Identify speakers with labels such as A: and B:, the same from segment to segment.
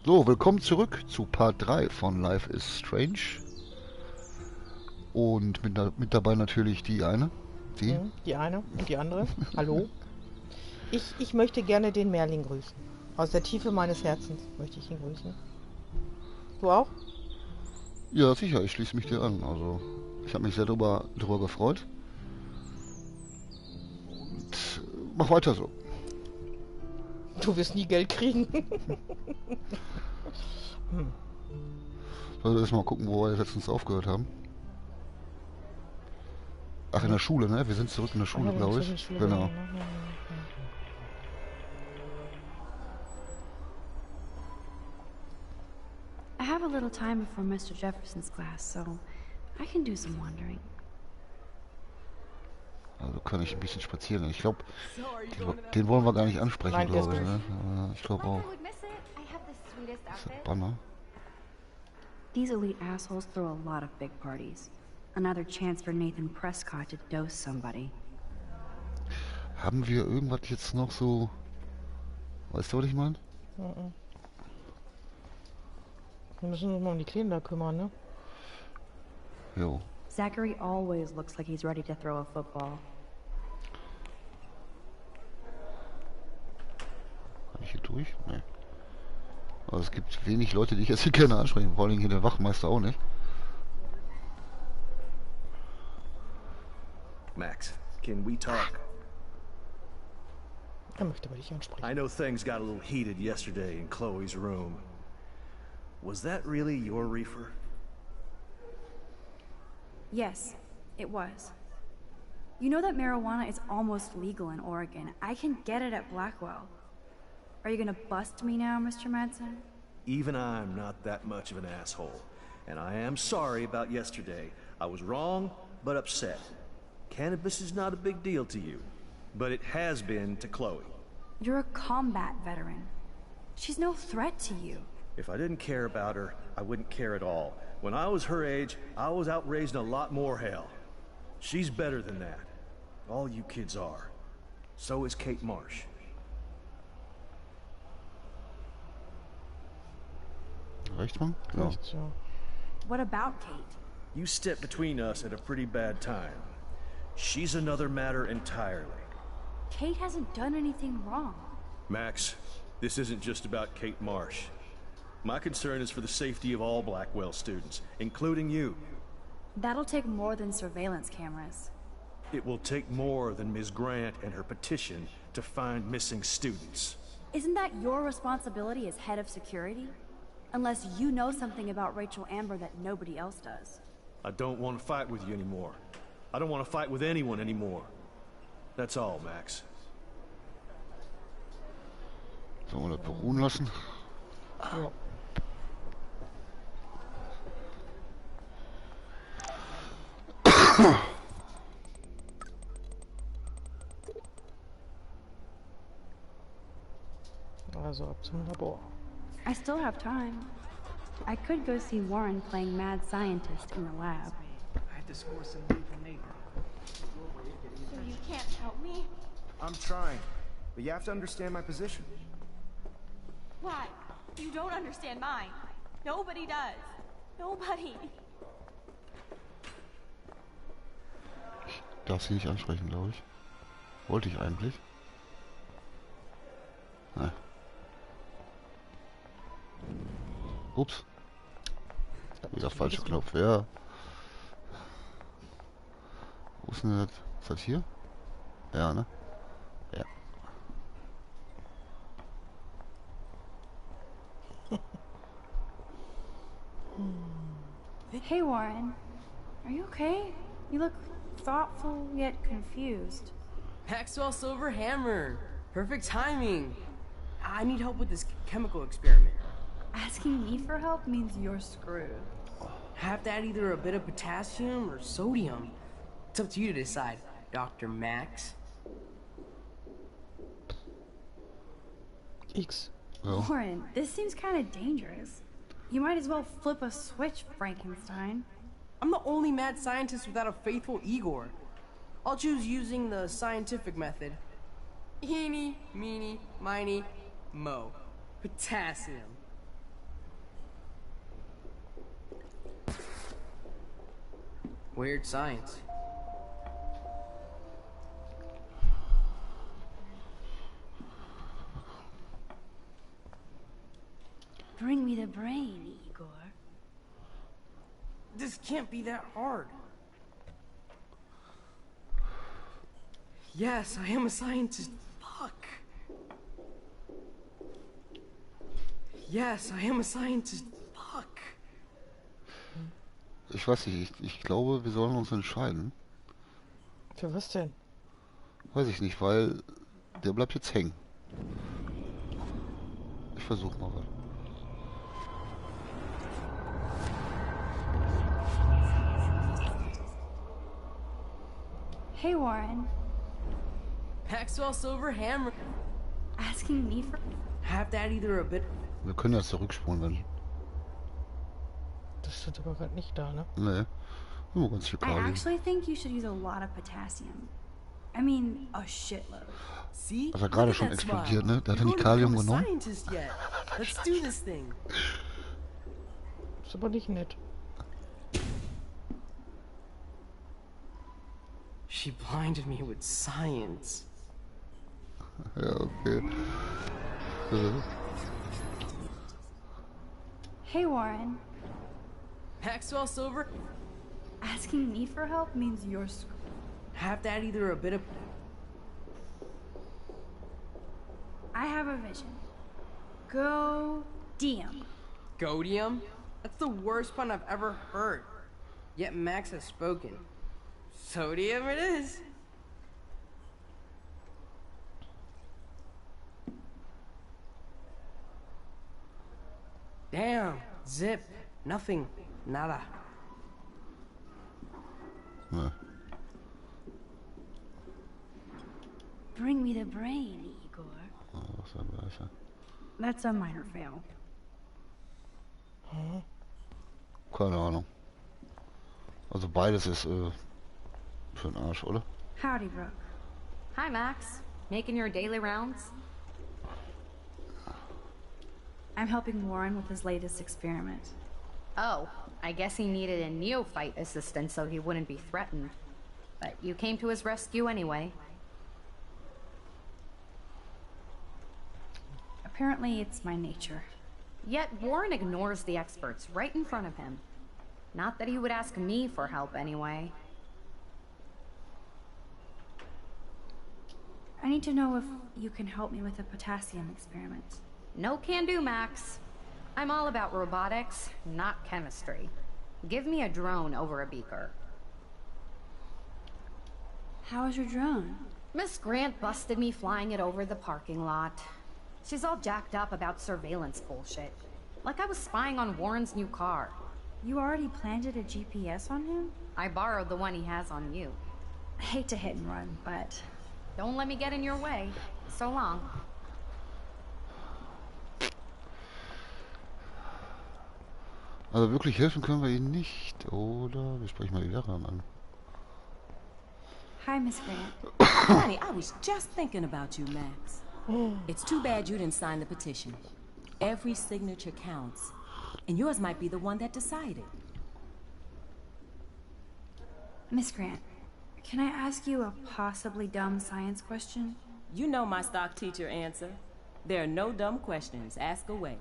A: So, willkommen zurück zu Part 3 von Life is Strange. Und mit dabei natürlich die eine.
B: Die eine und die andere. Hallo. Ich möchte gerne den Merlin grüßen. Aus der Tiefe meines Herzens möchte ich ihn grüßen. Du auch?
A: Ja, sicher, ich schließe mich dir an. Also, ich habe mich sehr drüber gefreut. Und mach weiter so.
B: Du wirst nie Geld kriegen.
A: Sollen wir erstmal gucken, wo wir letztens aufgehört haben? Ach, in der Schule, ne? Wir sind zurück in der Schule, glaube ich. Genau.
C: I have a little time before Mr. Jefferson's class, so I can do some wandering.
A: Also kann ich ein bisschen spazieren. Ich glaube, den wollen wir gar nicht ansprechen, glaube ich. Ne? Ich glaube auch. Das ist ein Banner.
C: These elite assholes throw a lot of big parties. Another chance for Nathan Prescott to dose somebody.
A: Haben wir irgendwas jetzt noch so... Weißt du, was ich meine?
B: Wir müssen uns mal um die Kinder kümmern, ne?
A: Jo.
C: Zachary always looks like he's ready to throw a football.
A: Kann ich hier durch? Nee. Aber es gibt wenig Leute, die ich jetzt hier gerne ansprechen. Vor allem hier der Wachmeister auch nicht.
D: Max, can we talk?
B: Er möchte aber dich ansprechen.
D: I know things got a little heated yesterday in Chloe's room. Was that really your reefer?
C: Yes, it was. You know that marijuana is almost legal in Oregon. I can get it at Blackwell. Are you gonna bust me now, Mr. Madsen?
D: Even I'm not that much of an asshole. And I am sorry about yesterday. I was wrong, but upset. Cannabis is not a big deal to you, but it has been to Chloe.
C: You're a combat veteran. She's no threat to you.
D: If I didn't care about her, I wouldn't care at all. When I was her age, I was out raising a lot more hell. She's better than that. All you kids are. So is Kate Marsh.
A: Rechtsmann? Genau.
C: What about Kate?
D: You stepped between us at a pretty bad time. She's another matter entirely.
C: Kate hasn't done anything wrong.
D: Max, this isn't just about Kate Marsh. My concern is for the safety of all Blackwell students, including you.
C: That'll take more than surveillance cameras.
D: It will take more than Ms. Grant and her petition to find missing students.
C: Isn't that your responsibility as head of security? Unless you know something about Rachel Amber that nobody else does.
D: I don't want to fight with you anymore. I don't want to fight with anyone anymore. That's all, Max.
A: Sollen wir das beruhen lassen?
B: Ja. Also ab zum Labor.
C: I still have time. I could go see Warren playing mad scientist in the lab.
E: I had to score some lead from Nathan.
F: So you can't help me?
E: I'm trying, but you have to understand my position.
F: Why? You don't understand mine. Nobody does. Nobody.
A: Darf sie nicht ansprechen, glaube ich. Wollte ich eigentlich. Na. Ups. Wieder falscher Knopf, ja. Wo ist denn das? Ist das hier? Ja, ne? Ja.
C: Hey Warren, are you okay? You look thoughtful yet confused.
G: Maxwell Silver Hammer. Perfect timing. I need help with this chemical experiment.
C: Asking me for help means you're screwed.
G: Have to add either a bit of potassium or sodium. It's up to you to decide, Dr. Max.
B: X.
A: Ja.
C: Warren, this seems kind of dangerous. You might as well flip a switch, Frankenstein.
G: I'm the only mad scientist without a faithful Igor. I'll choose using the scientific method. Eeny, meeny, miny, mo. Potassium. Weird science.
C: Bring me the brain, Igor.
G: This can't be that hard. Yes, I am a scientist. Fuck. Yes, I am a scientist. Fuck.
A: Ich weiß nicht, ich glaube, wir sollen uns entscheiden.
B: Für was denn?
A: Weiß ich nicht, weil der bleibt jetzt hängen. Ich versuche mal was.
C: Hey, Warren.
G: Maxwell Silver Hammer.
C: Asking me for...
G: Have that either a bit...
A: Wir können ja zurückspulen, wenn...
B: Das steht aber gerade nicht da, ne?
A: Nee. Nur ganz viel
C: I
A: Kalium.
C: actually think you should use a lot of potassium. I mean, a shitload.
G: See?
A: Also gerade schon explodiert, ne? Der hat ja nicht Kalium genommen.
G: Scientist yet. Let's do this thing.
B: Ist aber nicht nett.
G: She blinded me with science.
A: Ja, okay.
C: Hey, Warren.
G: Maxwell Silver.
C: Asking me for help means you're screwed.
G: Have that either a bit of...
C: I have a vision. Go DM.
G: Godium? That's the worst pun I've ever heard. Yet Max has spoken. Sodium it is. Damn. Zip. Nothing. Nada.
A: Ne.
C: Bring me the brain, Igor.
A: Was soll das?
C: That's a minor fail.
A: Keine Ahnung. Also beides ist für den Arsch, oder?
C: Howdy, Brooke.
H: Hi, Max. Making your daily rounds?
C: I'm helping Warren with his latest experiment.
H: Oh, I guess he needed a neophyte assistant so he wouldn't be threatened. But you came to his rescue anyway.
C: Apparently, it's my nature.
H: Yet Warren ignores the experts right in front of him. Not that he would ask me for help anyway.
C: I need to know if you can help me with the potassium experiment.
H: No can do, Max. I'm all about robotics, not chemistry. Give me a drone over a beaker.
C: How is your drone?
H: Miss Grant busted me flying it over the parking lot. She's all jacked up about surveillance bullshit. Like I was spying on Warren's new car.
C: You already planted a GPS on him?
H: I borrowed the one he has on you.
C: I hate to hit and run, but...
H: Don't let me get in your way. So long.
A: Also wirklich helfen können wir ihnen nicht, oder? Wir sprechen mal die Lehrerin an.
C: Hi, Miss Grant.
I: Honey, I was just thinking about you, Max. It's too bad you didn't sign the petition. Every signature counts, and yours might be the one that decided.
C: Miss Grant, can I ask you a possibly dumb science question?
I: You know my stock teacher answer. There are no dumb questions. Ask away.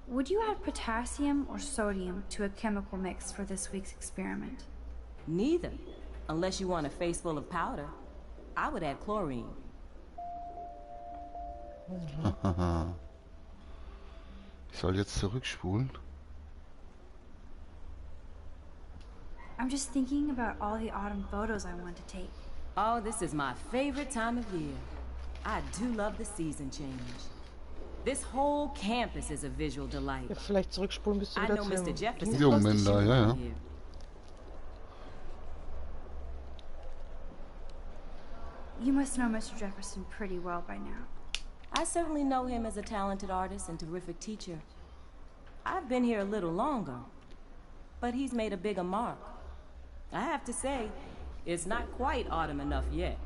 C: Would you add potassium or sodium to a chemical mix for this week's experiment?
I: Neither, unless you want a face full of powder. I would add chlorine.
A: Ich soll jetzt zurückspulen.
I: I'm just thinking about all the autumn photos I want to take. Oh, this is my favorite time of year. I do love the season change. This whole campus is a visual delight.
B: Jetzt vielleicht zurückspulen bis du
I: I
B: wieder
I: know Mr. Jefferson
A: Jo,
I: loves to
A: Männer,
I: shoot
A: ja, ja.
I: around here.
C: You must know Mr. Jefferson pretty well by now.
I: I certainly know him as a talented artist and terrific teacher. I've been here a little longer, but he's made a bigger mark. I have to say, it's not quite autumn enough yet.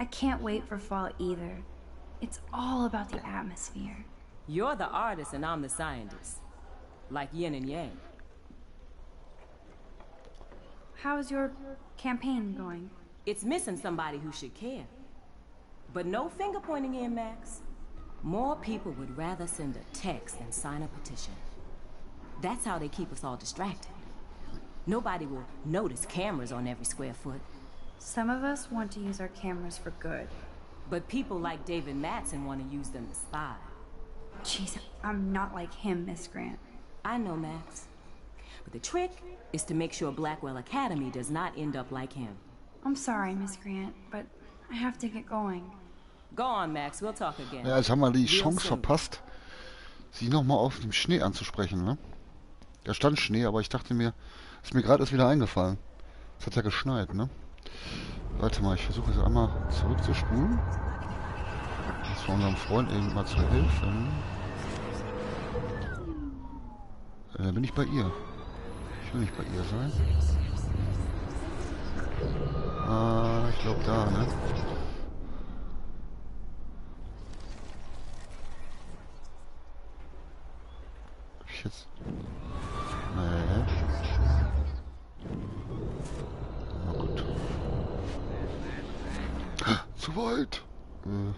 C: I can't wait for fall either. It's all about the atmosphere.
I: You're the artist and I'm the scientist. Like yin and yang.
C: How's your campaign going?
I: It's missing somebody who should care. But no finger pointing here, Max. More people would rather send a text than sign a petition. That's how they keep us all distracted. Nobody will notice cameras on every square foot.
C: Some of us want to use our cameras for good.
I: But people like David Madsen want to use them to spy.
C: Jeez, I'm not like him, Miss Grant.
I: I know, Max. But the trick is to make sure Blackwell Academy does not end up like him.
C: I'm sorry, Miss Grant, but I have to get going.
I: Go on, Max, we'll talk again.
A: Ja, jetzt haben wir die Chance verpasst, sie nochmal auf dem Schnee anzusprechen, ne? Da stand Schnee, aber ich dachte mir, ist mir gerade erst wieder eingefallen. Es hat ja geschneit, ne? Warte mal, ich versuche jetzt einmal zurückzuspulen. Das war unserem Freund eben mal zu helfen. Bin ich bei ihr? Ich will nicht bei ihr sein. Ich glaube da, ne? Hab ich jetzt... Nee. Na gut. Zu weit! Nein.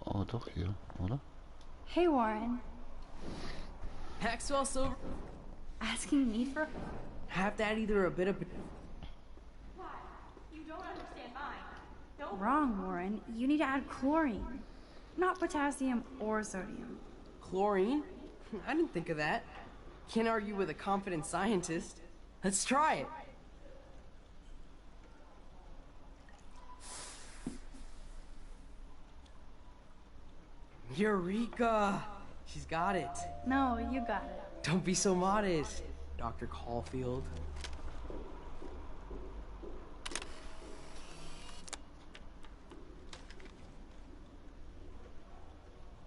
A: Oh, doch hier, oder?
C: Hey, Warren.
G: Maxwell Silver.
C: Asking me for...
G: Have to add either a bit of...
F: Why? You don't understand mine. No.
C: Wrong, Warren. You need to add chlorine. Not potassium or sodium.
G: Chlorine? I didn't think of that. Can't argue with a confident scientist. Let's try it. Eureka! She's got it.
C: No, you got it.
G: Don't be so modest, Dr. Caulfield.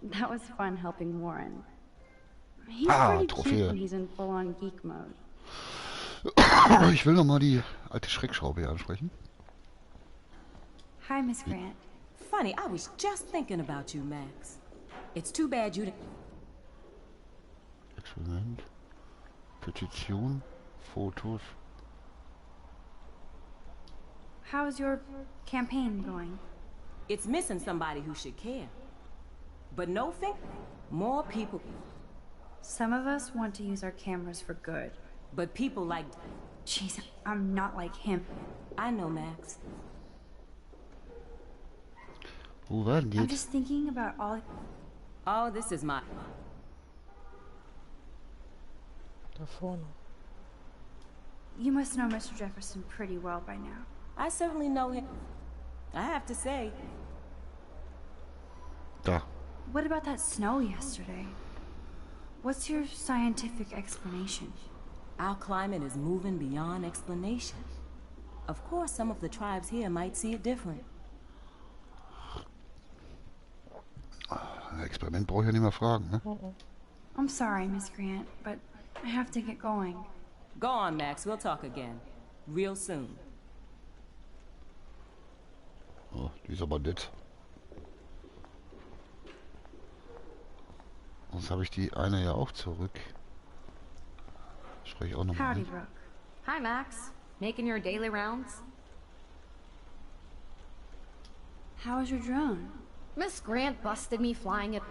C: That was fun helping Warren. He's pretty
A: Trophäe.
C: cute when he's in full-on geek mode.
A: Ich will noch mal die alte Schreckschraube hier ansprechen.
C: Hi, Miss Grant.
I: Funny, I was just thinking about you, Max. It's too bad you didn't...
A: Experiment. Petition. Fotos.
C: How's your campaign going?
I: It's missing somebody who should care. But no finger... More people...
C: Some of us want to use our cameras for good.
I: But people like...
C: Jeez, I'm not like him.
I: I know, Max.
A: Wo waren die
C: I'm
A: jetzt?
C: just thinking about all...
I: Oh, this is my...
B: Da vorne.
C: You must know Mr. Jefferson pretty well by now.
I: I certainly know him. I have to say.
A: Da.
C: What about that snow yesterday? What's your scientific explanation?
I: Our climate is moving beyond explanation. Of course, some of the tribes here might see it different.
A: Ein Experiment brauche ich ja nicht mehr fragen, ne?
C: I'm sorry, Miss Grant, but I have to get going.
I: Go on, Max. We'll talk again. Real soon.
A: Oh, die ist aber nett. Sonst habe ich die eine ja auch zurück. Spreche ich auch nochmal.
C: Howdy, Brooke.
H: Hi, Max. Making your daily rounds?
C: How was your drone?
H: Miss Grant busted me flying it.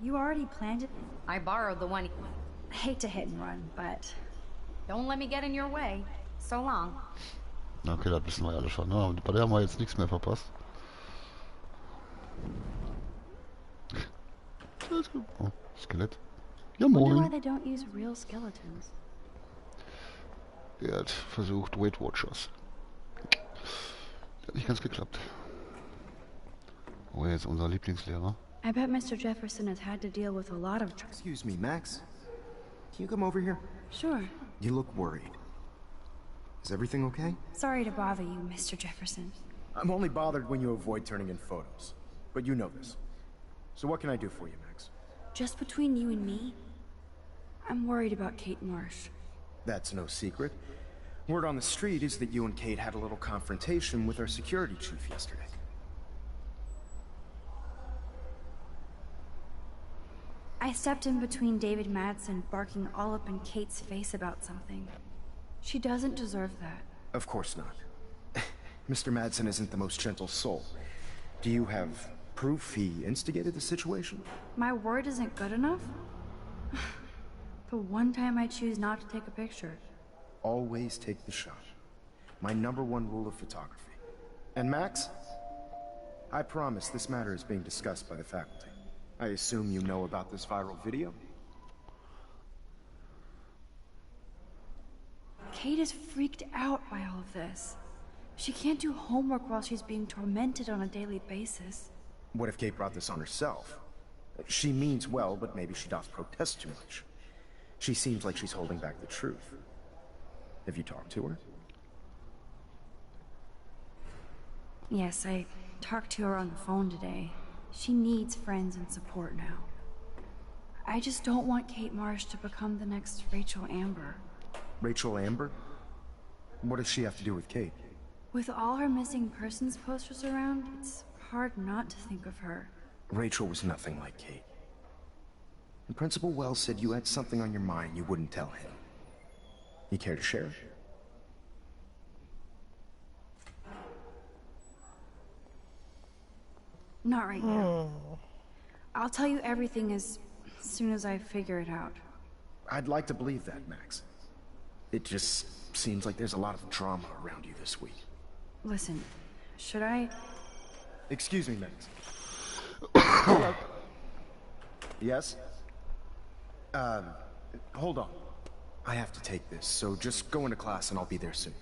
C: You already planned it?
H: I borrowed the one.
C: I hate to hit and run, but...
H: Don't let me get in your way. So long.
A: Na okay, das wissen wir ja alle schon. Ne? Bei der haben wir jetzt nichts mehr verpasst. Oh, Skelett. Ja,
C: Wonder why
A: moin.
C: they don't use real skeletons.
A: Der hat versucht, Weight Watchers. Hat nicht ganz geklappt. Oh, jetzt unser Lieblingslehrer.
C: I bet Mr. Jefferson has had to deal with a lot of...
E: Excuse me, Max. Can you come over here?
C: Sure.
E: You look worried. Is everything okay?
C: Sorry to bother you, Mr. Jefferson.
E: I'm only bothered when you avoid turning in photos. But you know this. So what can I do for you, Max?
C: Just between you and me, I'm worried about Kate Marsh.
E: That's no secret. Word on the street is that you and Kate had a little confrontation with our security chief yesterday.
C: I I stepped in between David Madsen barking all up in Kate's face about something. She doesn't deserve that.
E: Of course not. Mr. Madsen isn't the most gentle soul. Do you have proof he instigated the situation?
C: My word isn't good enough? The one time I choose not to take a picture.
E: Always take the shot. My #1 rule of photography. And Max, I promise this matter is being discussed by the faculty. I assume you know about this viral video?
C: Kate is freaked out by all of this. She can't do homework while she's being tormented on a daily basis.
E: What if Kate brought this on herself? She means well, but maybe she does protest too much. She seems like she's holding back the truth. Have you talked to her?
C: Yes, I talked to her on the phone today. She needs friends and support now. I just don't want Kate Marsh to become the next Rachel Amber.
E: Rachel Amber? What does she have to do with Kate?
C: With all her missing persons posters around, it's hard not to think of her.
E: Rachel was nothing like Kate. And Principal Wells said you had something on your mind you wouldn't tell him. You care to share?
C: Not right now. I'll tell you everything as soon as I figure it out.
E: I'd like to believe that, Max. It just seems like there's a lot of drama around you this week.
C: Listen, should I...
E: Excuse me, Max. Yes? Hold on. I have to take this, so just go into class and I'll be there soon.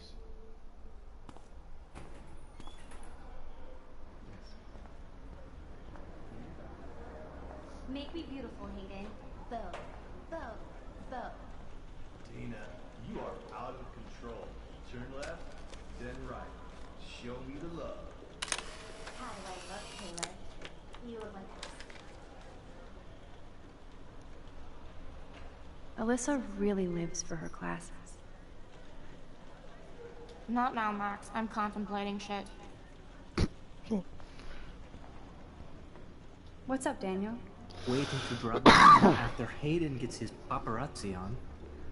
H: Make me beautiful, Hayden. Bow, bow, bow.
D: Tina, you are out of control. Turn left, then right. Show me the love.
H: How do I look, Taylor? You would like to.
C: Alyssa really lives for her classes.
F: Not now, Max. I'm contemplating shit.
C: What's up, Daniel?
J: Waiting to drop after Hayden gets his paparazzi on.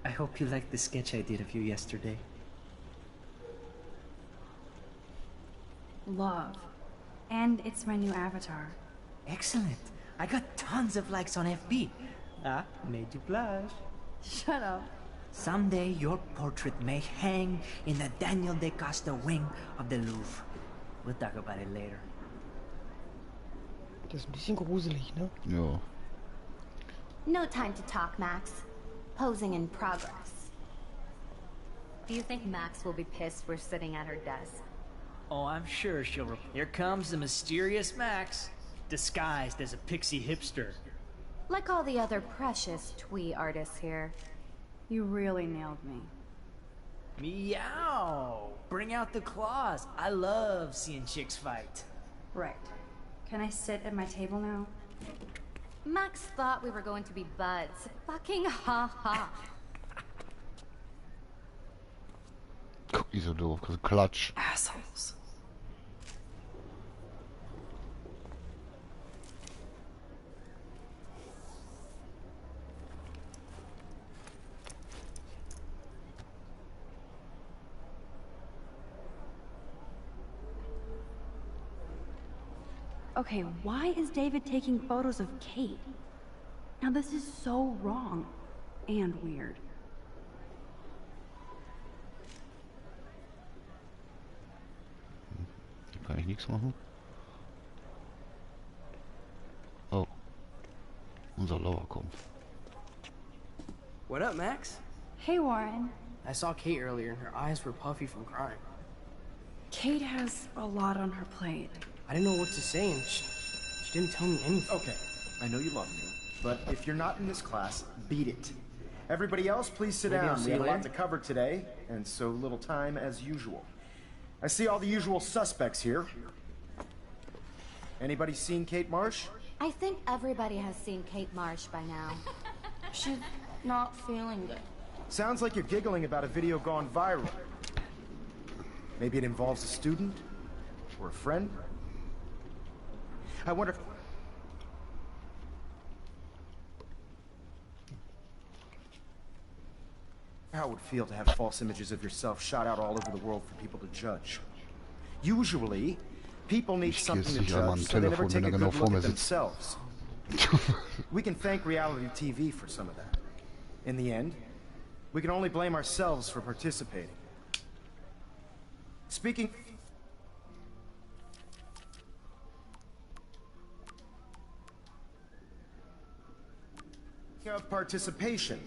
J: I hope you liked the sketch I did of you yesterday.
C: Love. And it's my new avatar.
J: Excellent. I got tons of likes on FB. Ah, made you blush.
C: Shut up.
J: Someday your portrait may hang in the Daniel de Costa wing of the Louvre. We'll talk about it later.
B: Das ist ein bisschen gruselig, ne?
A: Ja.
H: No time to talk, Max. Posing in progress. Do you think Max will be pissed we're sitting at her desk?
J: Oh, I'm sure she'll... Here comes the mysterious Max, disguised as a pixie hipster.
H: Like all the other precious twee artists here.
C: You really nailed me.
J: Meow! Bring out the claws. I love seeing chicks fight.
C: Right. Can I sit at my table now?
H: Max thought we were going to be buds. Fucking ha-ha.
A: Guck nicht so doof, Klatsch.
C: Assholes. Okay, why is David taking photos of Kate? Now this is so wrong and weird.
A: Hier kann ich nichts machen. Oh. Unser Lover kommt.
G: What up, Max?
C: Hey, Warren.
G: I saw Kate earlier and her eyes were puffy from crying.
C: Kate has a lot on her plate.
G: I didn't know what to say and she didn't tell me anything.
E: Okay, I know you love me, but if you're not in this class, beat it. Everybody else, please sit
G: Maybe I'll
E: down.
G: see
E: We have a
G: you
E: lot
G: later.
E: to cover today, and so little time as usual. I see all the usual suspects here. Anybody seen Kate Marsh?
H: I think everybody has seen Kate Marsh by now.
F: She's not feeling good.
E: Sounds like you're giggling about a video gone viral. Maybe it involves a student? Or a friend? I wonder if... how it would feel to have false images of yourself shot out all over the world for people to judge. Usually, people need something to judge, so they never take a good look at themselves. We can thank reality TV for some of that. In the end, we can only blame ourselves for participating. Speaking of participation,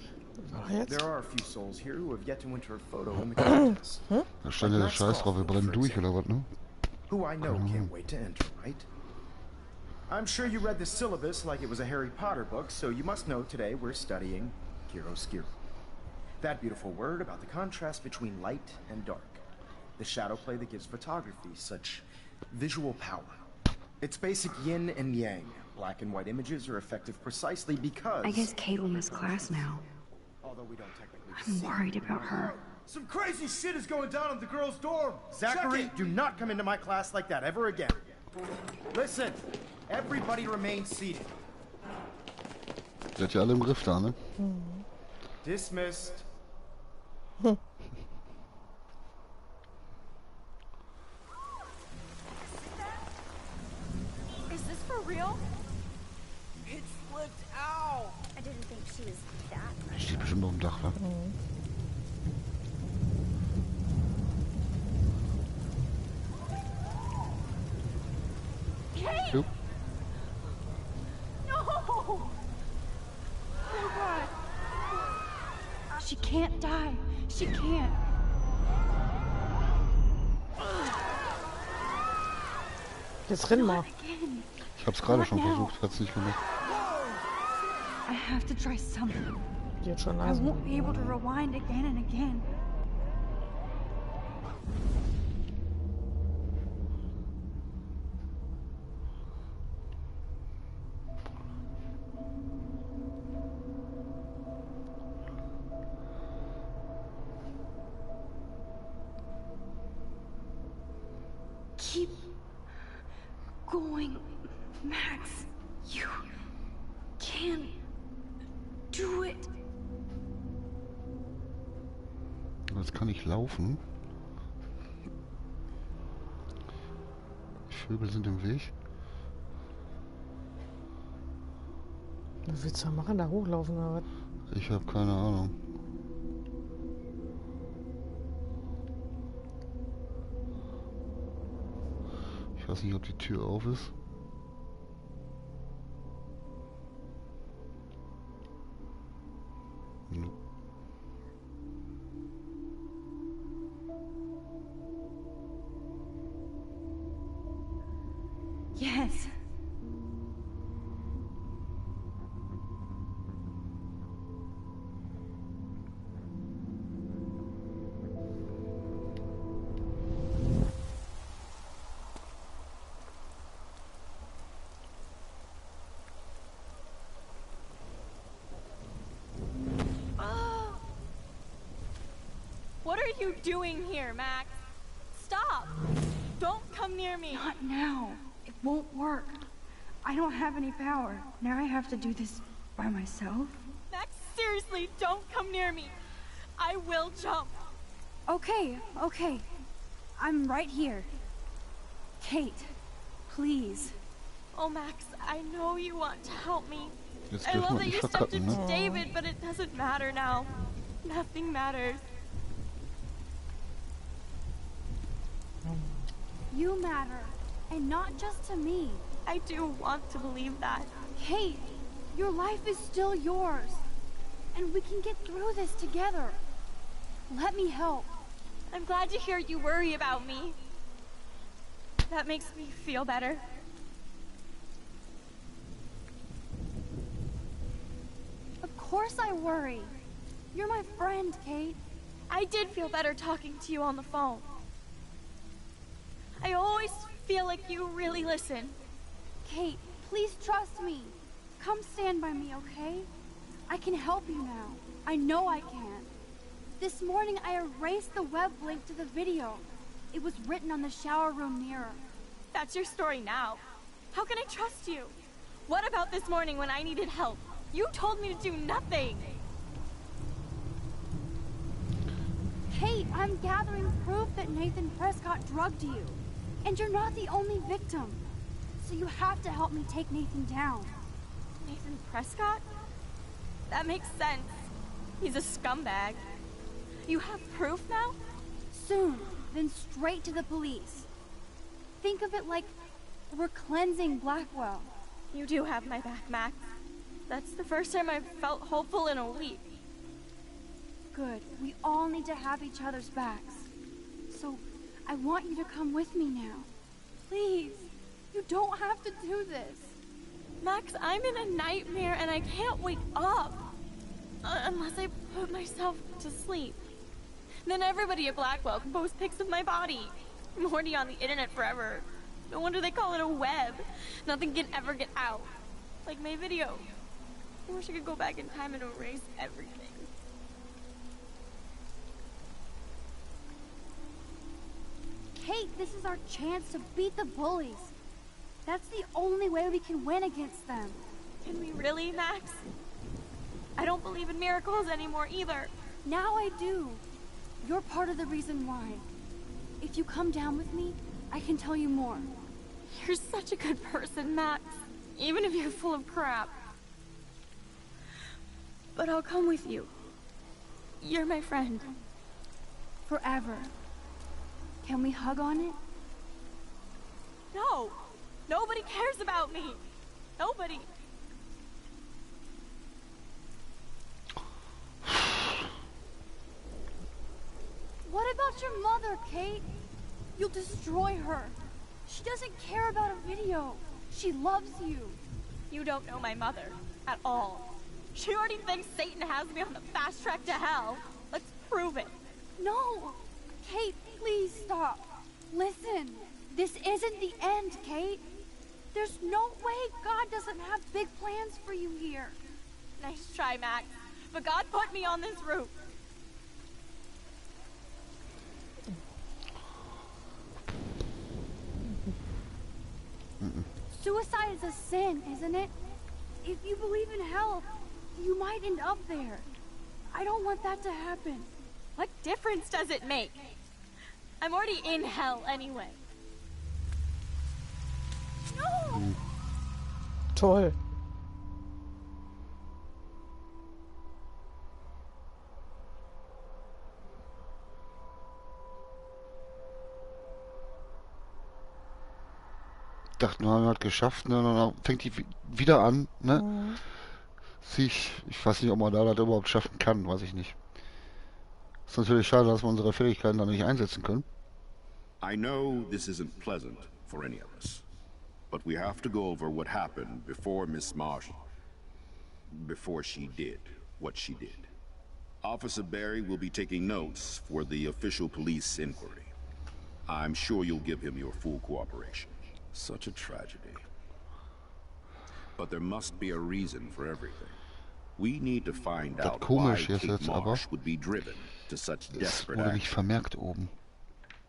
E: there are a few souls here who have yet to enter a photo in the contest.
A: Da stand ja der Scheiß drauf, wir brennen durch oder was, ne?
E: Who I know can't wait to enter, right? I'm sure you read the syllabus like it was a Harry Potter book, so you must know today we're studying chiaroscuro. That beautiful word about the contrast between light and dark. The shadow play that gives photography such visual power. It's basic yin and yang. Black and white images are effective precisely because...
C: I guess Kate will miss class now.
E: Although we don't technically
C: I'm worried about her.
K: Some crazy shit is going down in the girls' dorm.
E: Zachary, do not come into my class like that ever again. Listen, everybody remain seated.
A: Seid ihr alle im Griff da, ne?
E: Dismissed.
F: Is this for real?
G: It flipped out.
F: I didn't think she was that.
A: Steht bestimmt auf dem Dach, wa?
F: Kate!
A: Jo.
F: No! Oh God.
C: She can't die. She can't.
B: Jetzt renn mal.
A: Ich hab's gerade schon versucht, hat's nicht gemacht.
C: I have to try something.
B: Die hat schon
C: I
B: Nase.
C: won't be able to rewind again and again. Keep going, Max. You can do it.
A: Jetzt kann ich laufen. Die Vögel sind im Weg.
B: Was willst du da machen? Da hochlaufen oder was?
A: Ich habe keine Ahnung. Ich weiß nicht, ob die Tür auf ist. Nope.
C: Yes.
F: What are you doing here, Max? Stop! Don't come near me!
C: Not now. It won't work. I don't have any power. Now I have to do this by myself.
F: Max, seriously, don't come near me! I will jump!
C: Okay, okay. I'm right here. Kate, please.
F: Oh, Max, I know you want to help me.
A: Jetzt
F: I
A: dürfen
F: love
A: wir
F: that
A: nicht
F: you stepped
A: verkacken,
F: into
A: ne?
F: David, but it doesn't matter now. Nothing matters.
C: You matter. And not just to me.
F: I do want to believe that.
C: Kate, your life is still yours. And we can get through this together. Let me help.
F: I'm glad to hear you worry about me. That makes me feel better.
C: Of course I worry. You're my friend, Kate.
F: I did feel better talking to you on the phone. I always feel like you really listen.
C: Kate, please trust me. Come stand by me, okay? I can help you now. I know I can. This morning I erased the web link to the video. It was written on the shower room mirror.
F: That's your story now. How can I trust you? What about this morning when I needed help? You told me to do nothing.
C: Kate, I'm gathering proof that Nathan Prescott drugged you. And you're not the only victim. So you have to help me take Nathan down.
F: Nathan Prescott? That makes sense. He's a scumbag. You have proof now?
C: Soon, then straight to the police. Think of it like we're cleansing Blackwell.
F: You do have my back, Max. That's the first time I've felt hopeful in a week.
C: Good. We all need to have each other's backs. So, I want you to come with me now. Please. You don't have to do this.
F: Max, I'm in a nightmare and I can't wake up. Unless I put myself to sleep. Then everybody at Blackwell can post pics of my body. I'm already on the internet forever. No wonder they call it a web. Nothing can ever get out. Like my video. I wish I could go back in time and erase everything.
C: Kate, this is our chance to beat the bullies. That's the only way we can win against them.
F: Can we really, Max? I don't believe in miracles anymore either.
C: Now I do. You're part of the reason why. If you come down with me, I can tell you more.
F: You're such a good person, Max. Even if you're full of crap. But I'll come with you. You're my friend.
C: Forever. Can we hug on it?
F: No! Nobody cares about me! Nobody!
C: What about your mother, Kate? You'll destroy her. She doesn't care about a video. She loves you.
F: You don't know my mother at all. She already thinks Satan has me on the fast track to hell. Let's prove it.
C: No! Kate, please stop. Listen, this isn't the end, Kate. There's no way God doesn't have big plans for you here.
F: Nice try, Max. But God put me on this route.
C: Suicide is a sin, isn't it? If you believe in hell, you might end up there. I don't want that to happen.
F: What difference does it make? I'm already in hell anyway. No!
B: Toll.
A: Dachten, wir haben halt geschafft, ne? Und dann fängt die wieder an, ne?
B: Mhm.
A: Ich weiß nicht, ob man da das überhaupt schaffen kann, weiß ich nicht. Ist natürlich schade, dass wir unsere Fähigkeiten da nicht einsetzen können.
L: I know this isn't pleasant for any of us, but we have to go over what happened before Miss Marsh, before she did what she did. Officer Barry will be taking notes for the official police inquiry. I'm sure you'll give him your full cooperation. Such a tragedy. But there must be a reason for everything. We need to find out why Kate Marsh would be driven to such desperate
A: wurde nicht vermerkt oben.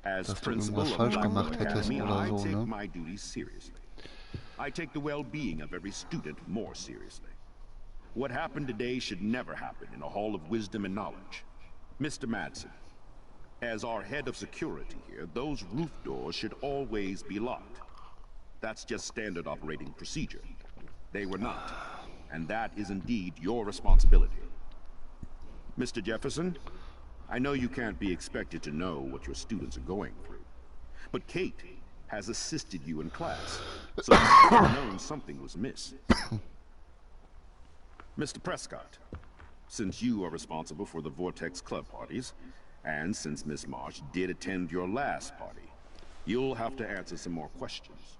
L: As
A: principal of Blackwell Academy, I take
L: my duties seriously. I take the well-being of every student more seriously. What happened today should never happen in a hall of wisdom and knowledge. Mr. Madsen, as our head of security here, those roof doors should always be locked. That's just standard operating procedure. They were not, and that is indeed your responsibility. Mr. Jefferson, I know you can't be expected to know what your students are going through, but Kate has assisted you in class, so you should have known something was amiss. Mr. Prescott, since you are responsible for the Vortex Club parties, and since Miss Marsh did attend your last party, you'll have to answer some more questions.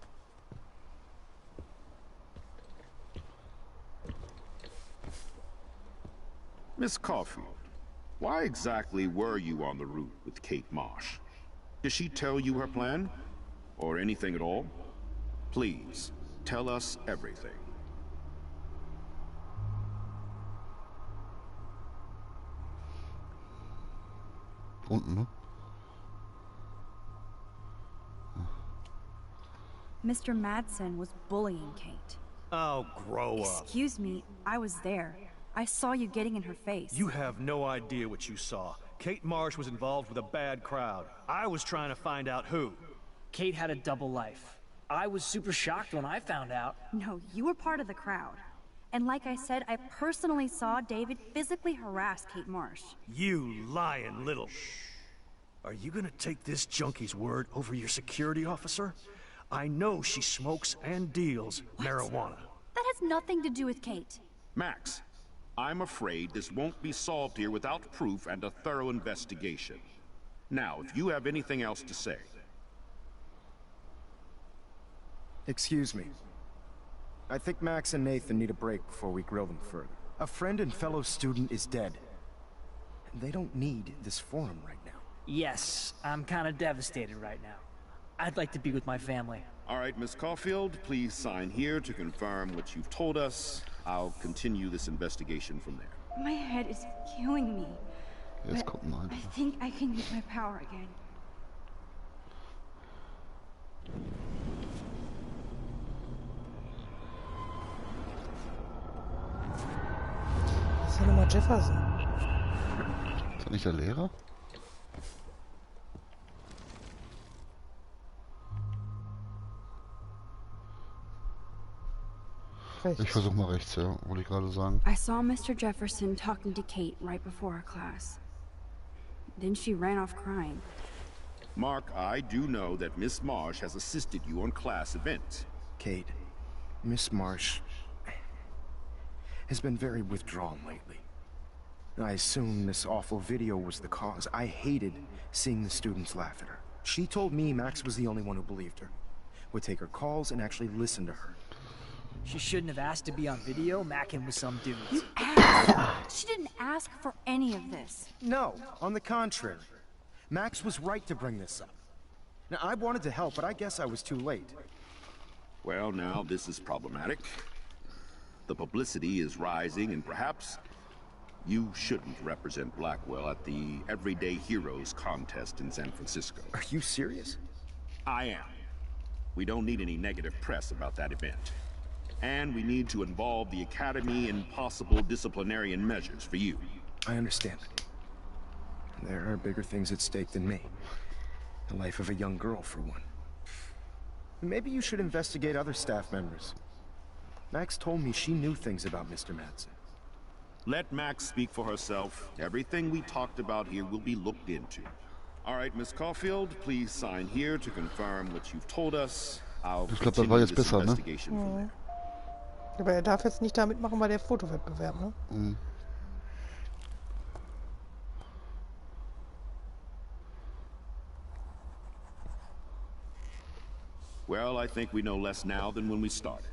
L: Miss Caulfield, why exactly were you on the route with Kate Marsh? Did she tell you her plan? Or anything at all? Please, tell us everything.
A: Unten, ne?
M: Mr. Madsen was bullying Kate.
K: Oh, grow up.
M: Excuse me, I was there. I saw you getting in her face.
K: You have no idea what you saw.
D: Kate Marsh was involved with a bad crowd. I was trying to find out who.
J: Kate had a double life. I was super shocked when I found out.
M: No, you were part of the crowd. And like I said, I personally saw David physically harass Kate Marsh.
D: You lying little... Are you gonna take this junkie's word over your security officer? I know she smokes and deals marijuana.
M: That has nothing to do with Kate.
L: Max, I'm afraid this won't be solved here without proof and a thorough investigation. Now, if you have anything else to say...
E: Excuse me. I think Max and Nathan need a break before we grill them further. A friend and fellow student is dead. They don't need this forum right now.
J: Yes, I'm kind of devastated right now. I'd like to be with my family.
L: All right, Miss Caulfield, please sign here to confirm what you've told us. I'll continue this investigation from there.
M: My head is killing me.
A: Jetzt
M: But
A: kommt ein
M: I think I can use my power again.
B: Das ist ja nochmal Jefferson.
A: Ist das nicht der Lehrer? Ich versuche mal rechts, ja, wollte ich gerade sagen.
M: I saw Mr. Jefferson talking to Kate right before her class. Then she ran off crying.
L: Mark, I do know that Miss Marsh has assisted you on class events.
E: Kate, Miss Marsh has been very withdrawn lately. I assume this awful video was the cause. I hated seeing the students laugh at her. She told me Max was the only one who believed her, would take her calls and actually listen to her.
J: She shouldn't have asked to be on video, macking with some dudes.
M: You asked! She didn't ask for any of this.
E: No, on the contrary. Max was right to bring this up. Now, I wanted to help, but I guess I was too late.
L: Well, now, this is problematic. The publicity is rising, and perhaps you shouldn't represent Blackwell at the Everyday Heroes contest in San Francisco.
E: Are you serious?
L: I am. We don't need any negative press about that event. And we need to involve the Academy in possible disciplinarian measures for you.
E: I understand. There are bigger things at stake than me. The life of a young girl, for one. Maybe you should investigate other staff members. Max told me she knew things about Mr. Madsen.
L: Let Max speak for herself. Everything we talked about here will be looked into. All right, Miss Caulfield, please sign here to confirm what you've told us. I'll continue this investigation from there.
B: Aber er darf jetzt nicht da mitmachen bei der Fotowettbewerb, ne?
A: Mhm.
L: Well, I think we know less now than when we started.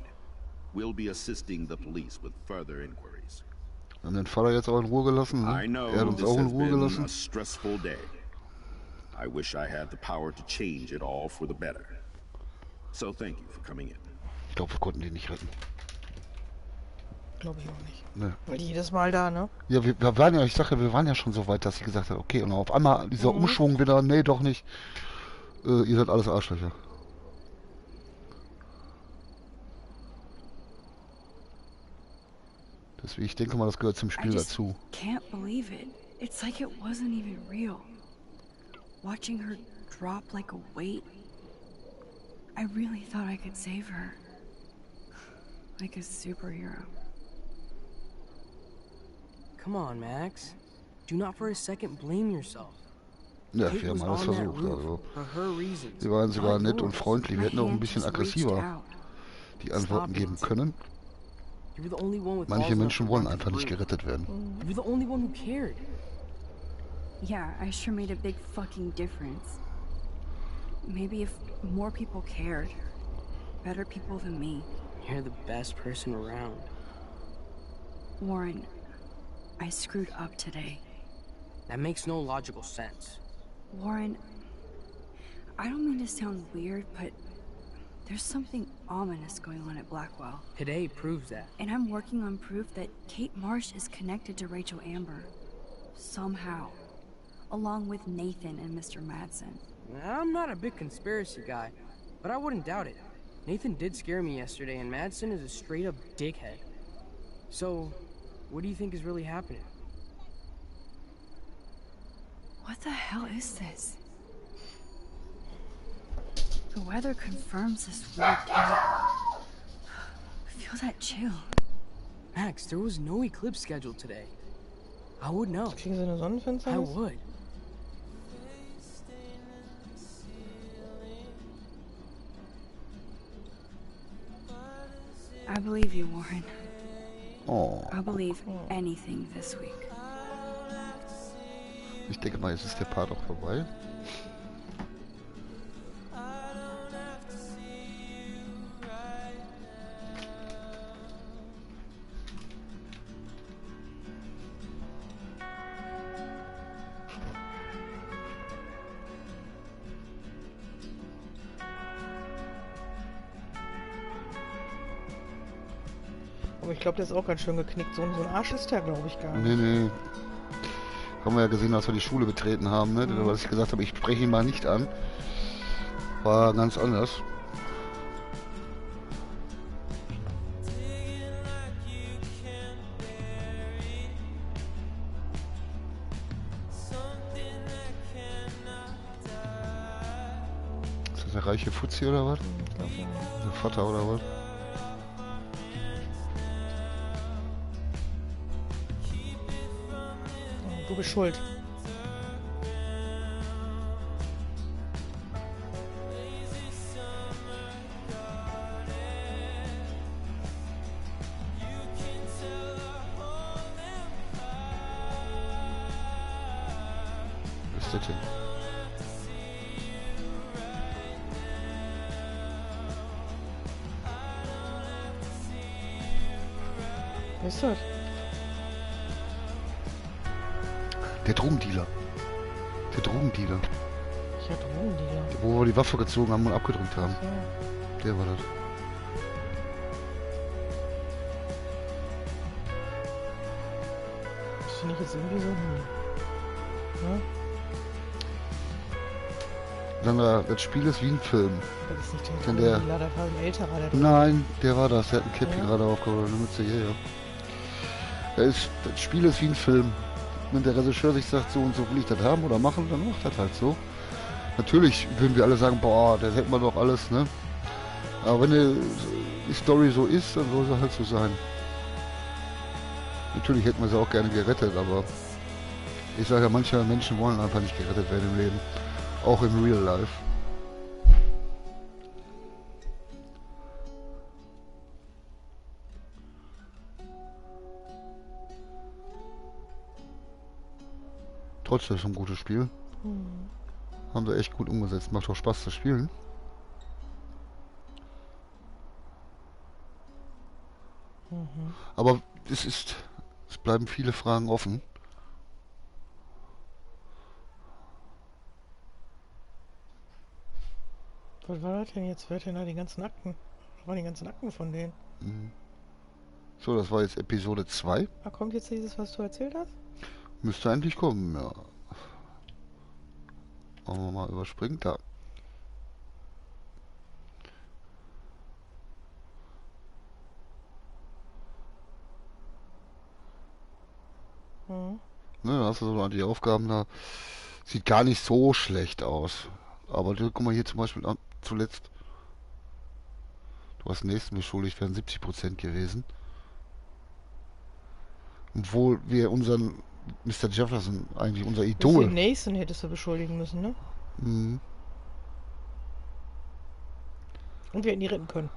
L: We'll be assisting the police with further inquiries.
A: Wir haben den Vater jetzt auch in Ruhe gelassen, ne?
L: I know
A: Er hat uns
L: this
A: auch in
L: has
A: Ruhe
L: been
A: gelassen.
L: a stressful day. I wish I had the power to change it all for the better. So thank you for coming in.
A: Ich glaube, wir konnten die nicht retten.
B: Glaube ich auch nicht.
A: Ne.
B: Weil die jedes Mal da, ne?
A: Ja, wir waren ja, ich sag ja, wir waren ja schon so weit, dass sie gesagt hat, okay, und auf einmal dieser Umschwung wieder, nee, doch nicht. Ihr seid alles Arschlöcher. Deswegen, ich denke mal, das gehört zum Spiel dazu.
M: Can't believe it. It's like it wasn't even real. Watching her drop like a weight. I really thought I could save her. Like a superhero.
G: Come on, Max. Do not for a second blame yourself.
A: Ja, wir haben alles versucht. Also, wir waren sogar nett und freundlich. Wir hätten auch ein bisschen aggressiver die Antworten geben können. Manche Menschen wollen einfach nicht gerettet werden.
G: You're the only one who cared.
M: Yeah, I sure made a big fucking difference. Maybe if more people cared. Better people than me.
G: You're the best person around.
M: Warren, I screwed up today.
G: That makes no logical sense.
M: Warren, I don't mean to sound weird, but there's something ominous going on at Blackwell.
G: Today proves that.
M: And I'm working on proof that Kate Marsh is connected to Rachel Amber. Somehow. Along with Nathan and Mr. Madsen.
G: I'm not a big conspiracy guy, but I wouldn't doubt it. Nathan did scare me yesterday, and Madsen is a straight-up dickhead. So, what do you think is really happening?
M: What the hell is this? The weather confirms this weird day. I feel that chill.
G: Max, there was no eclipse scheduled today. I would know.
B: Kriegen sie eine Sonnenfinsternis?
G: I would.
M: I believe you, Warren.
A: Oh.
M: I'll believe anything this week.
A: Ich denke mal, jetzt ist der Part auch vorbei.
B: Aber ich glaube, der ist auch ganz schön geknickt. So ein Arsch ist der, glaube ich, gar nicht.
A: Nee, nee. Haben wir ja gesehen, als wir die Schule betreten haben, ne? Was ich gesagt habe, ich spreche ihn mal nicht an. War ganz anders. Ist das der reiche Fuzzi oder was?
B: Ich glaube, ja.
A: Der Vater oder was?
B: Du bist schuld.
A: Was ist das denn?
B: Was ist das?
A: Der Drogendealer. Der Drogendealer.
B: Ja, Drogendealer.
A: Wo wir die Waffe gezogen haben und abgedrückt haben.
B: Ja.
A: Der war das.
B: Das finde ich jetzt irgendwie so. Ja?
A: Sandra, das Spiel ist wie ein Film.
B: Das ist nicht der
A: Denn der-
B: Drogendealer, der war ein älterer. Der
A: Nein, der war das. Der hat ein Käppchen
B: Ja.
A: gerade aufgeholt. Eine Mütze hier, ja. Das Spiel ist wie ein Film. Wenn der Regisseur sich sagt, so und so will ich das haben oder machen, dann macht das halt so. Natürlich würden wir alle sagen, boah, das hätten wir doch alles, ne? Aber wenn die Story so ist, dann soll sie halt so sein. Natürlich hätten wir sie auch gerne gerettet, aber ich sage ja, manche Menschen wollen einfach nicht gerettet werden im Leben. Auch im Real Life. Trotzdem ist es ein gutes Spiel. Haben sie echt gut umgesetzt. Macht auch Spaß zu spielen. Aber es bleiben viele Fragen offen.
B: Was war das denn jetzt? Wer hat denn da die ganzen Akten? Was waren die ganzen Akten von denen?
A: So, das war jetzt Episode 2.
B: Ah, kommt jetzt dieses, was du erzählt hast?
A: Müsste eigentlich kommen, ja. Wollen wir mal überspringen? Da. Ne, da hast du so die Aufgaben da. Sieht gar nicht so schlecht aus. Aber guck mal hier zum Beispiel zuletzt. Du hast nächsten beschuldigt, wären 70% gewesen. Obwohl wir unseren Mr. Jefferson, eigentlich unser Idol.
B: Den nächsten hättest du beschuldigen müssen, ne?
A: Mhm.
B: Und wir hätten die retten können.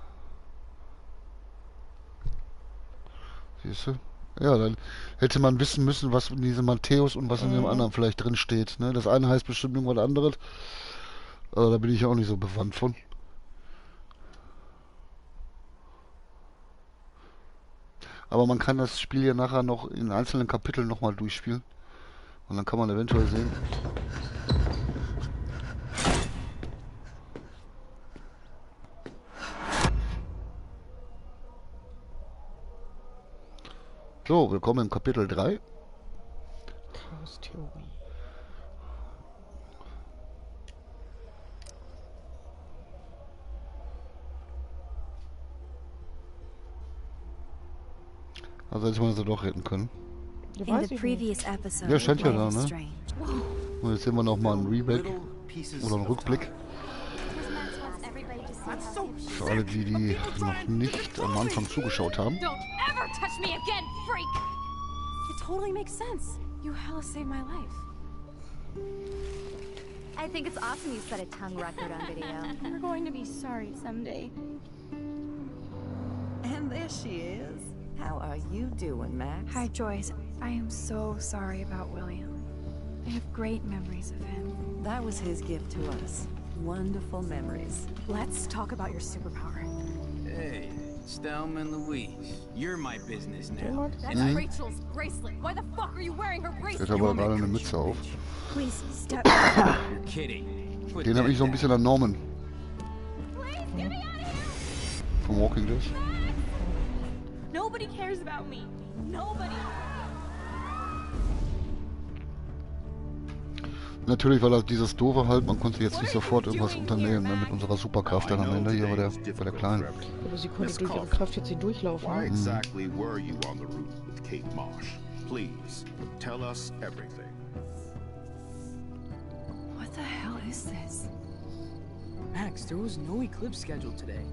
A: Siehst du? Ja, dann hätte man wissen müssen, was in diesem Matthäus und was in dem anderen vielleicht drin steht. Ne? Das eine heißt bestimmt irgendwas anderes. Aber da bin ich ja auch nicht so bewandt von. Aber man kann das Spiel ja nachher noch in einzelnen Kapiteln nochmal durchspielen. Und dann kann man eventuell sehen. So, willkommen im Kapitel 3.
B: Chaos-Theorie.
A: Also hätte man sie doch retten können.
I: In the previous episode,
A: Ja, stand ja da,
I: life is
A: ne?
I: strange.
A: Und jetzt sehen wir nochmal einen Reback oder einen Rückblick. Für alle, die noch nicht am Anfang zugeschaut haben.
F: Don't ever touch me again, freak! It totally makes sense. You hella saved my life.
H: I think it's awesome you set a tongue record on video.
F: You're going to be sorry someday.
N: And there she is. How are you doing, Max?
M: Hi, Joyce. I am so sorry about William. I have great memories of him.
N: That was his gift to us. Wonderful memories.
H: Let's talk about your superpower.
O: Hey, Stelma and Louise, you're my business now.
F: That's Rachel's bracelet. Why the fuck are you wearing her bracelet?
A: Jetzt hat aber gerade eine Mütze auf.
M: Please step.
O: You're kidding. Put
A: Den habe ich so ein bisschen an Norman. Vom Walking Dead.
F: Nobody cares about me. Nobody.
A: Natürlich, weil er dieses Doofe halt, man konnte jetzt nicht sofort irgendwas unternehmen, ne, mit unserer Superkraft dann am Ende hier bei der Kleinen.
B: Aber sie konnte durch ihre Kraft jetzt nicht durchlaufen.
L: Why exactly were you on the route with Kate Marsh? Please, tell us everything.
M: What the hell is this?
G: Max, there was no eclipse scheduled today.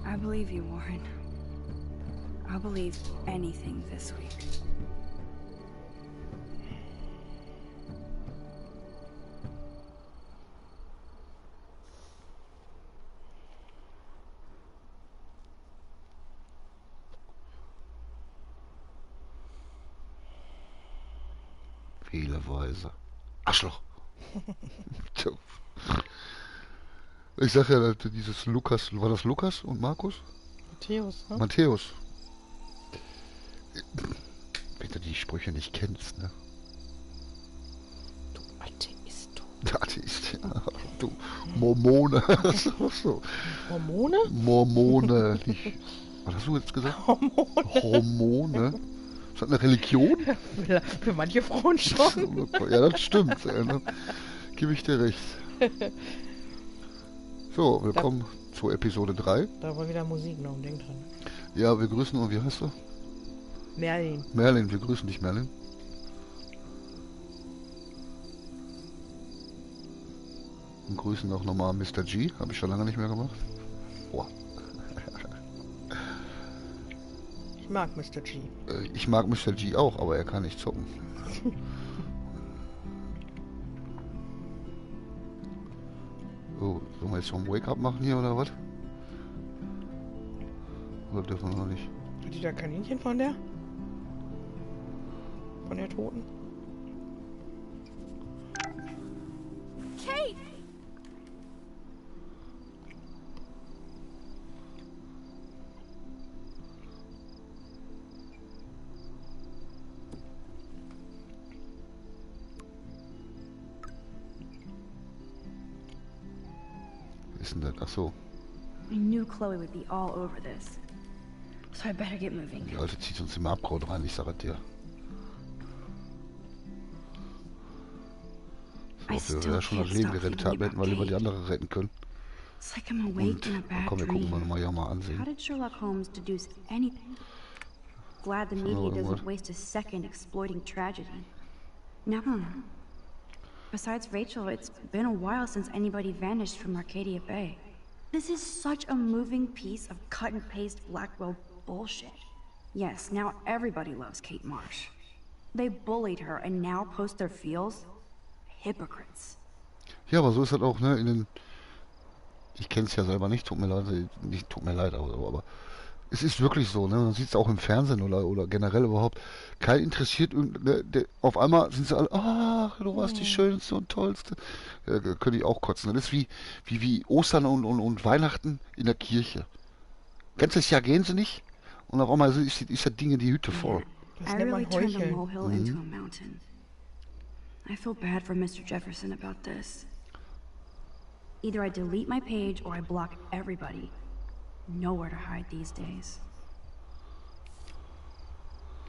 M: I believe you, Warren. I'll believe anything this week.
A: Viele Weise. Arschloch. Ich sag ja, dieses Lukas, war das Lukas und Markus?
B: Matthäus, ne?
A: Matthäus. Wenn du die Sprüche nicht kennst, ne?
B: Du Atheist,
A: du. Atheist, ja. Du Mormone. So.
B: Hormone?
A: Mormone. Was hast du jetzt gesagt?
B: Hormone.
A: Hormone? Ist das eine Religion?
B: Für manche Frauen schon.
A: Ja, das stimmt. Ne? Gebe ich dir recht. So, willkommen zu Episode 3.
B: Da war wieder Musik noch, denkt dran.
A: Ja, wir grüßen, und wie heißt du?
B: Merlin.
A: Merlin, wir grüßen dich, Merlin. Und grüßen auch nochmal Mr. G. Habe ich schon lange nicht mehr gemacht. Boah.
B: Ich mag Mr. G.
A: Ich mag Mr. G auch, aber er kann nicht zocken. So, sollen wir jetzt schon Wake-up machen hier oder was? Oder dürfen wir noch nicht?
B: Hat die da Kaninchen von der? Von der Toten?
F: Kate!
A: Ist denn das? Ach so.
M: I knew Chloe would be all over this. So I better get moving.
A: Die Alte zieht uns im Abgrund rein, ich sag es dir. So, wir ja schon das Leben gerettet haben, hätten wir lieber die andere retten können.
M: It's like I'm awake in a bad
A: komm, wir gucken mal ja mal
H: How
A: ansehen.
H: did Sherlock Holmes deduce anything? Glad the media doesn't waste a second exploiting tragedy. Now, besides Rachel, it's been a while since anybody vanished from Arcadia Bay. This is such a moving piece of cut and paste Blackwell bullshit. Yes, now everybody loves Kate Marsh. They bullied her and now post their feels? Hypocrites.
A: Ja, aber so ist das auch, ne? Ich kenne es ja selber nicht, tut mir leid, aber es ist wirklich so, ne? Man sieht es auch im Fernsehen oder generell überhaupt. Kein interessiert, auf einmal sind sie alle, ach, du warst die Schönste und Tollste. Ja, könnte ich auch kotzen. Das ist wie Ostern und Weihnachten in der Kirche. Ganzes Jahr gehen sie nicht und auf einmal ist das Ding in die Hütte voll.
B: Das nennt man Heucheln.
H: I feel bad for Mr. Jefferson about this. Either I delete my page or I block everybody. Nowhere to hide these days.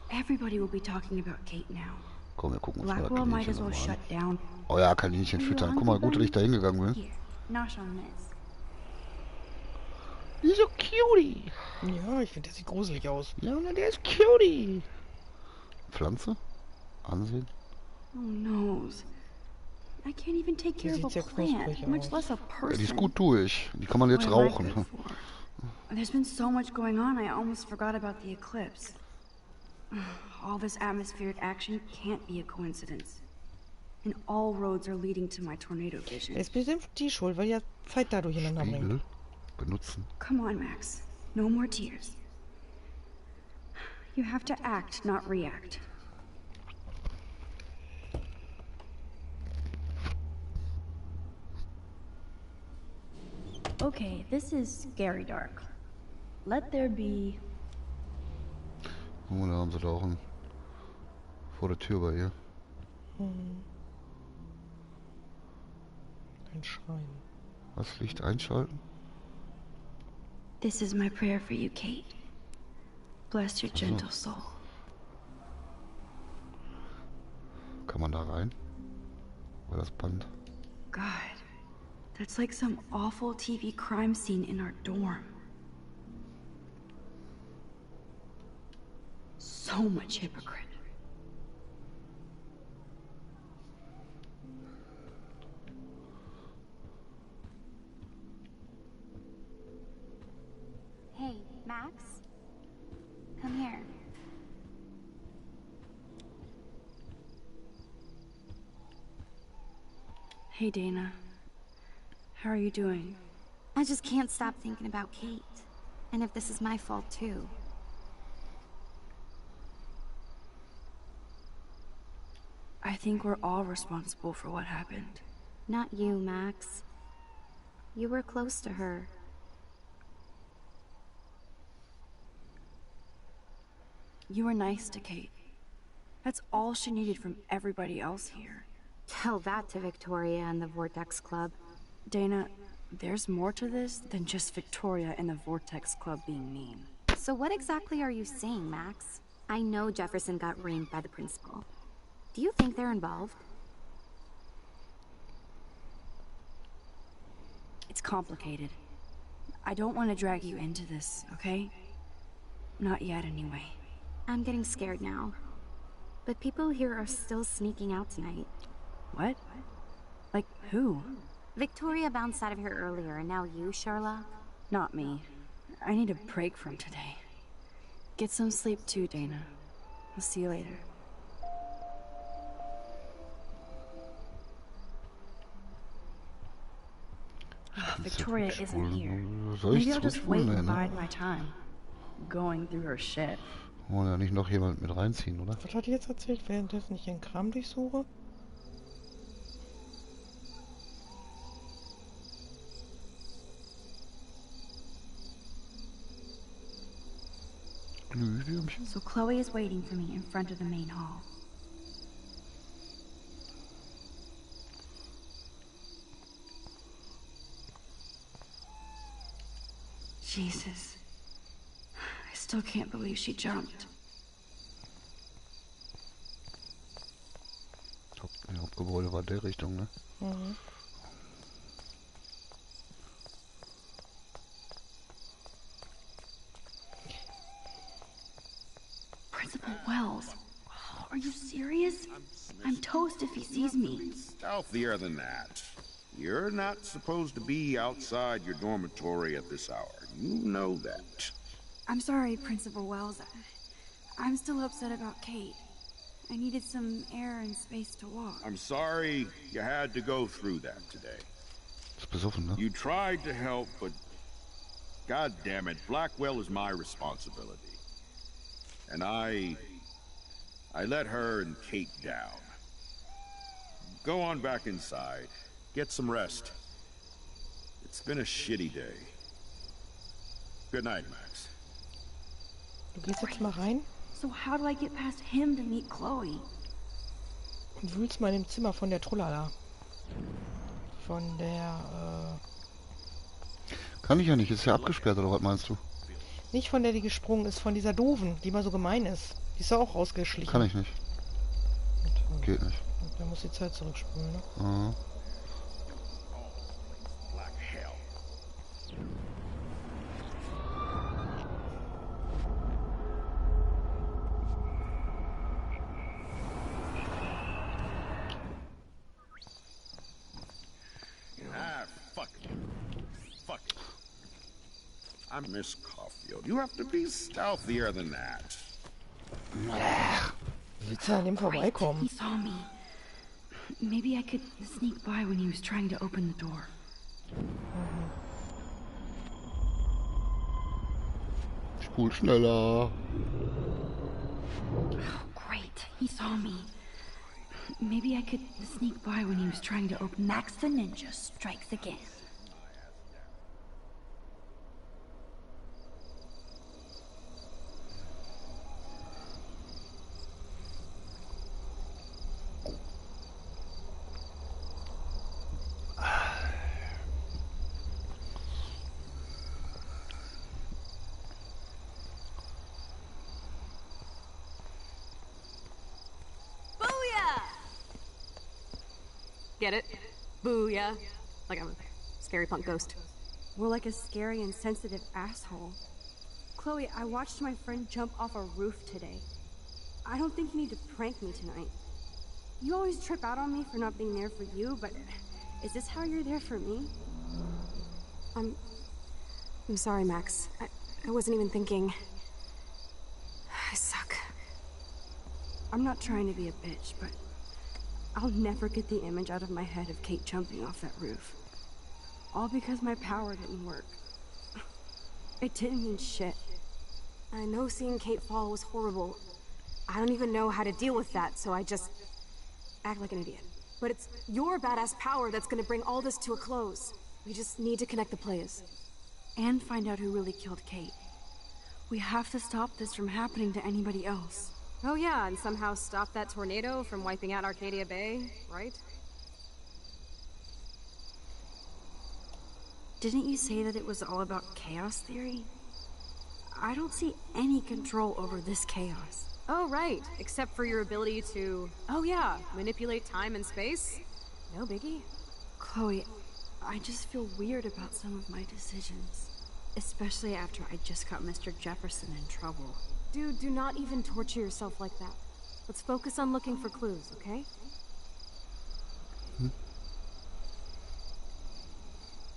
H: Everybody will be talking about Kate now.
A: Komm, wir gucken uns mal das
H: Blackwell might as
A: Kaninchen
H: well
A: nochmal
H: shut
A: an.
H: down.
A: Oh ja, Kaninchen füttern. Guck mal, gut, dass ich da hingegangen bin.
H: Here, nosh on this.
B: Die ist so cutie. Ja, ich finde, der sieht gruselig aus. Ja, der ist cutie.
A: Pflanze? Ansehen?
H: Who knows? I can't even take
B: Die
H: care of
B: sieht
H: a
B: sehr
H: plant,
B: knusprig
H: much
B: aus.
H: less a
A: Ja,
H: person.
A: die ist gut durch. Die kann man jetzt
H: What am I
A: rauchen.
H: good for? There's been so much going on, I almost forgot about the eclipse. All this atmospheric action can't be a coincidence. And all roads are leading to my tornado vision.
B: Ist bestimmt die schuld, weil die ja Zeit da durcheinander bringt.
A: Spiegel benutzen.
H: Come on, Max. No more tears. You have to act, not react.
P: Okay, this is scary dark. Let there be...
A: Oh, da haben sie da auch einen vor der Tür bei ihr.
B: Ein Schrein.
A: Was? Licht einschalten?
H: This is my prayer for you, Kate. Bless your gentle soul.
A: Kann man da rein? Oder das Band?
H: God, that's like some awful TV crime scene in our dorm. So much hypocrite.
C: Hey, Max? Come here.
H: Hey, Dana. How are you doing?
C: I just can't stop thinking about Kate. And if this is my fault, too.
H: I think we're all responsible for what happened.
C: Not you, Max. You were close to her.
H: You were nice to Kate. That's all she needed from everybody else here.
C: Tell that to Victoria and the Vortex Club.
H: Dana, there's more to this than just Victoria and the Vortex Club being mean.
C: So what exactly are you saying, Max? I know Jefferson got reamed by the principal. Do you think they're involved?
H: It's complicated. I don't want to drag you into this, okay? Not yet, anyway.
C: I'm getting scared now. But people here are still sneaking out tonight.
H: What? Like who?
C: Victoria bounced out of here earlier, and now you, Sherlock?
H: Not me. I need a break from today. Get some sleep too, Dana. I'll see you later. Victoria isn't here. Maybe I'll just wait and bide my time. Going through her shit.
A: Wollen ja nicht noch jemand mit reinziehen, oder?
B: Was hat die jetzt erzählt, währenddessen ich ihren Kram durchsuche?
A: Glühwürmchen?
H: So Chloe is waiting for me in front of the main hall. Jesus. I still can't believe she jumped.
A: Hauptgebäude war der Richtung, ne?
B: Mhm.
H: Principal Wells. Are you serious? I'm toast if he sees me.
L: Stealthier than that. You're not supposed to be outside your dormitory at this hour. You know that.
H: I'm sorry, Principal Wells. I'm still upset about Kate. I needed some air and space to walk.
L: I'm sorry you had to go through that today.
A: Ist besoffen, ne?
L: You tried to help, but God damn it, Blackwell is my responsibility. And I let her and Kate down. Go on back inside. Get some rest. It's been a shitty day. Good night, Max.
B: Du gehst jetzt mal rein
H: So how do I get past him to meet Chloe?
B: und wühlst mal im Zimmer von der Trullala. Von der,
A: Kann ich ja nicht, ist ja abgesperrt, oder was meinst du?
B: nicht von der, die gesprungen ist, von dieser Doofen, die mal so gemein ist. Die ist ja auch rausgeschlichen.
A: Kann ich nicht. Geht nicht.
B: Da muss die Zeit zurückspulen, ne?
A: Aha.
L: I'm Miss Caulfield. You have to be stealthier than that.
B: Willst du an ihm vorbeikommen?
H: He saw me. Maybe I could sneak by when he was trying to open the door.
A: Spul schneller.
H: Oh, great. He saw me. Maybe I could sneak by when he was trying to open...
P: Max the Ninja strikes again.
Q: Get it? Booyah. Like I'm a scary punk ghost.
M: More like a scary and sensitive asshole. Chloe, I watched my friend jump off a roof today. I don't think you need to prank me tonight. You always trip out on me for not being there for you, but is this how you're there for me?
Q: I'm sorry, Max. I wasn't even thinking. I suck.
M: I'm not trying to be a bitch, but I'll never get the image out of my head of Kate jumping off that roof. All because my power didn't work. It didn't mean shit.
Q: I know seeing Kate fall was horrible. I don't even know how to deal with that, so I just act like an idiot. But it's your badass power that's gonna bring all this to a close. We just need to connect the players.
M: And find out who really killed Kate. We have to stop this from happening to anybody else.
Q: Oh yeah, and somehow stop that tornado from wiping out Arcadia Bay, right?
M: Didn't you say that it was all about chaos theory? I don't see any control over this chaos.
Q: Oh right, except for your ability to, oh yeah, manipulate time and space. No biggie.
M: Chloe, I just feel weird about some of my decisions. Especially after I just got Mr. Jefferson in trouble.
Q: Dude, do not even torture yourself like that. Let's focus on looking for clues, okay?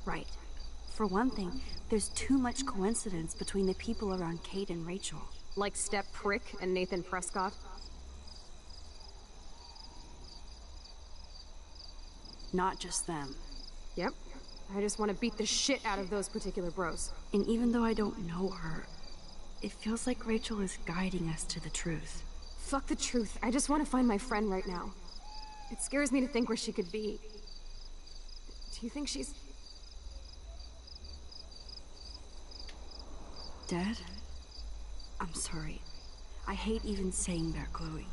M: Right. For one thing, there's too much coincidence between the people around Kate and Rachel.
Q: Like Step Prick and Nathan Prescott?
M: Not just them.
Q: Yep. I just want to beat the shit out of those particular bros.
M: And even though I don't know her, it feels like Rachel is guiding us to the truth.
Q: Fuck the truth. I just want to find my friend right now. It scares me to think where she could be. Do you think she's...
M: dead? I'm sorry. I hate even saying that, Chloe.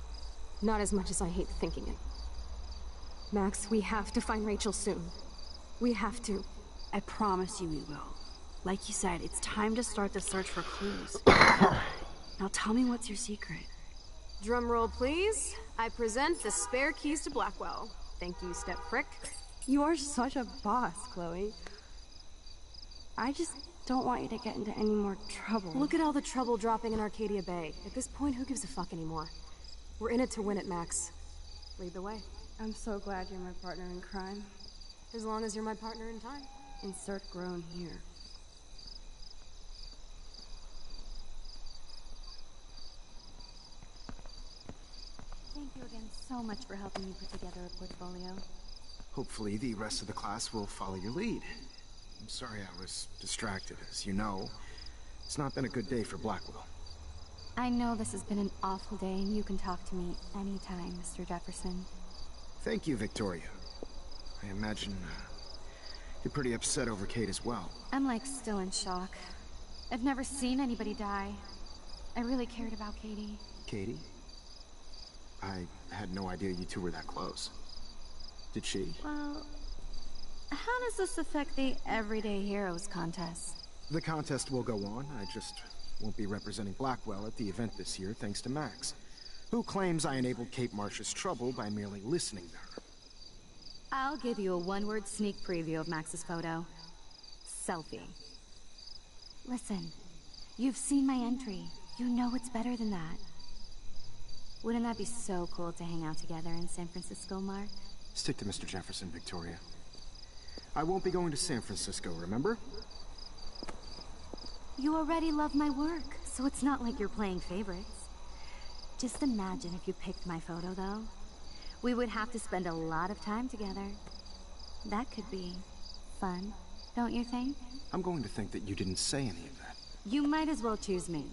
Q: Not as much as I hate thinking it. Max, we have to find Rachel soon. We have to.
M: I promise you we will. Like you said, it's time to start the search for clues. Now tell me what's your secret.
Q: Drum roll, please. I present the spare keys to Blackwell. Thank you, Step Prick.
M: You are such a boss, Chloe. I just don't want you to get into any more trouble.
Q: Look at all the trouble dropping in Arcadia Bay. At this point, who gives a fuck anymore? We're in it to win it, Max. Lead the way.
M: I'm so glad you're my partner in crime.
Q: As long as you're my partner in time.
M: Insert groan here.
P: Thank you again so much for helping me put together a portfolio.
E: Hopefully the rest of the class will follow your lead. I'm sorry I was distracted. As you know, it's not been a good day for Blackwell.
P: I know this has been an awful day, and you can talk to me anytime, Mr. Jefferson.
E: Thank you, Victoria. I imagine you're pretty upset over Kate as well.
P: I'm like still in shock. I've never seen anybody die. I really cared about Katie.
E: Katie? I had no idea you two were that close. Did she?
P: Well, how does this affect the Everyday Heroes contest?
E: The contest will go on. I just won't be representing Blackwell at the event this year thanks to Max, who claims I enabled Kate Marsh's trouble by merely listening to her.
P: I'll give you a one-word sneak preview of Max's photo. Selfie. Listen, you've seen my entry. You know it's better than that. Wouldn't that be so cool to hang out together in San Francisco, Mark?
E: Stick to Mr. Jefferson, Victoria. I won't be going to San Francisco, remember?
P: You already love my work, so it's not like you're playing favorites. Just imagine if you picked my photo, though. We would have to spend a lot of time together. That could be fun, don't you think?
E: I'm going to think that you didn't say any of that.
P: You might as well choose me.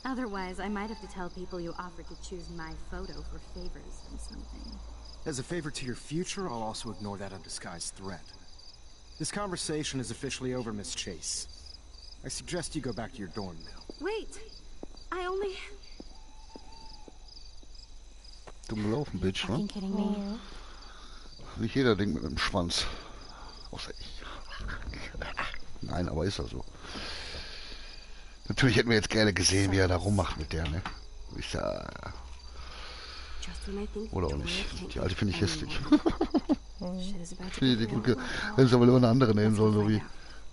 P: Otherwise, I might have to tell people you offered to choose my photo for favors or something.
E: As a favor to your future, I'll also ignore that undisguised threat. This conversation is officially over, Miss Chase. I suggest you go back to your dorm now.
P: Wait! I only...
A: Dumm gelaufen, Bitch, ne?
P: kidding me?
A: Nicht jeder denkt mit dem Schwanz. Außer ich. Nein, aber ist er so. Natürlich hätten wir jetzt gerne gesehen, wie er da rummacht mit der, ne? Ist ja... Oder auch nicht. Die alte finde ich hässlich. Die Gute, hätte es aber immer eine andere nehmen sollen, so wie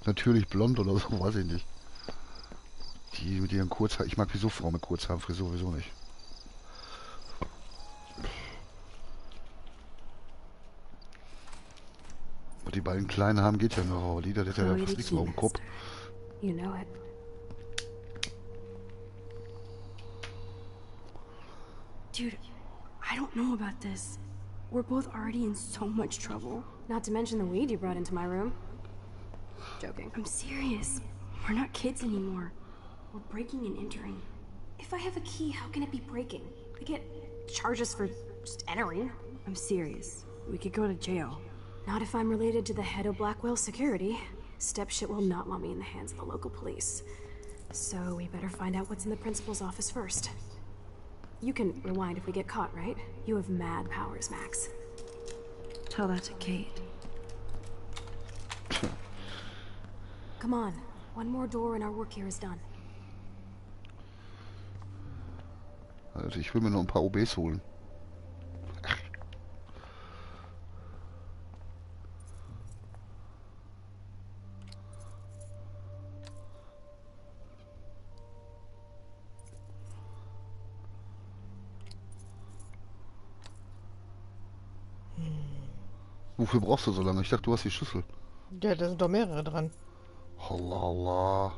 A: natürlich blond oder so, weiß ich nicht. Die mit ihren Kurzhaaren, ich mag wieso Frauen mit Kurzhaarfrisur sowieso nicht. Und die beiden kleinen Haaren geht ja noch, aber die, der hat ja fast nichts mehr auf dem Kopf.
Q: You know it.
M: Dude, I don't know about this. We're both already in so much trouble.
Q: Not to mention the weed you brought into my room. Joking.
M: I'm serious. We're not kids anymore. We're breaking and entering.
Q: If I have a key, how can it be breaking? I get charges for just entering.
M: I'm serious. We could go to jail.
Q: Not if I'm related to the head of Blackwell Security. Stepshit will not want me in the hands of the local police. So we better find out what's in the principal's office first. You can rewind if we get caught, right? You have mad powers, Max.
M: Tell that to Kate.
Q: Come on. One more door and our work here is done.
A: Also ich will mir noch ein paar OBs holen. Wofür brauchst du so lange? Ich dachte, du hast die Schlüssel.
B: Ja, da sind doch mehrere dran.
A: Allah, Allah.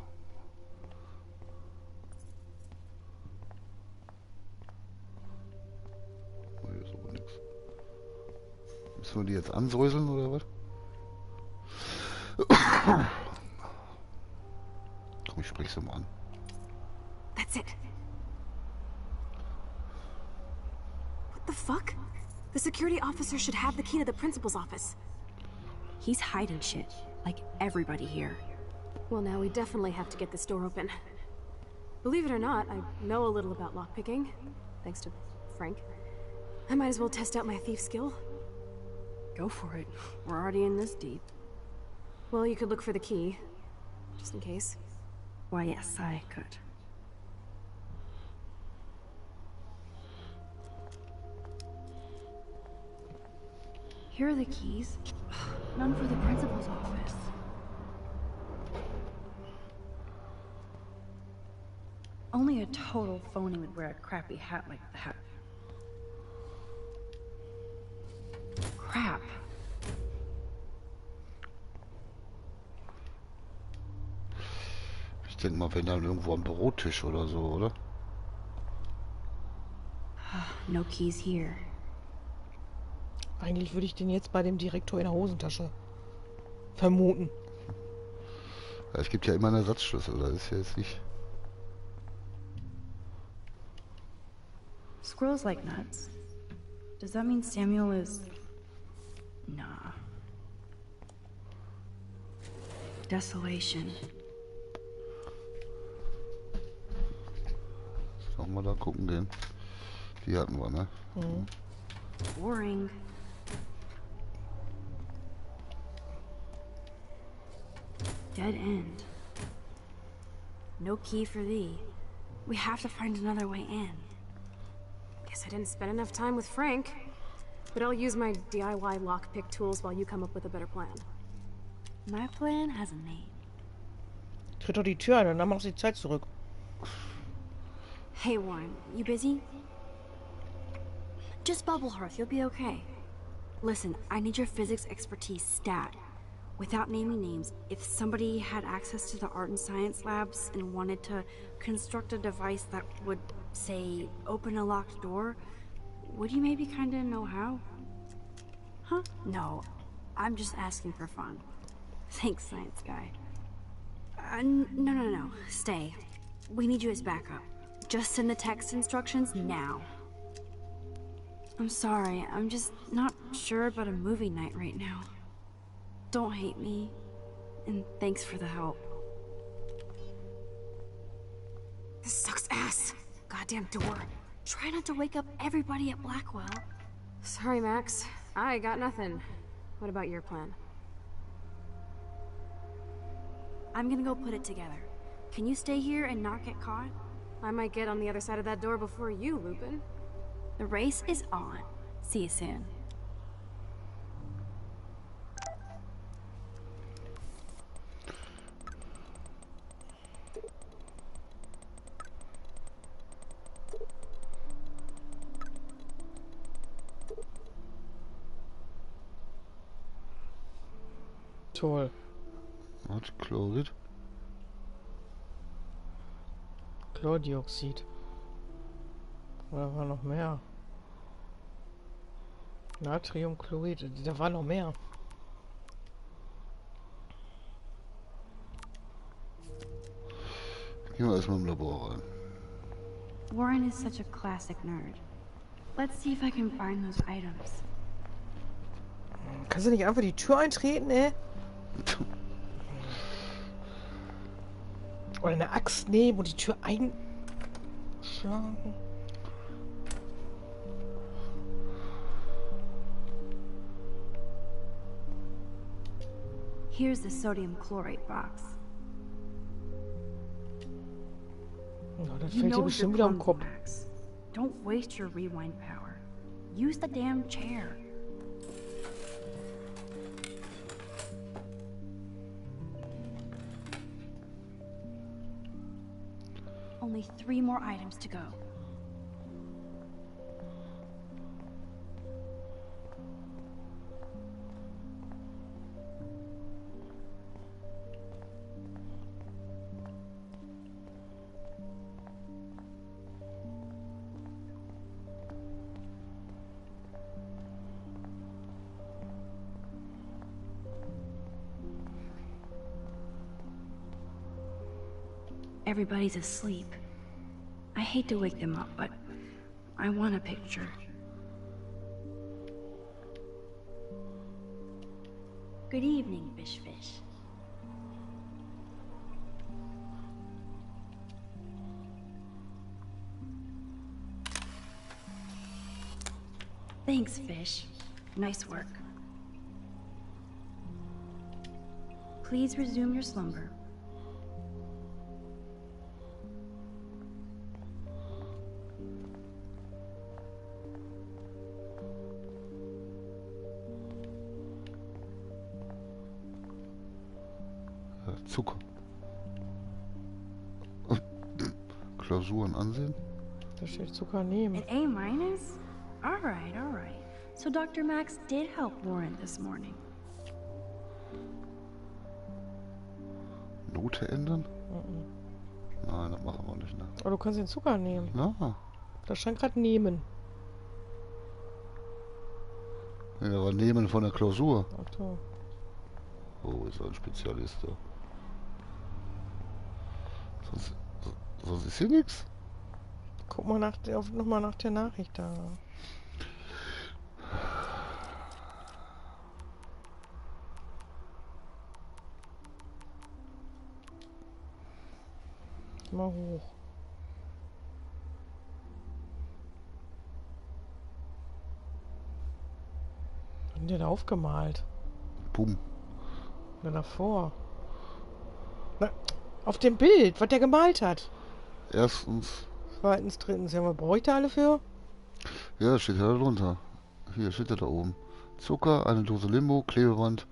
A: Oh, hier ist aber nichts. Müssen wir die jetzt ansäuseln oder was? Komm, ich sprich sie mal an.
Q: That's it. What the fuck? The security officer should have the key to the principal's office.
M: He's hiding shit, like everybody here.
Q: Well, now we definitely have to get this door open. Believe it or not, I know a little about lockpicking, thanks to Frank. I might as well test out my thief skill.
M: Go for it. We're already in this deep.
Q: Well, you could look for the key, just in case.
M: Why, yes, I could. Here are the keys. None for the principal's office. Only a total phony would wear a crappy hat like that. Crap.
A: Ich denke mal, wenn dann irgendwo am Bürotisch oder so, oder?
M: No keys here.
B: Eigentlich würde ich den jetzt bei dem Direktor in der Hosentasche vermuten.
A: Ja, es gibt ja immer einen Ersatzschlüssel, das ist ja jetzt nicht...
M: Squirrels like nuts. Does that mean Samuel is... Nah. Desolation.
A: Sollen wir da gucken gehen? Die hatten wir, ne?
B: Mhm.
M: Boring. Dead end. No key for thee. We have to find another way in.
Q: Guess I didn't spend enough time with Frank. But I'll use my DIY lockpick tools while you come up with a better plan.
M: My plan has a name.
B: Tritt doch die Tür ein und dann machst du die Zeit zurück.
M: Hey Warren, you busy? Just bubble hearth, you'll be okay. Listen, I need your physics expertise stat.
H: Without naming names, if somebody had access to the art and science labs and wanted to construct a device that would, say, open a locked door, would you maybe kind of know how? Huh? No, I'm just asking for fun. Thanks, science guy. No. Stay. We need you as backup. Just send the text instructions now. I'm sorry, I'm just not sure about a movie night right now. Don't hate me, and thanks for the help.
Q: This sucks ass. Goddamn door.
H: Try not to wake up everybody at Blackwell.
Q: Sorry, Max. I got nothing. What about your plan?
H: I'm gonna go put it together. Can you stay here and not get caught?
Q: I might get on the other side of that door before you, Lupin.
H: The race is on. See you soon.
B: Toll.
A: Was? Chlorid?
B: Chlordioxid. Oder war noch mehr? Natriumchlorid. Da war noch mehr.
A: Gehen wir erstmal im Labor rein.
H: Warren is such a classic nerd. Let's see if I can find those items.
B: Kannst du nicht einfach die Tür eintreten, ey? Oder eine Axt nehmen und die Tür einschlagen?
H: Here's the sodium chlorate box.
B: Oh, das fällt dir bestimmt wieder am Kopf.
H: Max. Don't waste your rewind power. Use the damn chair. Only 3 more items to go. Everybody's asleep. I hate to wake them up, but I want a picture. Good evening, Fish. Thanks, Fish. Nice work. Please resume your slumber.
A: Zucker. Klausuren ansehen.
B: Da steht Zucker nehmen.
H: An A-? All right. So Dr. Max did help Warren this morning.
A: Note ändern? Nein, das machen wir nicht. Ne?
B: Aber du kannst den Zucker nehmen.
A: Na.
B: Da stand gerade nehmen.
A: Ja, aber nehmen von der Klausur.
B: Ach so.
A: Oh, ist ein Spezialist da. Sonst ist hier nichts.
B: Guck mal nochmal nach der Nachricht da. Mal hoch. Was hat der da aufgemalt?
A: Bumm.
B: Na, davor. Na, auf dem Bild, was der gemalt hat.
A: Erstens.
B: Zweitens, drittens. Ja, was brauche ich da alle für?
A: Ja, steht ja da drunter. Hier steht ja da oben. Zucker, eine Dose Limbo, Klebeband,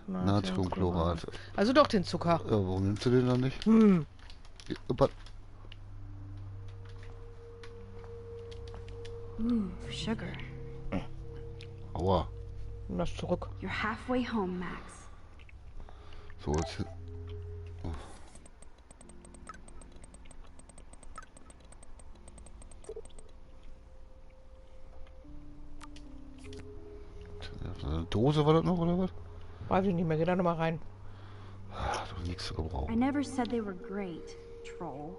A: Natriumchlorat.
B: Also doch den Zucker.
A: Ja, warum nimmst du den dann nicht?
H: Sugar.
A: Aua.
B: Lass zurück.
H: You're halfway home, Max.
A: So, jetzt... Oh. Eine Dose war das noch, oder was?
B: Weiß ich nicht mehr, geh da nochmal rein.
A: Ach, doch nichts zu gebrauchen.
H: I never said they were great, troll.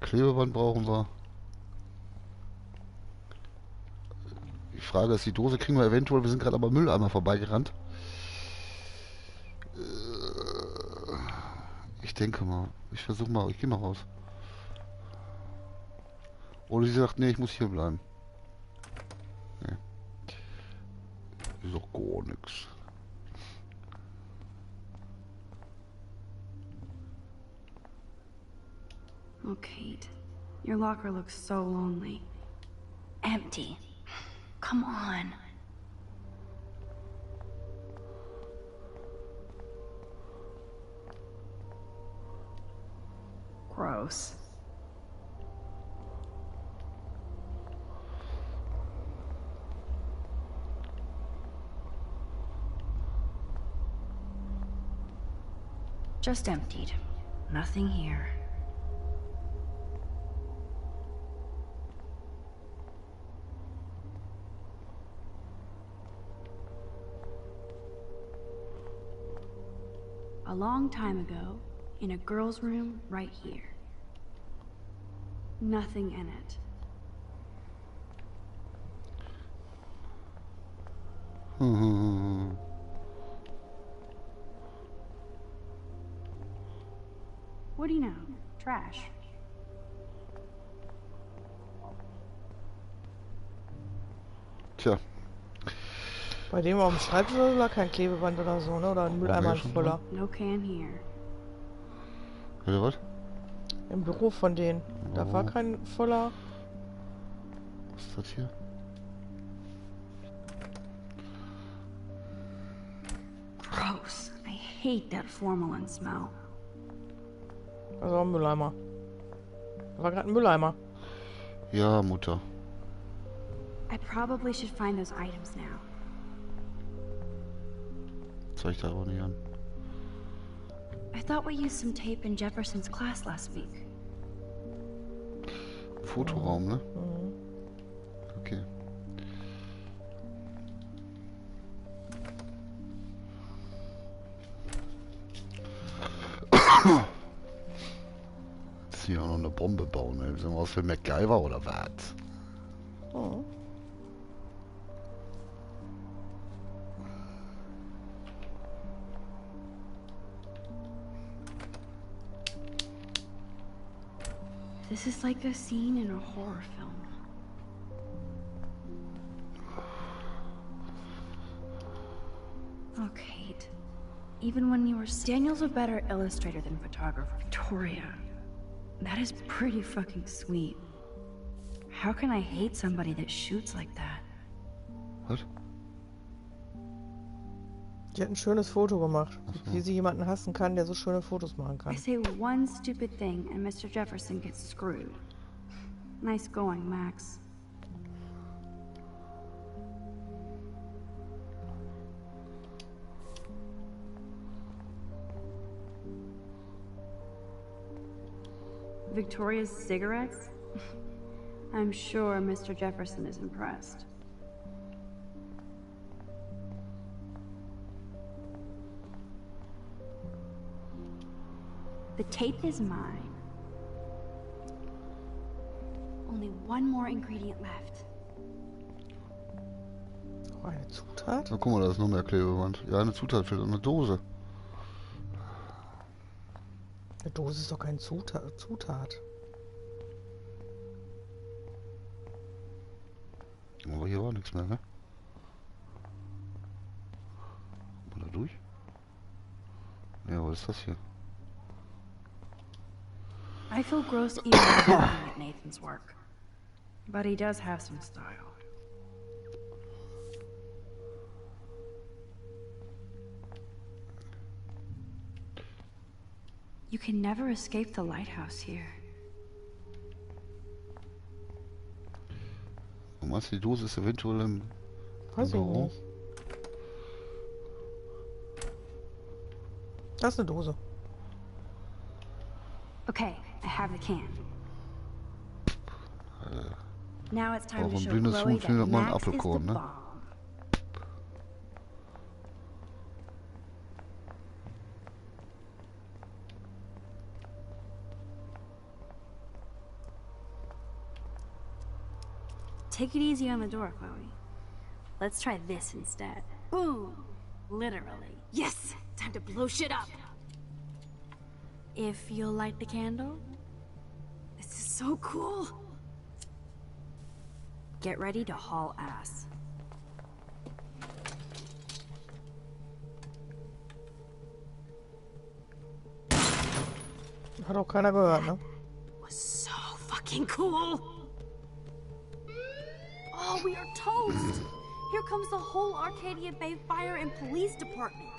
A: Klebeband brauchen wir. Die Frage ist, die Dose kriegen wir eventuell, wir sind gerade aber Mülleimer vorbeigerannt. Ich denke mal, ich versuche mal, ich gehe mal raus. Oder sie sagt, nee, ich muss hier bleiben. Nee. Ist doch gar nichts.
H: Oh, Kate, your locker looks so lonely. Empty. Come on. Gross. Just emptied. Nothing here. A long time ago, in a girl's room right here. Nothing in it. What do you know? Trash.
A: Tja.
B: Bei dem auf dem Schreibtisch war kein Klebeband oder so, ne? Oder ein Mülleimer voller.
H: No can here.
A: Oder was?
B: Im Büro von denen. Da war kein voller.
A: Was ist das hier?
H: Gross. I hate that formalin smell.
B: Also ein Mülleimer. Da war gerade ein Mülleimer.
A: Ja, Mutter.
H: I probably should find those items now.
A: Zeig da auch nicht an.
H: I thought we used some tape in Jefferson's class last week.
A: Fotoraum, ne? Okay. Jetzt hier auch noch eine Bombe bauen, ey. Sind wir aus für MacGyver oder was?
B: Oh.
H: This is like a scene in a horror film. Oh, Kate. Even when you were... Daniel's a better illustrator than photographer. Victoria. That is pretty fucking sweet. How can I hate somebody that shoots like that?
A: Was?
B: Die hat ein schönes Foto gemacht. Wie sie jemanden hassen kann, der so schöne Fotos machen kann.
H: I say one stupid thing and Mr. Jefferson gets screwed. Nice going, Max. Victoria's cigarettes? I'm sure Mr. Jefferson is impressed. The tape is mine. Only one more ingredient left.
B: Oh, eine Zutat?
A: Na, guck mal, da ist noch mehr Klebeband. Ja, eine Zutat fehlt, eine Dose.
B: Eine Dose ist doch keine Zutat.
A: Aber hier war nichts mehr, ne? Mal da durch? Ja, was ist das hier?
H: I feel gross even looking at Nathan's work. But he does have some style. You can never escape the lighthouse here.
A: Du meinst, die Dose ist eventuell im
B: Weiß ich
A: Büro?
B: nicht. Das ist eine Dose.
H: Okay, I have the can. Now it's time
A: Auch
H: to
A: ein
H: show
A: blindes
H: Chloe
A: Huhn
H: that
A: findet man einen
H: Max is the
A: Apfelkorn, ne?
H: bomb. Take it easy on the door, Chloe. Let's try this instead. Boom! Literally.
Q: Yes! Time to blow shit up!
H: If you'll light the candle,
Q: This is so cool!
H: get ready to haul ass.
B: Hat auch keiner gehört, ne?
Q: Was so fucking cool!
H: Oh, we are toast! Here comes the whole Arcadia Bay Fire and Police Department.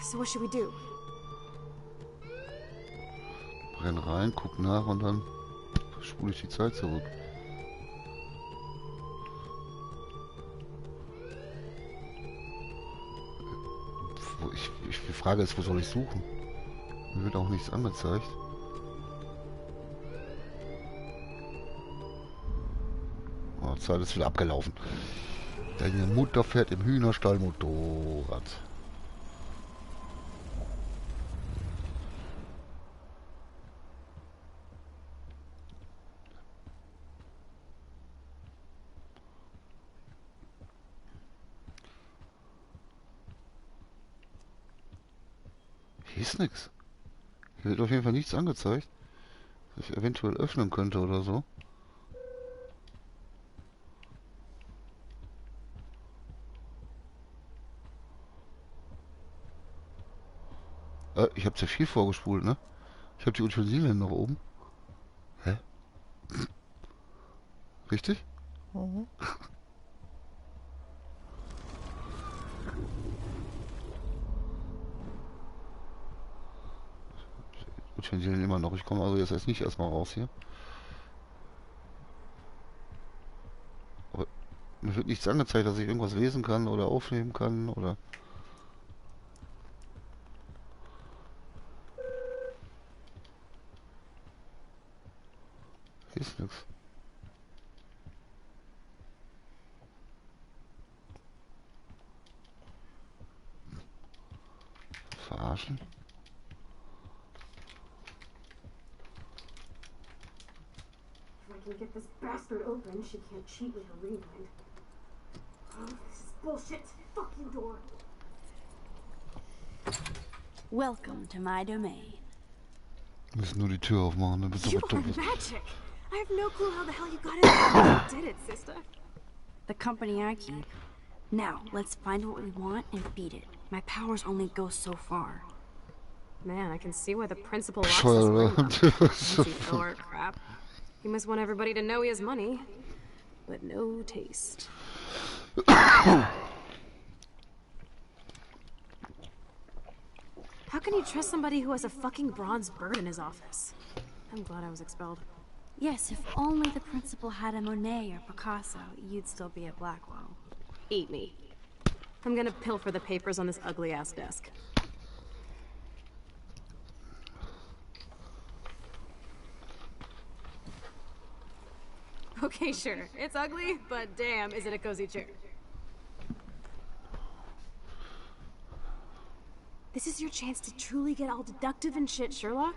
Q: So what should we do?
A: Renn rein, guck nach und dann spule ich die Zeit zurück. Die Frage ist, wo soll ich suchen? Mir wird auch nichts angezeigt. Oh, die Zeit ist wieder abgelaufen. Deine Mutter fährt im Hühnerstall Motorrad. Hier ist nichts. Hier wird auf jeden Fall nichts angezeigt, dass ich eventuell öffnen könnte oder so. Ich habe zu viel vorgespult, ne? Ich habe die Utensilien noch oben. Hä? Richtig?
B: Mhm.
A: Utensilien immer noch. Ich komme also jetzt erst nicht erstmal raus hier. Aber mir wird nichts angezeigt, dass ich irgendwas lesen kann oder aufnehmen kann oder... Hier ist nichts. Verarschen?
Q: If I can get this bastard open, she can't cheat with her rewind. Oh, this is bullshit. Fuck you, door.
H: Welcome to my domain.
A: Wir müssen nur die Tür aufmachen, dann bist du
Q: You
A: aber
Q: are
A: tot.
Q: magic! I have no clue how the hell you got it. You did it, sister.
H: The company I keep. Now, let's find what we want and beat it. My powers only go so far.
Q: Man, I can see why the principal locks this room up. Fancy
A: Bescheuert.
Q: filler crap. He must want everybody to know he has money, but no taste. How can you trust somebody who has a fucking bronze bird in his office? I'm glad I was expelled.
H: Yes, if only the principal had a Monet or Picasso, you'd still be at Blackwell.
Q: Eat me. I'm gonna pilfer the papers on this ugly-ass desk. Okay, sure. It's ugly, but damn, is it a cozy chair. This is your chance to truly get all deductive and shit, Sherlock.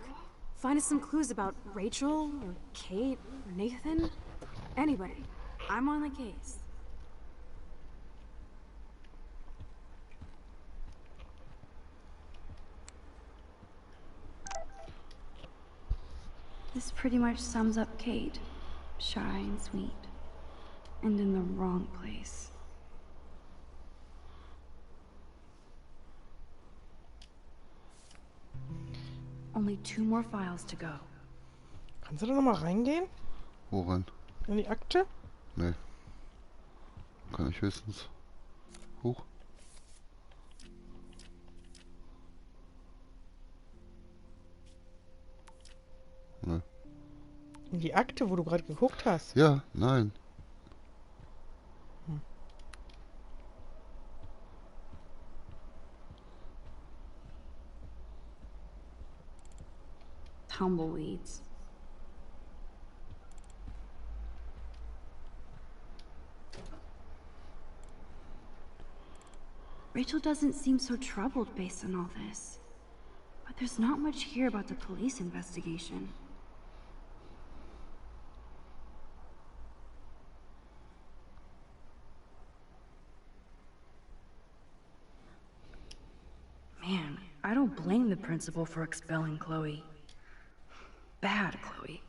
Q: Find us some clues about Rachel, or Kate, or Nathan. Anybody.
H: I'm on the case. This pretty much sums up Kate. Shy and sweet. And in the wrong place. Only 2 more files to go.
B: Kannst du da nochmal reingehen?
A: Wo rein?
B: In die Akte?
A: Nee. Kann ich höchstens hoch. Nee.
B: In die Akte, wo du gerade geguckt hast?
A: Ja, nein.
H: tumbleweeds. Rachel doesn't seem so troubled based on all this. But there's not much here about the police investigation. Man, I don't blame the principal for expelling Chloe. Bad Chloe.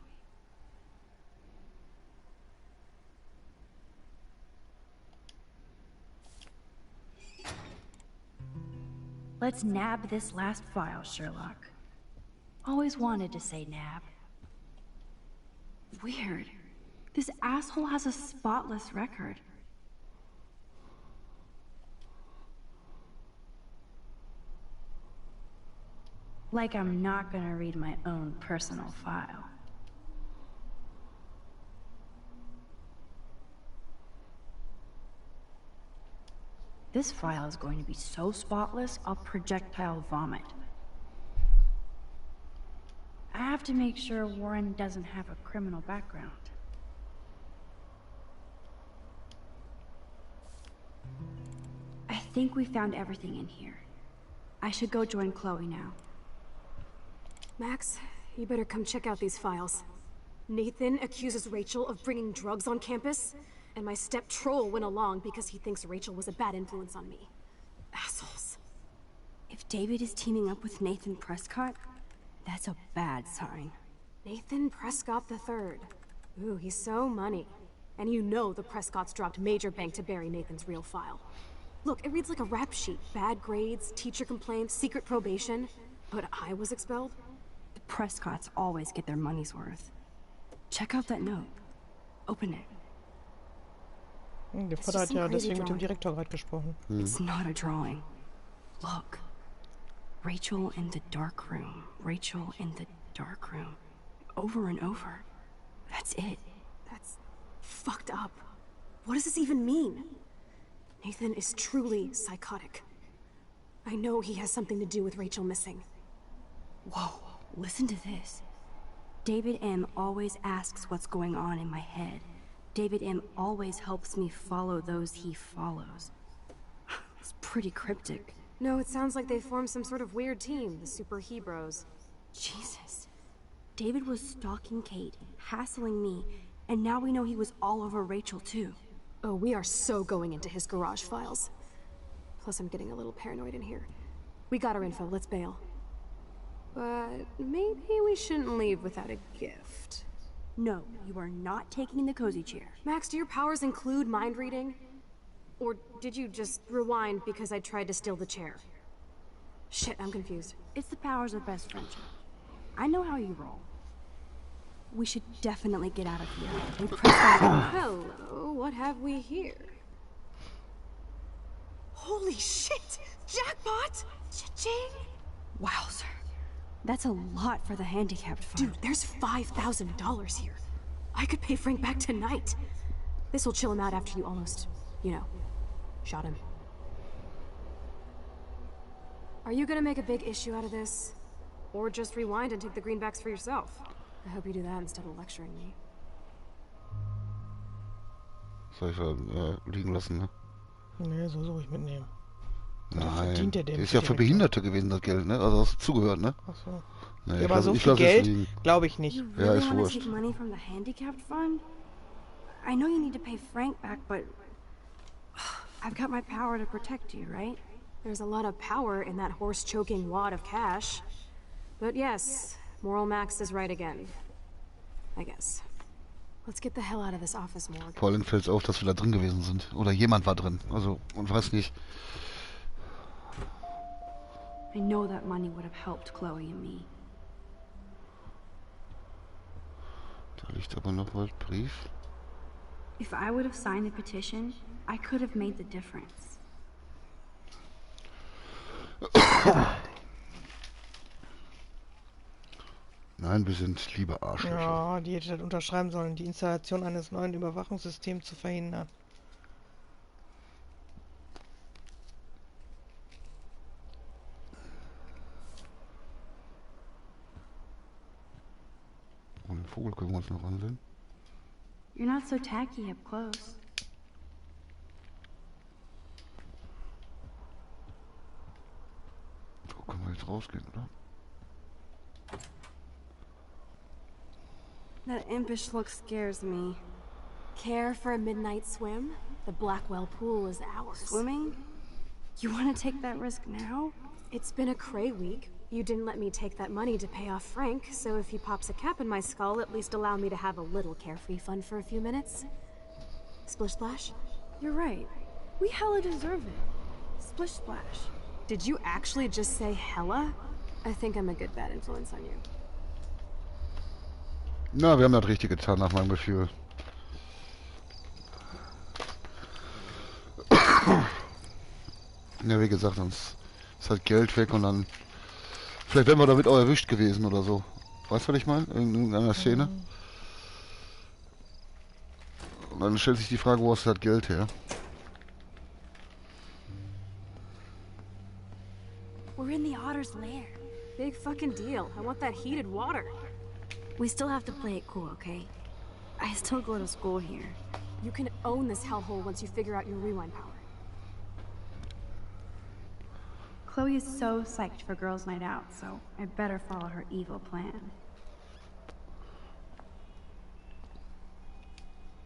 H: Let's nab this last file, Sherlock. Always wanted to say nab. Weird. This asshole has a spotless record. Like I'm not gonna read my own personal file. This file is going to be so spotless, I'll projectile vomit. I have to make sure Warren doesn't have a criminal background. I think we found everything in here. I should go join Chloe now.
Q: Max, you better come check out these files. Nathan accuses Rachel of bringing drugs on campus, and my step troll went along because he thinks Rachel was a bad influence on me. Assholes.
H: If David is teaming up with Nathan Prescott, that's a bad sign.
Q: Nathan Prescott III. Ooh, he's so money. And you know the Prescotts dropped major bank to bury Nathan's real file. Look, it reads like a rap sheet. Bad grades, teacher complaints, secret probation. But I was expelled?
H: The Prescotts always get their money's worth. Check out that note. Open it.
B: Der Vater hat ja deswegen mit dem Direktor gerade gesprochen.
H: It's not a drawing. Look. Rachel in the dark room. Rachel in the dark room. Over and over. That's it.
Q: That's fucked up. What does this even mean? Nathan is truly psychotic. I know he has something to do with Rachel missing.
H: Whoa, listen to this. David M. always asks what's going on in my head. David M. always helps me follow those he follows. It's pretty cryptic.
Q: No, it sounds like they formed some sort of weird team, the Super Hebrews.
H: Jesus. David was stalking Kate, hassling me, and now we know he was all over Rachel too.
Q: Oh, we are so going into his garage files. Plus, I'm getting a little paranoid in here. We got our info, let's bail. But maybe we shouldn't leave without a gift.
H: No, you are not taking the cozy chair.
Q: Max, do your powers include mind reading? Or did you just rewind because I tried to steal the chair? Shit, I'm confused.
H: It's the powers of best friendship. I know how you roll. We should definitely get out of here.
Q: Hello, what have we here? Holy shit! Jackpot! Cha-ching!
H: Wowzer. That's a lot for the handicapped fund.
Q: Dude, there's $5,000 here. I could pay Frank back tonight. This'll chill him out after you almost, shot him. Are you gonna make a big issue out of this? Or just rewind and take the greenbacks for yourself? I hope you do that instead of lecturing me.
A: Soll ich liegen lassen, ne?
B: Nee, so ruhig mitnehmen.
A: Nein, das ist ja für Behinderte gewesen, das Geld, ne? Also hast du zugehört, ne?
B: Ach so.
A: Nee,
B: ja, aber so viel Geld glaube ich nicht.
A: Ja, ist wurscht.
H: Take money from the handicapped fund? I know you need to pay Frank back, but I've got my power to protect you, right?
Q: There's a lot of power in that horse-choking wad of cash. But yes, Moral Max is right again. I guess. Let's get the hell out of this office, morgue.
A: Vor allem fällt es auf, dass wir da drin gewesen sind. Oder jemand war drin. Also, und weiß nicht.
H: I know that money would have helped Chloe and me.
A: Da liegt aber noch was, Brief.
H: If I would have signed the petition, I could have made the difference.
A: Nein, wir sind liebe Arschlöcher.
B: Ja, die hätte halt unterschreiben sollen, die Installation eines neuen Überwachungssystems zu verhindern.
A: Vogel können wir uns noch ansehen.
H: You're not so tacky up close.
A: So können wir jetzt rausgehen, oder?
Q: That impish look scares me. Care for a midnight swim? The Blackwell pool is ours.
M: Swimming? You want to take that risk now?
Q: It's been a cray week. You didn't let me take that money to pay off Frank, so if he pops a cap in my skull, at least allow me to have a little carefree fun for a few minutes. Splish splash?
M: You're right. We hella deserve it. Splish splash.
Q: Did you actually just say hella? I think I'm a good bad influence on you.
A: Na, wir haben das richtig getan, nach meinem Gefühl. Ja, wie gesagt, sonst ist halt Geld weg und dann... Vielleicht wären wir damit auch erwischt gewesen oder so. Weißt du, was ich meine? In irgendeiner Szene. Und dann stellt sich die Frage, wo hast du das Geld her?
Q: We're in the Otter's lair. Big fucking deal. I want that heated water.
H: We still have to play it cool, okay? I still go to school here.
Q: You can own this hellhole once you figure out your rewind power.
H: Chloe is so psyched for girls' night out, so I better follow her evil plan.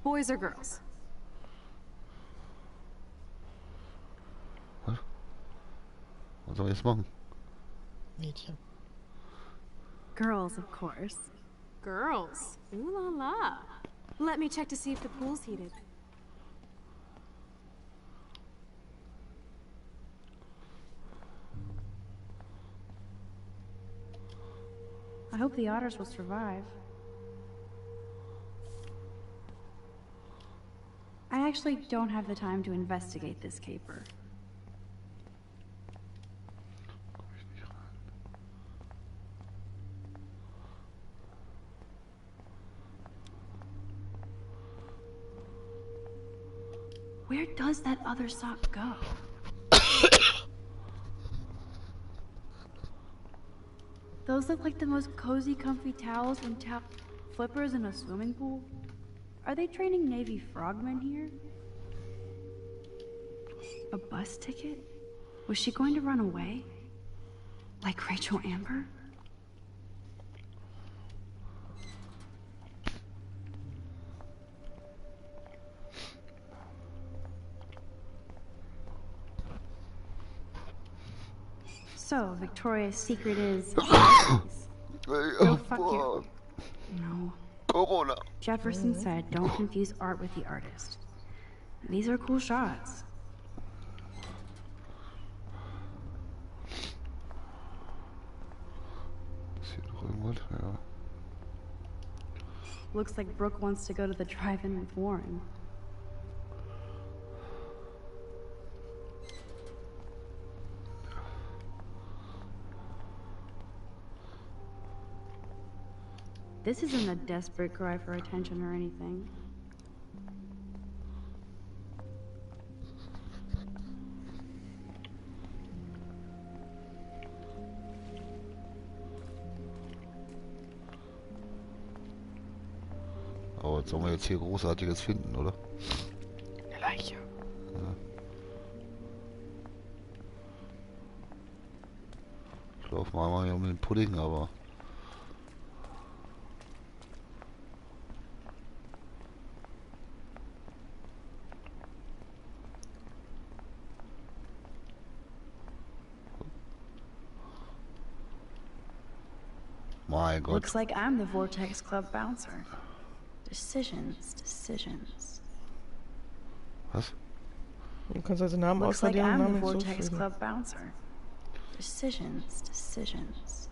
Q: Boys or girls?
A: Was? Was soll ich jetzt machen?
B: Mädchen.
H: Girls, of course.
Q: Girls? Ooh la la. Let me check to see if the pool's heated.
H: I hope the otters will survive. I actually don't have the time to investigate this caper. Where does that other sock go? Those look like the most cozy, comfy towels and flippers in a swimming pool. Are they training Navy frogmen here? A bus ticket? Was she going to run away? Like Rachel Amber? So, Victoria's secret is... Go fuck you. No.
A: Corona.
H: Jefferson said, don't confuse art with the artist. These are cool shots. Looks like Brooke wants to go to the drive-in with Warren. This isn't a desperate cry for attention or anything.
A: Aber jetzt sollen wir jetzt hier Großartiges finden, oder?
B: Eine Leiche.
A: Ja. Ich laufe mal hier um den Pudding, aber... My God.
H: Looks like I'm the Vortex Club bouncer. Decisions, decisions.
A: Was?
B: Du kannst also Namen
H: Looks like
B: ausradieren und
H: I'm the
B: Namen
H: Vortex
B: hinzufügen.
H: Club bouncer. Decisions, decisions.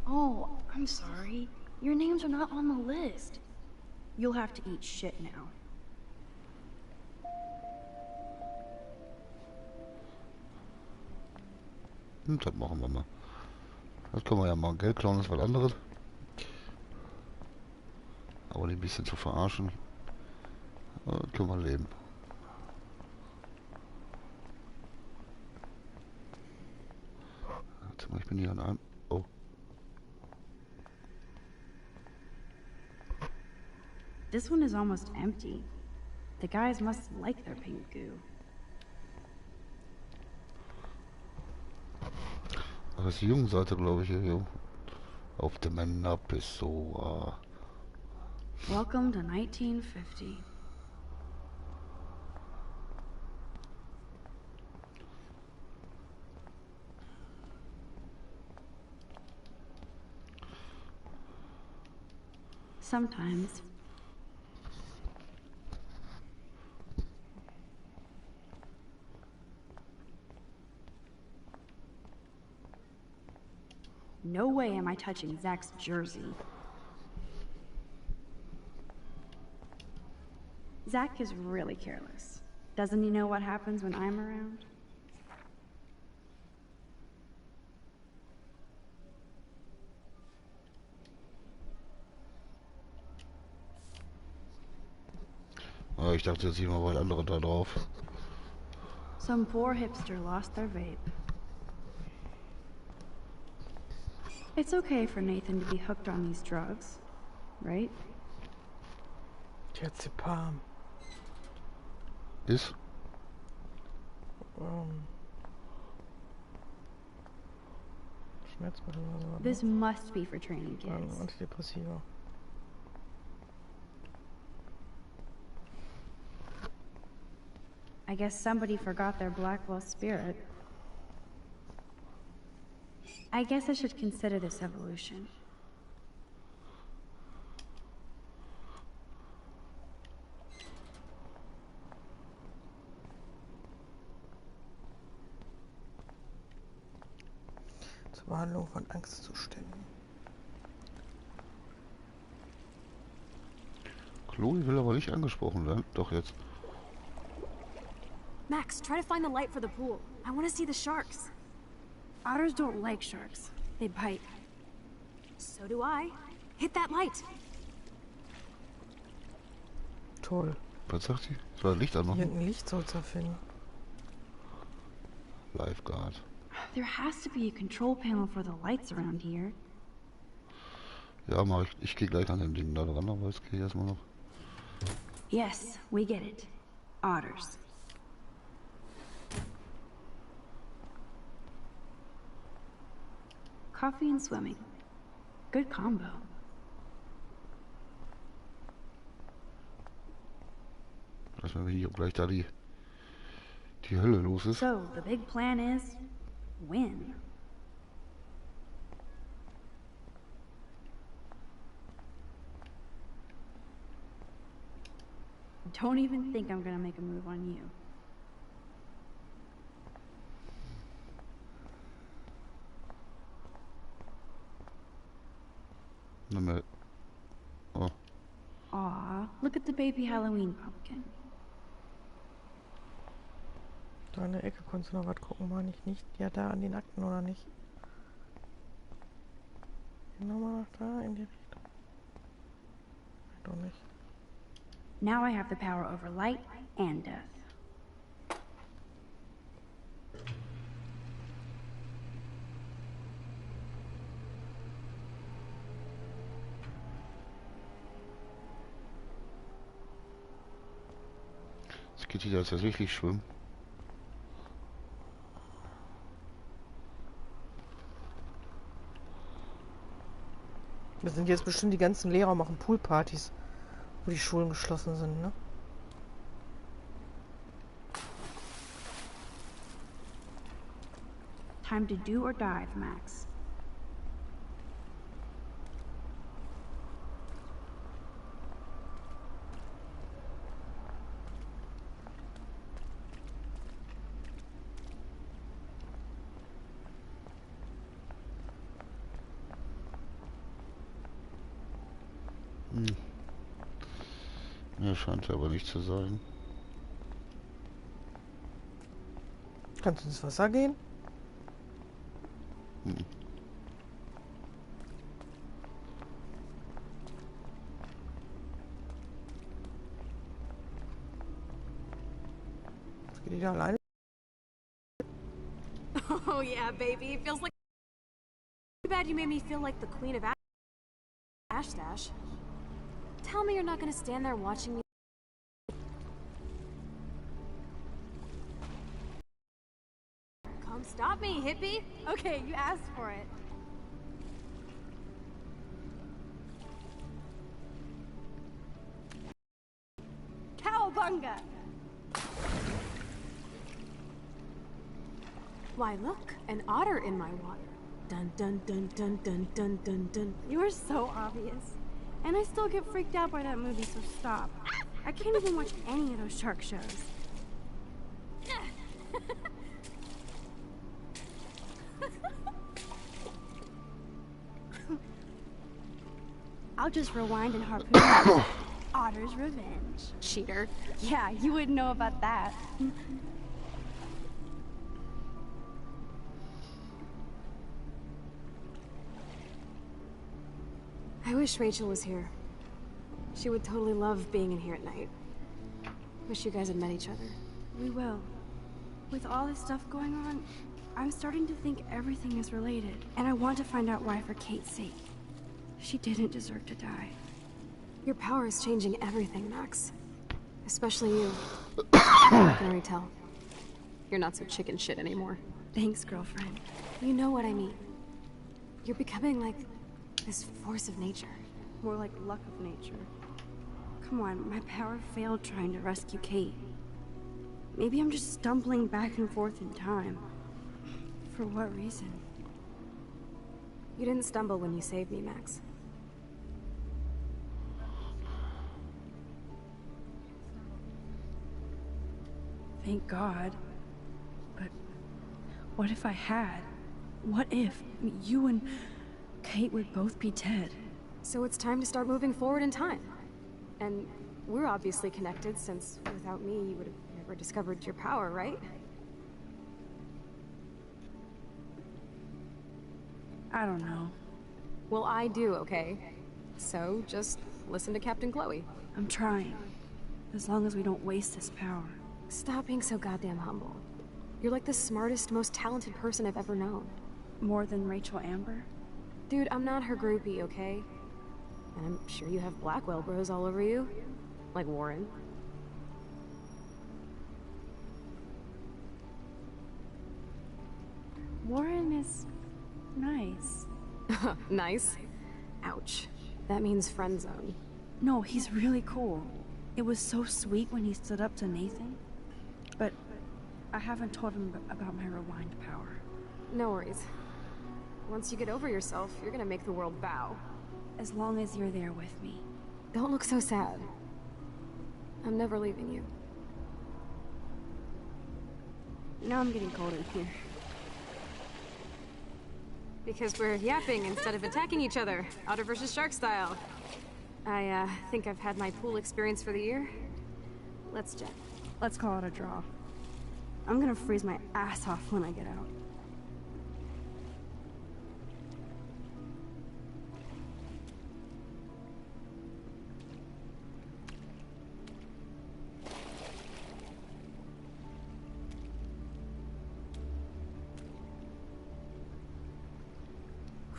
H: Oh, I'm sorry. Your names are not on the list. You'll have to eat shit now.
A: Das machen wir mal. Das können wir ja mal. Geld klauen ist was anderes. Aber die ein bisschen zu verarschen, können wir leben. Warte mal, ich bin hier an einem... Oh.
H: This one is almost empty. The guys must like their pink goo.
A: Das ist die Jungenseite, glaube ich, hier. Auf dem Episode.
H: Welcome to 1950. Sometimes. No way am I touching Zach's jersey. Zach is really careless. Doesn't he know what happens when I'm around?
A: Ich dachte, jetzt sehen wir mal andere da drauf.
H: Some poor hipster lost their vape. It's okay for Nathan to be hooked on these drugs, right?
B: Diazepam.
A: Ist?
B: Schmerzmittel oder so.
H: This must be for training kids.
B: Antidepressiva.
H: I guess somebody forgot their Blackwell spirit. I guess I should consider this evolution.
B: Zur Behandlung von Angstzuständen.
A: Chloe will aber nicht angesprochen werden. Doch jetzt.
Q: Max, try to find the light for the pool. I want to see the sharks.
H: Otters don't like sharks. They bite.
Q: So do I. Hit that light.
B: Toll.
A: Was sagt sie? Soll Licht anmachen?
B: Hier ein Licht soll es erfinden.
A: Lifeguard.
H: There has to be a control panel for the lights around here.
A: Ja, mach ich. Ich gehe gleich an dem Ding da dran, aber jetzt gehe ich erstmal noch.
H: Yes, we get it. Otters. Coffee and swimming. Good combo.
A: Lass mal hier gleich da die Hölle los ist.
H: So, the big plan is win. Don't even think I'm gonna make a move on you.
A: Oh.
H: Aw, look at the baby Halloween pumpkin.
B: Da in der Ecke konntest du noch was gucken, meine ich nicht. Ja, da an den Akten oder nicht? Nochmal nach da in die Richtung. Doch nicht.
H: Now I have the power over light and death.
A: Jetzt geht die da tatsächlich schwimmen.
B: Das sind jetzt bestimmt die ganzen Lehrer machen Poolpartys, wo die Schulen geschlossen sind, ne?
H: Time to do or dive, Max.
A: Ja, scheint aber nicht zu sein.
B: Kannst du ins Wasser gehen? Geht die da alleine?
Q: Oh yeah, baby. It feels like... Too bad you made me feel like the queen of Ashstash. tell me you're not gonna stand there watching me. Come stop me, hippie! Okay, you asked for it. Cowabunga! Why, look, an otter in my water. Dun dun dun dun dun dun dun dun.
H: You are so obvious. And I still get freaked out by that movie, so stop. I can't even watch any of those shark shows. I'll just rewind and harpoon. Otter's revenge.
Q: Cheater.
H: Yeah, you wouldn't know about that.
Q: I wish Rachel was here. She would totally love being in here at night. Wish you guys had met each other.
H: We will. With all this stuff going on, I'm starting to think everything is related. And I want to find out why for Kate's sake. She didn't deserve to die.
Q: Your power is changing everything, Max. Especially you. I can already tell. You're not so chicken shit anymore.
H: Thanks, girlfriend.
Q: You know what I mean. You're becoming like this force of nature.
H: More like luck of nature. Come on, my power failed trying to rescue Kate. Maybe I'm just stumbling back and forth in time. For what reason?
Q: You didn't stumble when you saved me, Max.
H: Thank God. But what if I had? What if you and Kate would both be dead?
Q: So it's time to start moving forward in time. And we're obviously connected, since without me you would have never discovered your power, right?
H: I don't know.
Q: Well, I do, okay? So just listen to Captain Chloe.
H: I'm trying. As long as we don't waste this power.
Q: Stop being so goddamn humble. You're like the smartest, most talented person I've ever known.
H: More than Rachel Amber?
Q: Dude, I'm not her groupie, okay? And I'm sure you have Blackwell bros all over you. Like Warren.
H: Warren is nice.
Q: Nice? Ouch. That means friend zone.
H: No, he's really cool. It was so sweet when he stood up to Nathan. But I haven't told him about my rewind power.
Q: No worries. Once you get over yourself, you're gonna make the world bow.
H: As long as you're there with me.
Q: Don't look so sad. I'm never leaving you.
H: Now I'm getting cold in here.
Q: Because we're yapping instead of attacking each other, otter versus shark style. I think I've had my pool experience for the year. Let's jet.
H: Let's call it a draw. I'm gonna freeze my ass off when I get out.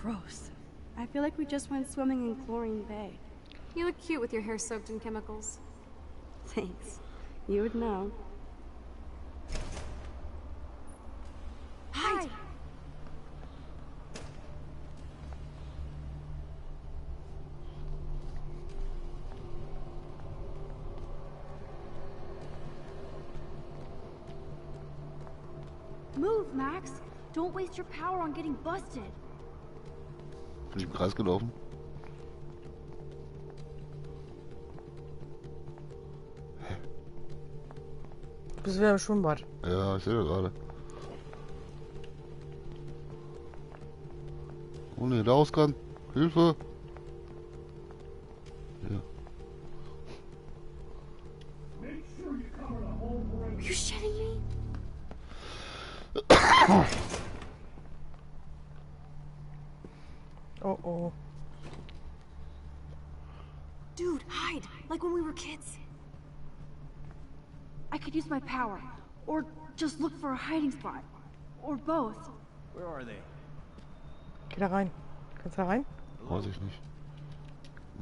H: Gross. I feel like we just went swimming in Chlorine Bay.
Q: You look cute with your hair soaked in chemicals.
H: Thanks. You would know.
Q: Hide!
H: Move, Max! Don't waste your power on getting busted.
A: Bin ich im Kreis gelaufen?
B: Du bist wieder im Schwimmbad.
A: Ja, ich sehe das gerade. Oh ne, da raus kann. Hilfe! Ja.
Q: Are you shitting me?
B: Oh.
Q: Dude, hide! Like when we were kids.
H: I could use my power. Or just look for a hiding spot. Or both.
O: Where are they?
B: Geh da rein. Kannst du da rein?
A: Weiß ich nicht.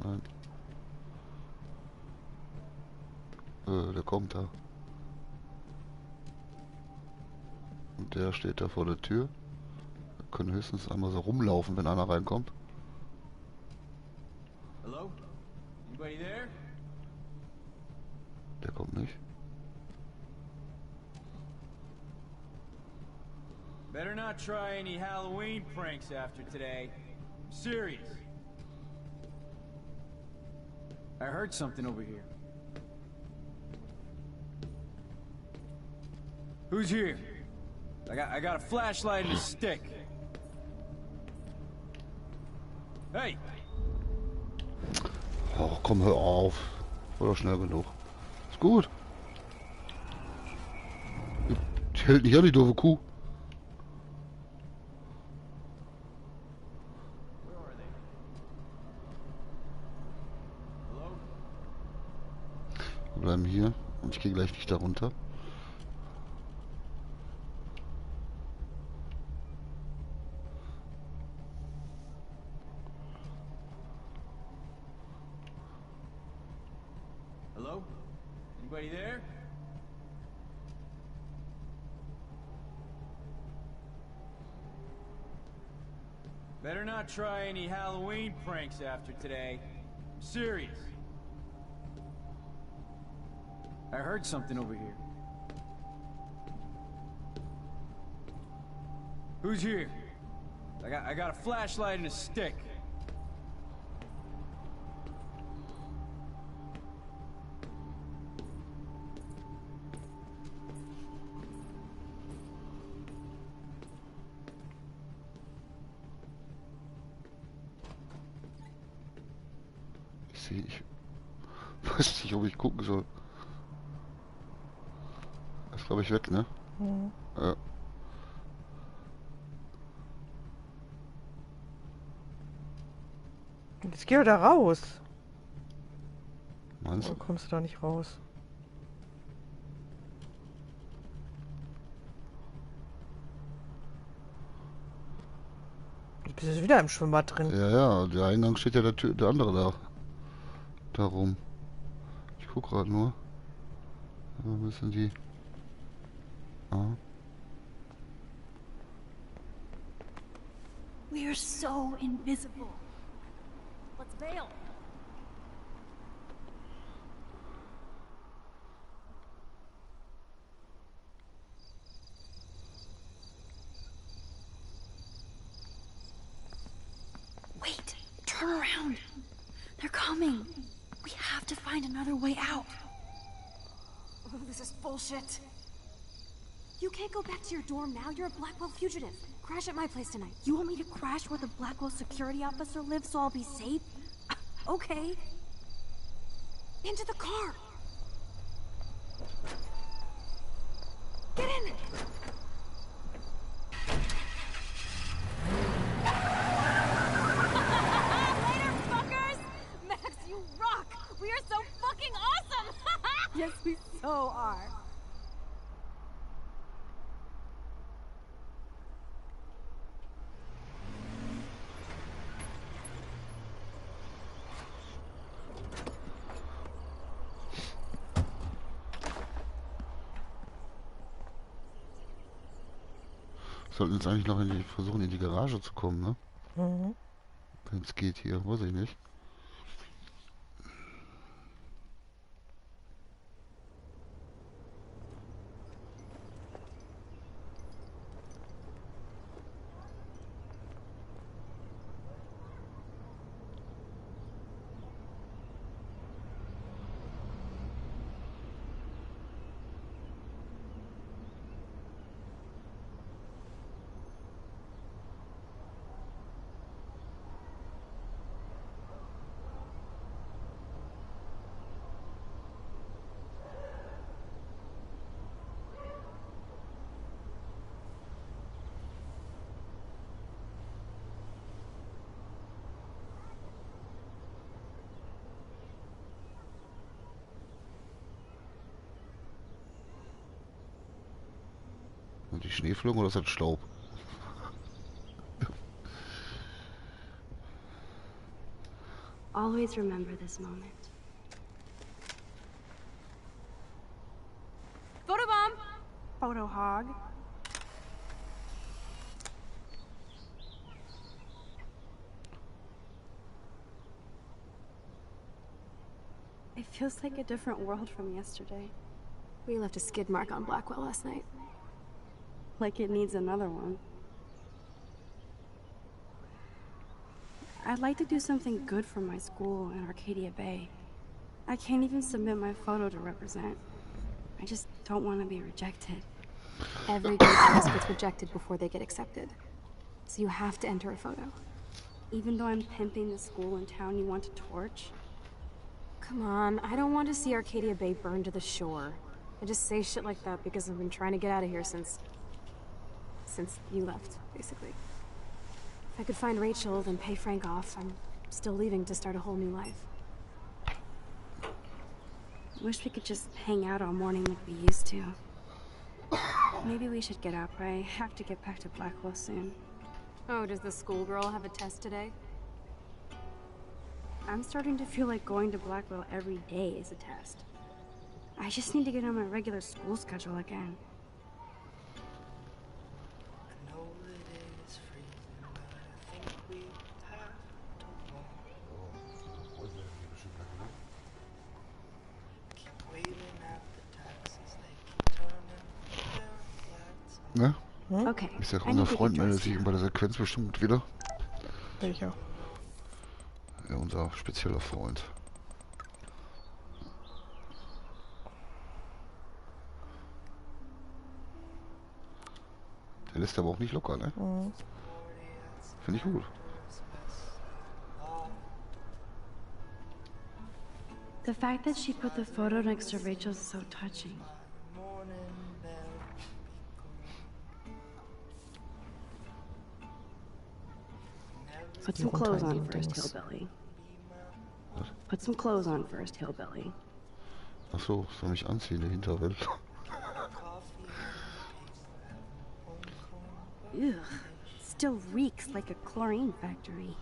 A: Nein. Der kommt da. Und der steht da vor der Tür. Wir können höchstens einmal so rumlaufen, wenn einer reinkommt.
O: Hello? Anybody there?
A: Der kommt nicht.
O: Better not try any Halloween pranks after today. I'm serious. I heard something over here. Who's here? I got a flashlight and a stick. Hey!
A: Oh, komm, hör auf. War doch schnell genug. Ist gut. Die hält nicht an, die doofe Kuh. Wir bleiben hier und ich gehe gleich nicht da runter.
O: Hello? Anybody there? Better not try any Halloween pranks after today. I'm serious. I heard something over here. Who's here? I got a flashlight and a stick.
A: Ich weiß nicht, ob ich gucken soll. Ist, glaube ich, weg, ne?
B: Mhm.
A: Ja.
B: Jetzt geh da raus.
A: Meinst du?
B: Oder kommst du da nicht raus? Du bist jetzt wieder im Schwimmbad drin.
A: Ja, ja, der Eingang steht ja der andere da. Darum. Ich guck gerade nur. Ja, wo sind die? Ah.
H: We're so invisible.
F: Let's bail.
H: Wait, turn around. They're coming. We have to find another way out.
Q: Oh, this is bullshit. You can't go back to your dorm now. You're a Blackwell fugitive. Crash at my place tonight.
H: You want me to crash where the Blackwell security officer lives so I'll be safe? Okay.
Q: Into the car. Get in.
F: Later, fuckers! Max, you rock! We are so fucking awesome!
H: Yes, we so are.
A: Wir sollten jetzt eigentlich noch versuchen, in die Garage zu kommen, ne?
B: Mhm.
A: Wenn es geht hier, weiß ich nicht. Und die Schneeflocken oder ist das Staub?
H: Always remember this moment. photo hog. It feels like a different world from yesterday.
Q: We left a skid mark on Blackwell last night.
H: Like it needs another one. I'd like to do something good for my school in Arcadia Bay. I can't even submit my photo to represent. I just don't want to be rejected.
Q: Every good class gets rejected before they get accepted. So you have to enter a photo.
H: Even though I'm pimping the school in town you want to torch?
Q: Come on, I don't want to see Arcadia Bay burned to the shore. I just say shit like that because I've been trying to get out of here since you left, basically. If I could find Rachel, then pay Frank off, I'm still leaving to start a whole new life.
H: Wish we could just hang out all morning like we used to. Maybe we should get up. I have to get back to Blackwell soon.
Q: Oh, does the schoolgirl have a test today?
H: I'm starting to feel like going to Blackwell every day is a test. I just need to get on my regular school schedule again.
A: Ne?
B: Okay.
A: Ich sag, unser Freund meldet sich bei der Sequenz bestimmt wieder.
B: Welcher?
A: Ja, unser spezieller Freund. Der lässt aber auch nicht locker, ne?
B: Mhm.
A: Finde ich gut.
H: The fact that she put the photo next to Rachel's is so touching. Put some clothes on first, Hillbilly. Put some clothes on first, Hillbilly.
A: Ach so, soll mich anziehen, der Hinterwelt.
H: Ugh, still reeks like a chlorine factory.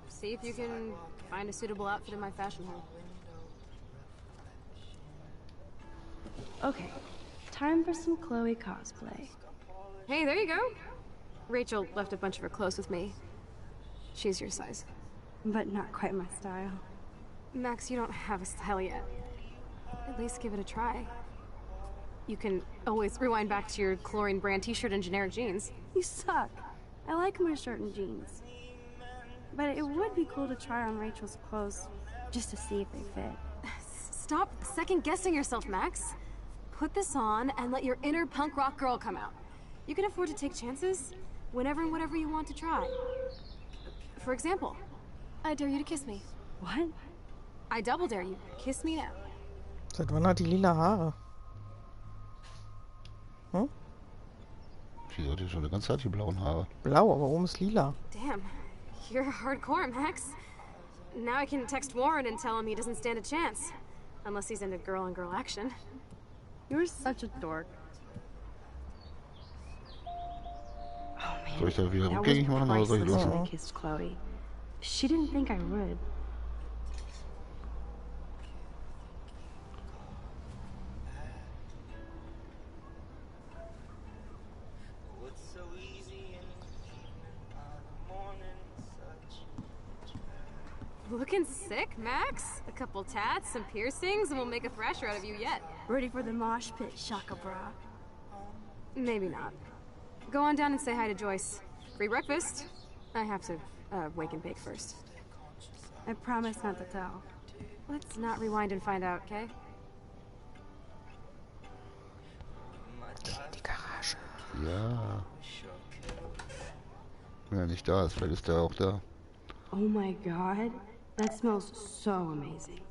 Q: See if you can find a suitable outfit in my fashion hall.
H: Okay, time for some Chloe cosplay.
Q: Hey, there you go. Rachel left a bunch of her clothes with me. She's your size.
H: But not quite my style.
Q: Max, you don't have a style yet. At least give it a try. You can always rewind back to your chlorine brand t-shirt and generic jeans.
H: You suck. I like my shirt and jeans. But it would be cool to try on Rachel's clothes, just to see if they fit.
Q: Stop second-guessing yourself, Max. Put this on and let your inner punk rock girl come out. You can afford to take chances whenever and whatever you want to try. For example, I dare you to kiss me.
H: What?
Q: I double dare you. Kiss me now.
B: Seit wann hat die lila Haare? Hm?
A: Sie hat ja schon eine ganze Zeit die blauen Haare.
B: Blau, aber warum ist lila?
Q: Damn, you're hardcore, Max. Now I can text Warren and tell him he doesn't stand a chance. Unless he's into girl-on-girl action.
H: You're such a dork. Oh man,
A: Soll ich da wieder
H: that
A: rückgängig machen oder soll ich
H: priceless when I
A: lassen?
H: kissed Chloe. She didn't think I would.
Q: Looking sick, Max? A couple tats, some piercings, and we'll make a thrasher out of you yet.
H: Ready for the mosh pit, Shaka Bra.
Q: Maybe not. Go on down and say hi to Joyce. Free breakfast. I have to wake and bake first.
H: I promise not to tell.
Q: Let's not rewind and find out, okay?
B: Die Garage.
A: Ja. Wenn er nicht da ist, vielleicht ist er auch da.
H: Oh my god, that smells so amazing.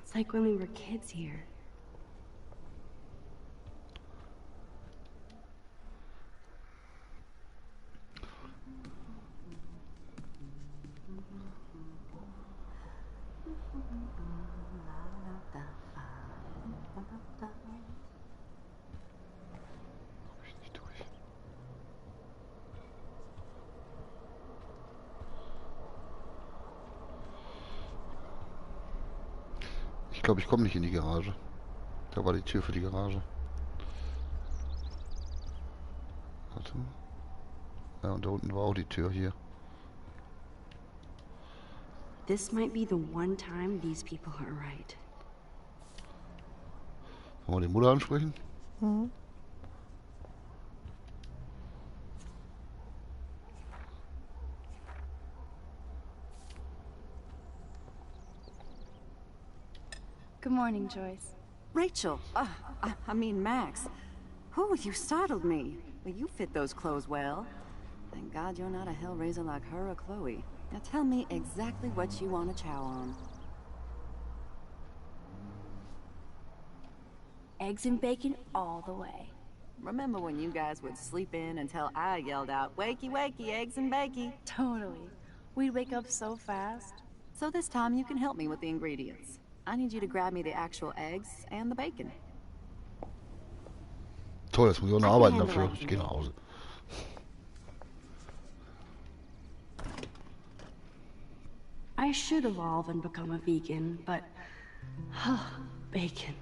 H: It's like when we were kids here.
A: glaube, ich komme nicht in die Garage. Da war die Tür für die Garage. Warte. Ja, und da unten war auch die Tür hier.
H: This might be the one time these people are right.
A: Wollen wir die Mutter ansprechen?
B: Mhm.
R: Good morning, Joyce.
N: Rachel, I mean Max. Oh, you startled me. Well, you fit those clothes well. Thank God you're not a hellraiser like her or Chloe. Now tell me exactly what you want to chow on.
R: Eggs and bacon all the way.
N: Remember when you guys would sleep in until I yelled out, "Wakey, wakey, eggs and bacon"?
R: Totally. We'd wake up so fast.
N: So this time you can help me with the ingredients. I need you to grab me the actual eggs and the bacon.
A: Toll, jetzt muss ich auch noch arbeiten dafür. Ich gehe nach Hause.
H: I should evolve and become a vegan, but... bacon.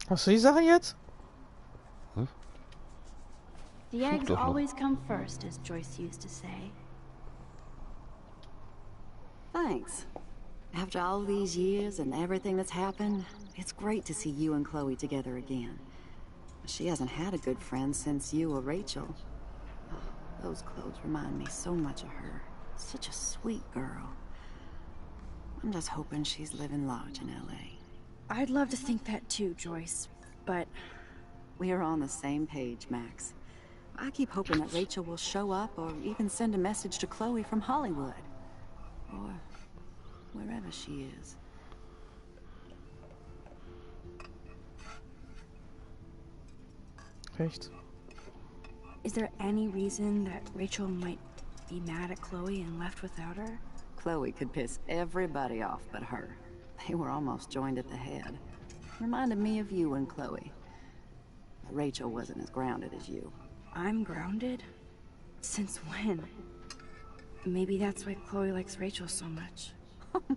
B: Hast du die Sache jetzt?
A: Hm?
H: The eggs always come first, as Joyce used to say.
N: Thanks. After all these years and everything that's happened, it's great to see you and Chloe together again. She hasn't had a good friend since you or Rachel. Oh, those clothes remind me so much of her. Such a sweet girl. I'm just hoping she's living large in LA.
H: I'd love to think that too, Joyce, but...
N: We're on the same page, Max. I keep hoping that Rachel will show up or even send a message to Chloe from Hollywood. Or wherever she is.
B: Echt?
H: Is there any reason that Rachel might be mad at Chloe and left without her?
N: Chloe could piss everybody off but her. They were almost joined at the head. Reminded me of you and Chloe. Rachel wasn't as grounded as you.
H: I'm grounded? Since when? Maybe that's why Chloe likes Rachel so much.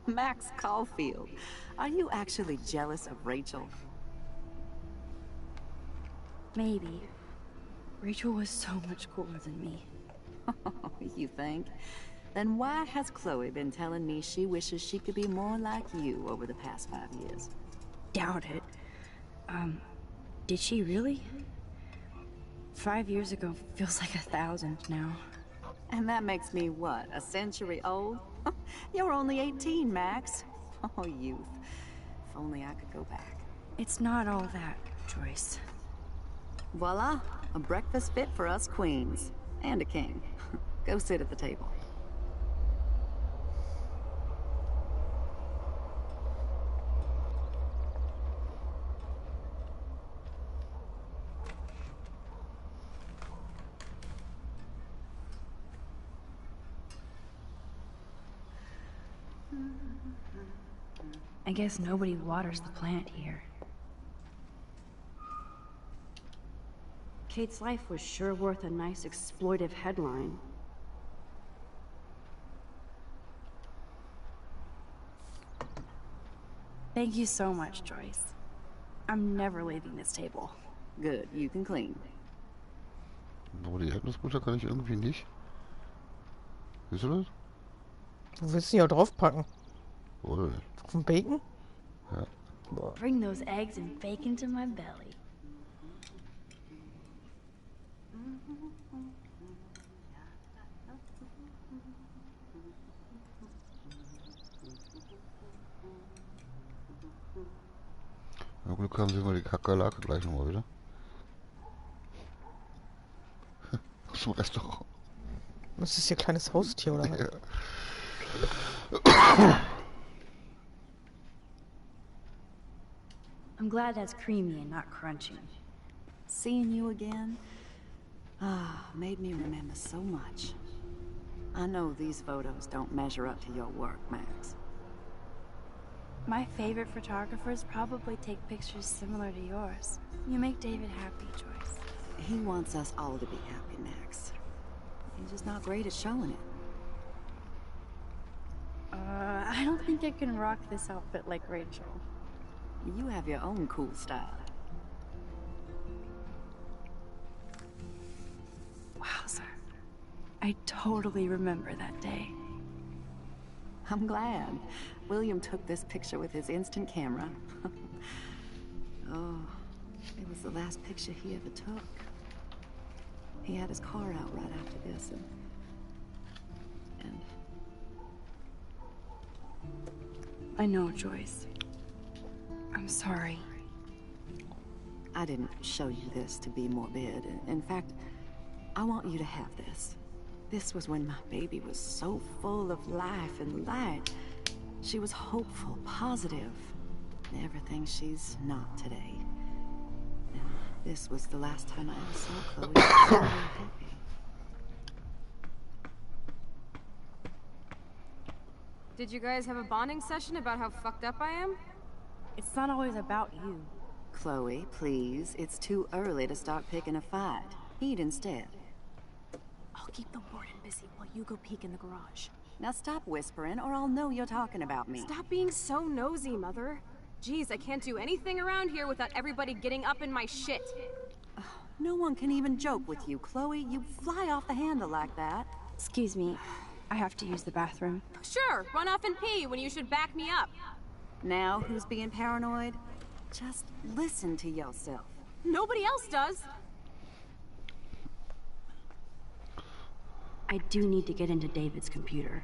N: Max Caulfield, are you actually jealous of Rachel?
H: Maybe. Rachel was so much cooler than me.
N: You think? Then why has Chloe been telling me she wishes she could be more like you over the past 5 years?
H: Doubt it. Did she really? 5 years ago feels like 1,000 now.
N: And that makes me what, a century old? You're only 18, Max. Oh, youth. If only I could go back.
H: It's not all that, Joyce.
N: Voila, a breakfast fit for us queens. And a king. Go sit at the table.
H: I guess nobody waters the plant here. Kate's life was sure worth a nice exploitive headline.
R: Thank you so much, Joyce. I'm never leaving this table.
N: Good, you can clean.
A: Aber die Erdnussbutter kann ich irgendwie nicht. Siehst du das?
B: Du willst die auch draufpacken.
A: Wohl.
B: Auf dem Bacon?
A: Ja.
B: Boah.
R: Bring those eggs and bacon to my belly.
A: Na Glück haben, sehen wir die Kakerlake gleich nochmal wieder. Aus dem Restaurant.
B: Das ist ihr kleines Haustier, oder was?
A: Ja.
H: I'm glad that's creamy and not crunchy.
N: Seeing you again, made me remember so much. I know these photos don't measure up to your work, Max.
R: My favorite photographers probably take pictures similar to yours. You make David happy, Joyce.
N: He wants us all to be happy, Max. He's just not great at showing it.
R: I don't think I can rock this outfit like Rachel.
N: You have your own cool style.
R: Wowzer. I totally remember that day.
N: I'm glad. William took this picture with his instant camera. Oh, it was the last picture he ever took. He had his car out right after this, and
R: I know, Joyce. I'm sorry.
N: I didn't show you this to be morbid. In fact, I want you to have this. This was when my baby was so full of life and light. She was hopeful, positive. Everything she's not today. And this was the last time I ever saw Chloe so very happy.
Q: Did you guys have a bonding session about how fucked up I am?
R: It's not always about you.
N: Chloe, please. It's too early to start picking a fight. Eat instead.
Q: I'll keep the warden busy while you go peek in the garage.
N: Now stop whispering, or I'll know you're talking about me.
Q: Stop being so nosy, Mother. Jeez, I can't do anything around here without everybody getting up in my shit.
N: No one can even joke with you, Chloe. You fly off the handle like that.
R: Excuse me. I have to use the bathroom.
Q: Sure, run off and pee when you should back me up.
N: Now who's being paranoid? Just listen to yourself.
Q: Nobody else does.
R: I do need to get into David's computer.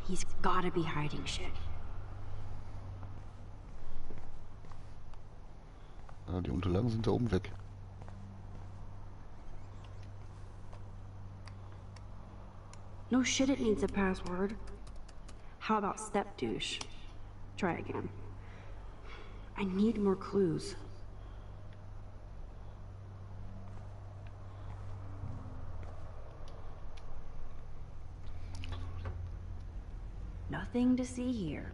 R: He's gotta be hiding shit.
A: Ah, die Unterlagen sind da oben weg.
R: No shit, it needs a password. How about step douche? Try again. I need more clues. Nothing to see here.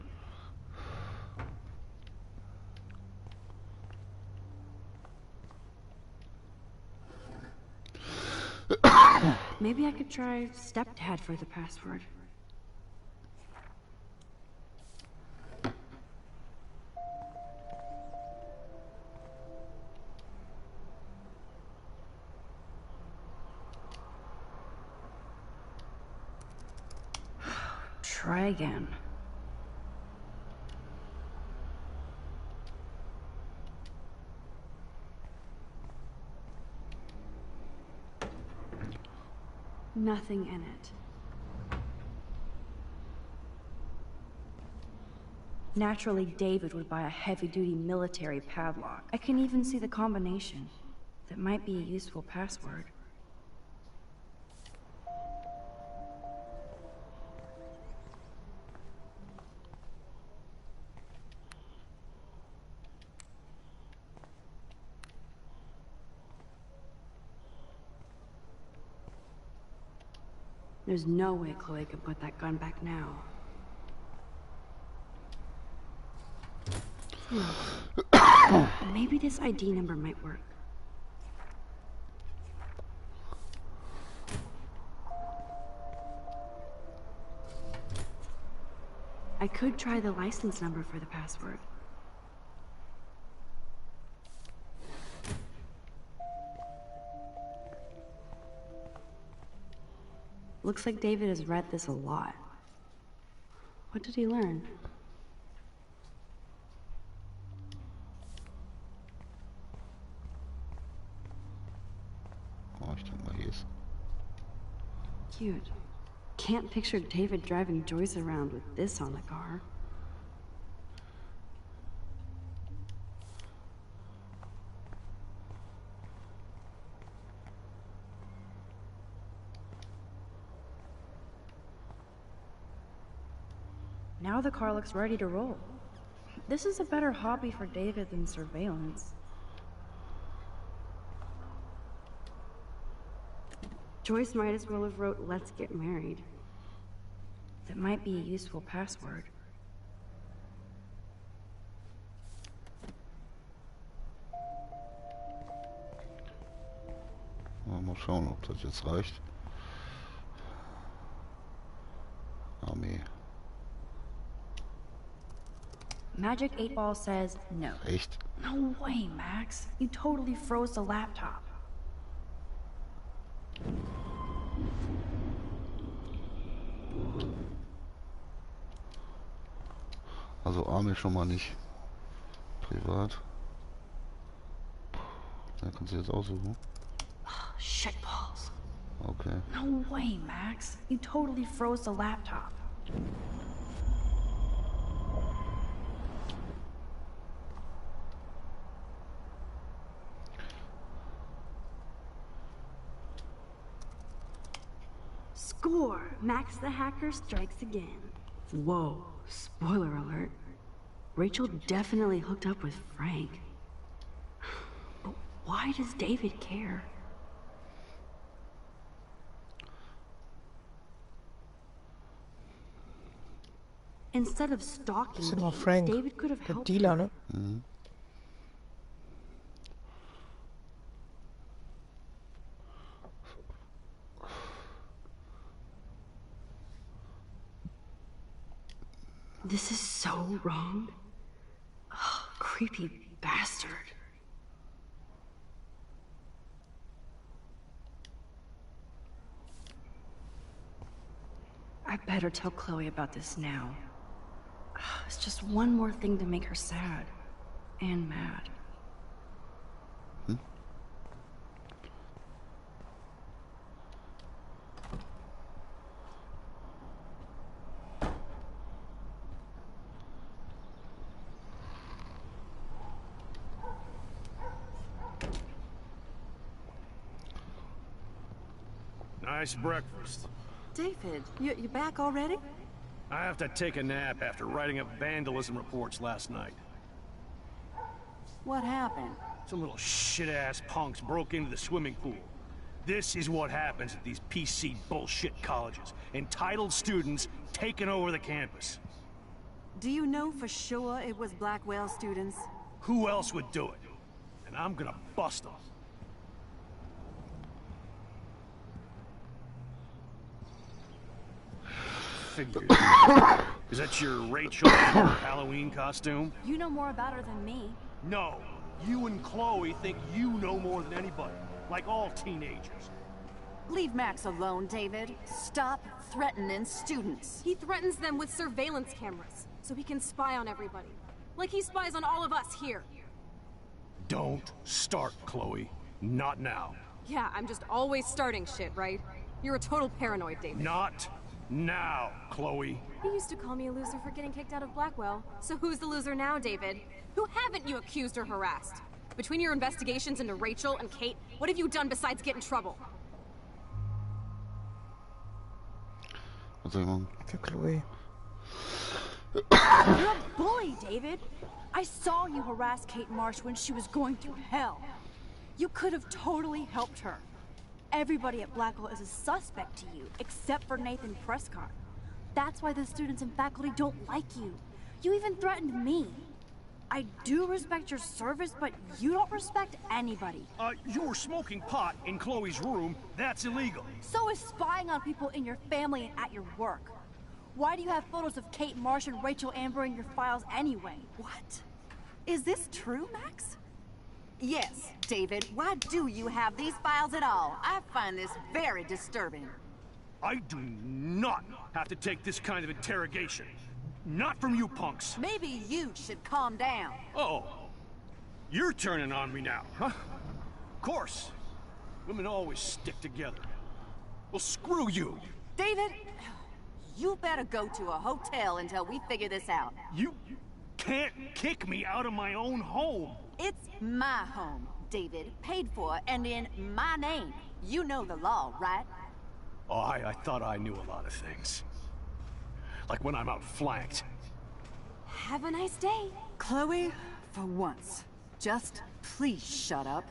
R: Maybe I could try stepdad for the password. Try again. Nothing in it. Naturally, David would buy a heavy-duty military padlock. I can even see the combination. That might be a useful password. There's no way Chloe can put that gun back now. Maybe this ID number might work. I could try the license number for the password. Looks like David has read this a lot. What did he learn?
A: Oh, ich denke mal, hier ist.
R: Cute. Can't picture David driving Joyce around with this on the car. Now the car looks ready to roll. This is a better hobby for David than surveillance. Joyce might as well have wrote, "Let's get married." That might be a useful password.
A: Mal schauen, ob das jetzt reicht. Armee.
H: magic 8-ball says no.
A: Echt?
H: No way, Max. You totally froze the laptop.
A: Also Arme schon mal nicht. Privat. Da kannst du jetzt aussuchen.
H: Shitballs.
A: Okay.
H: No way, Max. You totally froze the laptop. Score! Max the hacker strikes again. Whoa, spoiler alert. Rachel definitely hooked up with Frank. But why does David care? Instead of stalking,
B: Das ist immer Frank,
H: David could have
B: der
H: helped
B: Dealer,
H: her.
B: ne?
A: Mhm.
H: This is so wrong. Oh, creepy bastard. I better tell Chloe about this now. It's just one more thing to make her sad and mad.
D: Nice breakfast.
N: David, you back already?
D: I have to take a nap after writing up vandalism reports last night.
N: What happened?
D: Some little shit-ass punks broke into the swimming pool. This is what happens at these PC bullshit colleges. Entitled students taking over the campus.
N: Do you know for sure it was Blackwell students?
D: Who else would do it? And I'm gonna bust them. Figures. Is that your Rachel Halloween costume?
C: You know more about her than me.
D: No. You and Chloe think you know more than anybody. Like all teenagers.
N: Leave Max alone, David. Stop threatening students.
Q: He threatens them with surveillance cameras, so he can spy on everybody. Like he spies on all of us here.
D: Don't start, Chloe. Not now.
Q: Yeah, I'm just always starting shit, right? You're a total paranoid, David.
D: Not now, Chloe.
Q: You used to call me a loser for getting kicked out of Blackwell. So who's the loser now, David? Who haven't you accused or harassed? Between your investigations into Rachel and Kate, what have you done besides get in trouble?
A: Was soll ich machen?
B: Für Chloe.
S: You're a bully, David. I saw you harass Kate Marsh when she was going through hell. You could have totally helped her. Everybody at Blackwell is a suspect to you, except for Nathan Prescott. That's why the students and faculty don't like you. You even threatened me. I do respect your service, but you don't respect anybody.
D: You were smoking pot in Chloe's room. That's illegal.
S: So is spying on people in your family and at your work. Why do you have photos of Kate Marsh and Rachel Amber in your files anyway?
N: What? Is this true, Max? Yes, David. Why do you have these files at all? I find this very disturbing.
D: I do not have to take this kind of interrogation. Not from you punks.
N: Maybe you should calm down.
D: Oh, you're turning on me now, huh? Of course. Women always stick together. Well, screw you.
N: David, you better go to a hotel until we figure this out.
D: You can't kick me out of my own home.
N: It's my home, David. Paid for and in my name. You know the law, right?
D: Oh, I thought I knew a lot of things. Like when I'm outflanked.
Q: Have a nice day.
N: Chloe, for once, just please shut up.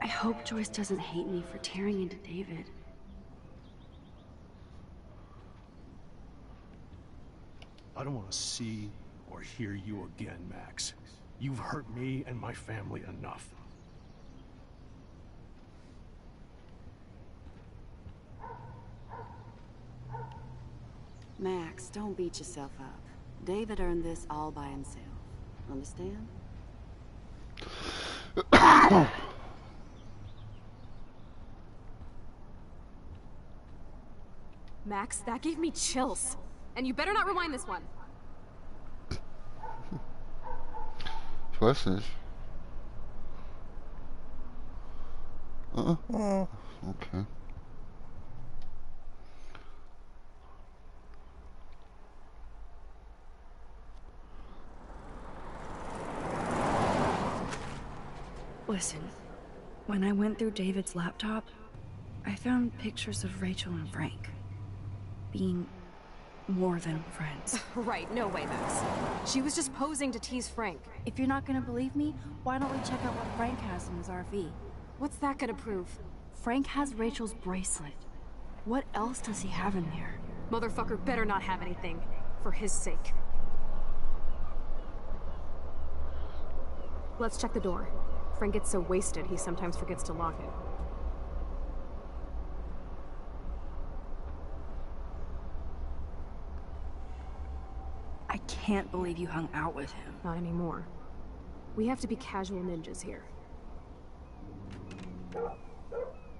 H: I hope Joyce doesn't hate me for tearing into David.
D: I don't want to see or hear you again, Max. You've hurt me and my family enough.
N: Max, don't beat yourself up. David earned this all by himself. Understand?
Q: Max, that gave me chills. And you better not rewind this one.
A: Ich weiß nicht. Okay.
R: Listen, when I went through David's laptop, I found pictures of Rachel and Frank being more than friends.
Q: Right, no way, Max. She was just posing to tease Frank.
H: If you're not gonna believe me, why don't we check out what Frank has in his RV?
Q: What's that gonna prove?
H: Frank has Rachel's bracelet. What else does he have in there?
Q: Motherfucker better not have anything. For his sake. Let's check the door. Frank gets so wasted, he sometimes forgets to lock it.
R: I can't believe you hung out with him.
Q: Not anymore. We have to be casual ninjas here.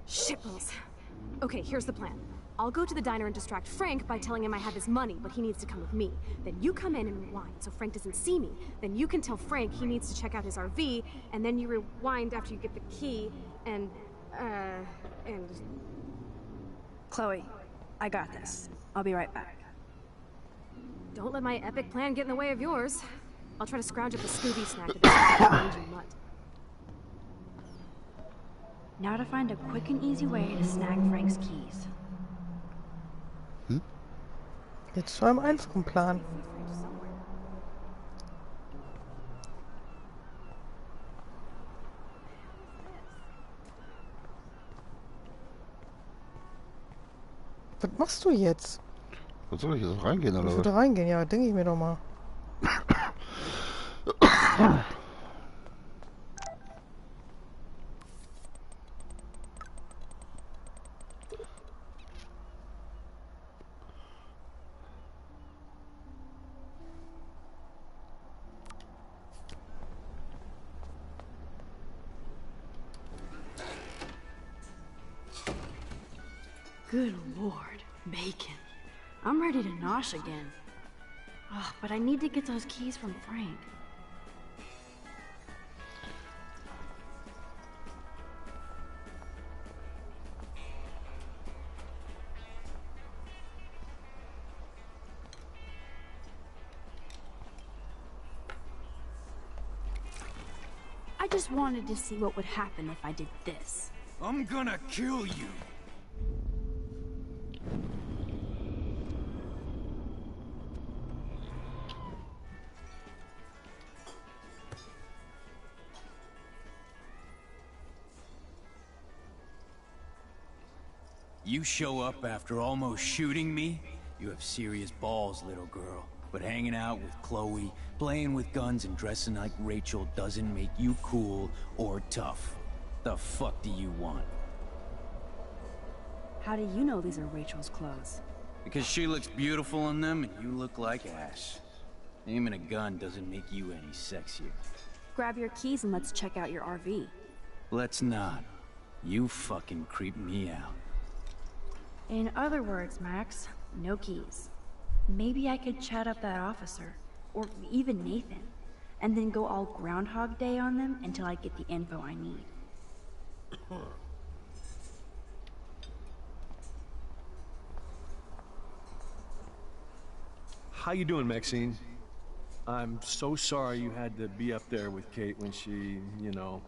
Q: Shitballs. Okay, here's the plan. I'll go to the diner and distract Frank by telling him I have his money, but he needs to come with me. Then you come in and rewind, so Frank doesn't see me. Then you can tell Frank he needs to check out his RV, and then you rewind after you get the key, and...
R: Chloe, I got this. I'll be right back.
Q: Don't let my epic plan get in the way of yours. I'll try to scrounge up a Scooby snack to this mutt.
H: Now to find a quick and easy way to snag Frank's keys.
B: Jetzt zu einem einfachen Plan. Was machst du jetzt?
A: Was soll ich jetzt reingehen, oder?
B: Ich würde reingehen, ja, denke ich mir doch mal.
H: Good Lord, bacon. I'm ready to nosh again. Oh, but I need to get those keys from Frank. I just wanted to see what would happen if I did this.
O: I'm gonna kill you. You show up after almost shooting me? You have serious balls, little girl. But hanging out with Chloe, playing with guns and dressing like Rachel doesn't make you cool or tough. The fuck do you want?
H: How do you know these are Rachel's clothes?
O: Because she looks beautiful in them and you look like ass. Aiming a gun doesn't make you any sexier.
H: Grab your keys and let's check out your RV.
O: Let's not. You fucking creep me out.
H: In other words, Max, no keys. Maybe I could chat up that officer, or even Nathan, and then go all Groundhog Day on them until I get the info I need.
D: How you doing, Maxine? I'm so sorry you had to be up there with Kate when she, you know...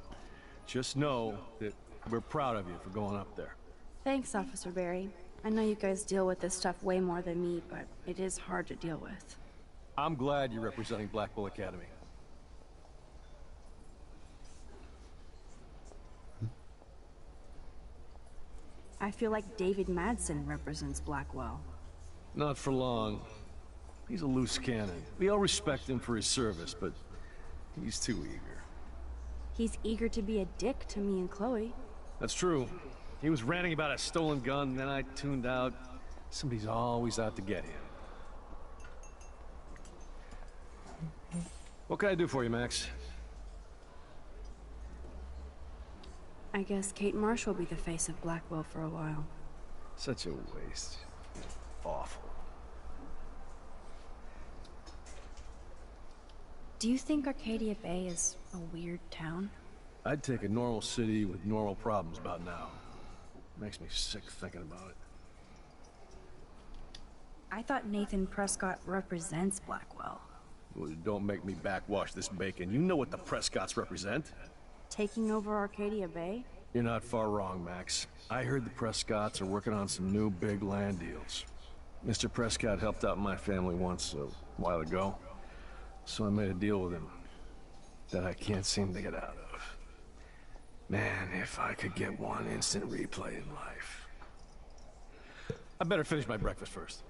D: Just know that we're proud of you for going up there.
H: Thanks, Officer Barry. I know you guys deal with this stuff way more than me, but it is hard to deal with.
D: I'm glad you're representing Black Bull Academy.
H: I feel like David Madsen represents Blackwell.
D: Not for long. He's a loose cannon. We all respect him for his service, but he's too eager.
H: He's eager to be a dick to me and Chloe.
D: That's true. He was ranting about a stolen gun, then I tuned out. Somebody's always out to get him. What can I do for you, Max?
R: I guess Kate Marsh will be the face of Blackwell for a while.
D: Such a waste. Awful.
R: Do you think Arcadia Bay is a weird town?
D: I'd take a normal city with normal problems about now. Makes me sick thinking about it.
R: I thought Nathan Prescott represents Blackwell.
D: Well, don't make me backwash this bacon. You know what the Prescotts represent.
R: Taking over Arcadia Bay?
D: You're not far wrong, Max. I heard the Prescotts are working on some new big land deals. Mr. Prescott helped out my family once a while ago, so I made a deal with him that I can't seem to get out of. Man, if I could get one instant replay in life. I better finish my breakfast first.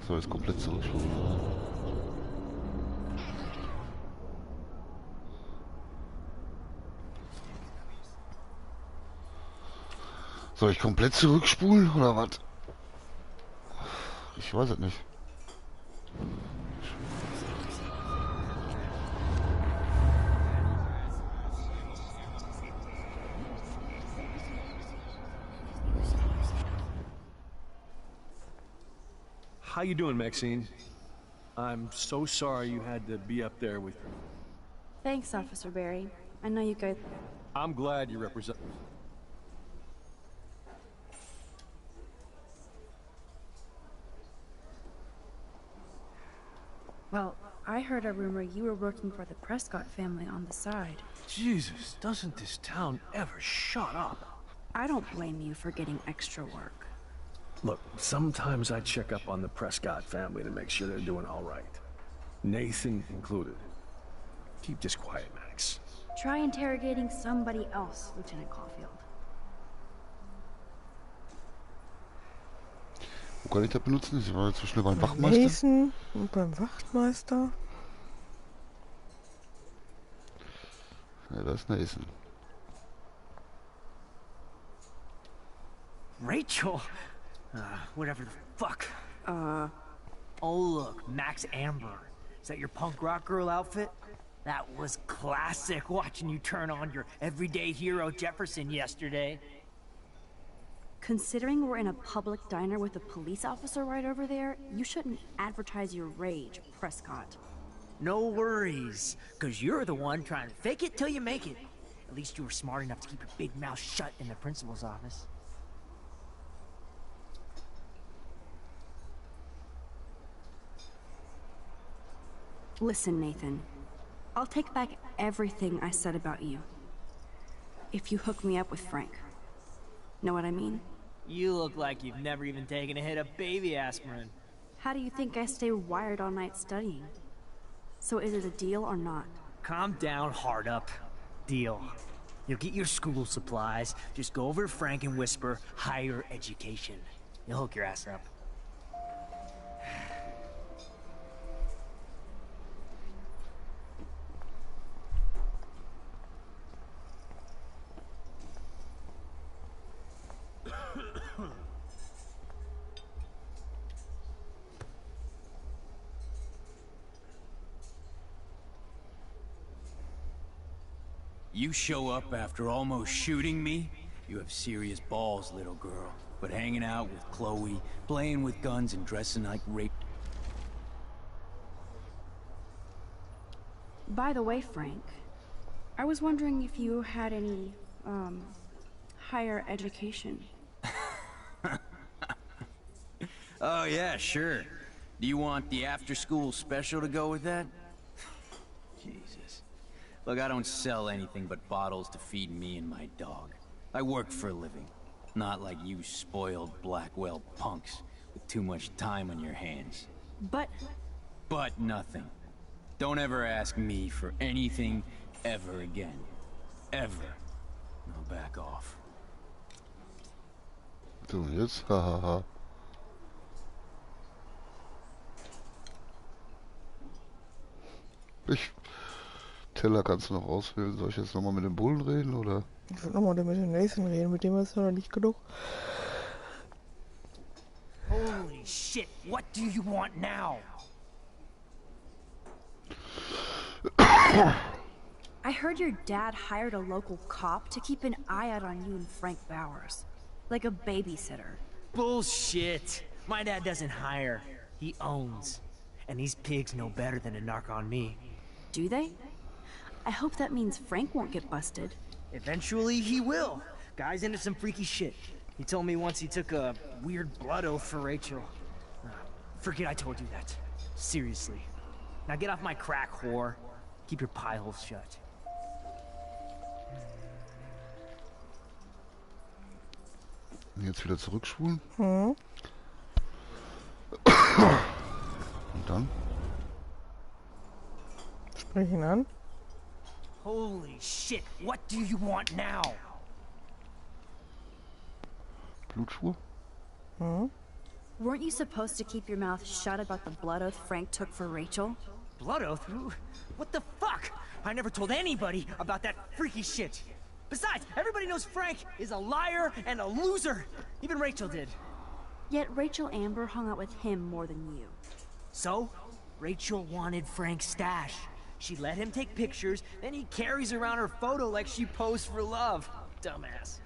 A: So, jetzt komplett zurückspulen. Soll ich komplett zurückspulen oder was? Ich weiß es nicht.
D: How you doing, Maxine? I'm so sorry you had to be up there with...
R: Thanks, Officer Barry. I know you guys...
D: I'm glad you represent...
R: Well, I heard a rumor you were working for the Prescott family on the side.
D: Jesus, doesn't this town ever shut up?
R: I don't blame you for getting extra work.
D: Look, sometimes I check up on the Prescott family to make sure they're doing all right. Nathan included. Keep this quiet, Max.
R: Try interrogating somebody else, Lieutenant Caulfield.
A: Wo kann ich das benutzen? Ich war jetzt so schnell beim Wachmeister.
B: Nathan und beim Wachtmeister.
A: Ja, da ist Nathan.
J: Rachel? Whatever the fuck. Oh look, Max Amber. Is that your punk rock girl outfit? That was classic, watching you turn on your everyday hero Jefferson yesterday.
R: Considering we're in a public diner with a police officer right over there, you shouldn't advertise your rage, Prescott.
J: No worries, cause you're the one trying to fake it till you make it. At least you were smart enough to keep your big mouth shut in the principal's office.
R: Listen, Nathan. I'll take back everything I said about you. If you hook me up with Frank. Know what I mean?
J: You look like you've never even taken a hit of baby aspirin.
R: How do you think I stay wired all night studying? So is it a deal or not?
J: Calm down, hard up. Deal. You'll get your school supplies. Just go over to Frank and whisper, higher education. He'll hook your ass up.
O: You show up after almost shooting me? You have serious balls, little girl. But hanging out with Chloe, playing with guns and dressing like rape...
R: By the way, Frank, I was wondering if you had any, higher education.
O: Oh yeah, sure. Do you want the after-school special to go with that? Jesus. Look, I don't sell anything but bottles to feed me and my dog. I work for a living. Not like you spoiled Blackwell punks with too much time on your hands.
R: But
O: nothing. Don't ever ask me for anything ever again. Ever. Now back off.
A: So, jetzt? Hahaha. Teller kannst du noch auswählen. Soll ich jetzt nochmal mit dem Bullen reden, oder?
B: Ich will nochmal mit dem Nathan reden, mit dem ist ja noch nicht genug.
J: Holy shit, what do you want now?
H: I heard your dad hired a local cop to keep an eye out on you and Frank Bowers. Like a babysitter.
J: Bullshit. My dad doesn't hire. He owns. And these pigs know better than to narc on me.
H: Do they? I hope that means Frank won't get busted.
J: Eventually he will. Guy's into some freaky shit. He told me once he took a weird blood oath for Rachel. Forget I told you that. Seriously. Now get off my crack, whore. Keep your pie holes shut.
A: Jetzt wieder zurückspulen.
B: Hm.
A: Und dann?
B: Sprich ihn an.
J: Holy shit, what do you want now?
A: Blutspur?
B: Hmm.
H: Weren't you supposed to keep your mouth shut about the blood oath Frank took for Rachel?
J: Blood oath? What the fuck? I never told anybody about that freaky shit. Besides, everybody knows Frank is a liar and a loser. Even Rachel did.
H: Yet Rachel Amber hung out with him more than you.
J: So, Rachel wanted Frank's stash. She let him take pictures, then he carries around her photo like she posed for love. Dumbass.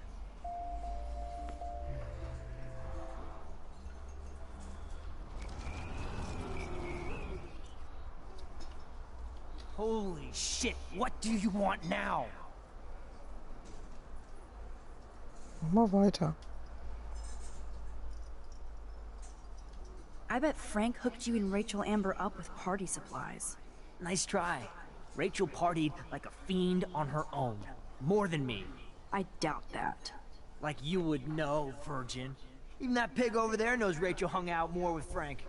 J: Holy shit, what do you want now?
B: Mach mal weiter.
H: I bet Frank hooked you and Rachel Amber up with party supplies.
J: Nice try. Rachel partied like a fiend on her own. More than me.
H: I doubt that.
J: Like you would know, virgin. Even that pig over there knows Rachel hung out more with Frank.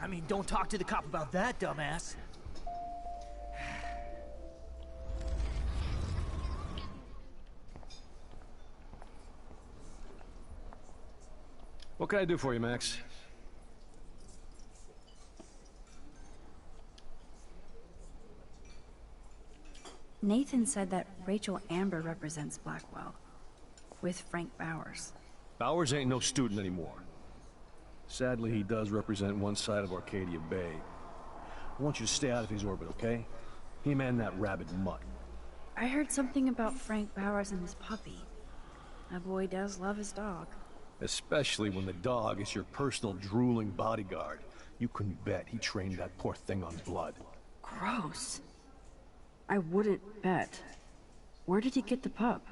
J: I mean, don't talk to the cop about that, dumbass.
T: What can I do for you, Max?
H: Nathan said that Rachel Amber represents Blackwell, with Frank Bowers.
T: Bowers ain't no student anymore. Sadly, he does represent one side of Arcadia Bay. I want you to stay out of his orbit, okay? Him and that rabid mutt.
H: I heard something about Frank Bowers and his puppy. That boy does love his dog.
T: Especially when the dog is your personal drooling bodyguard. You can bet he trained that poor thing on blood.
H: Gross. I wouldn't bet. Where did he get the pup?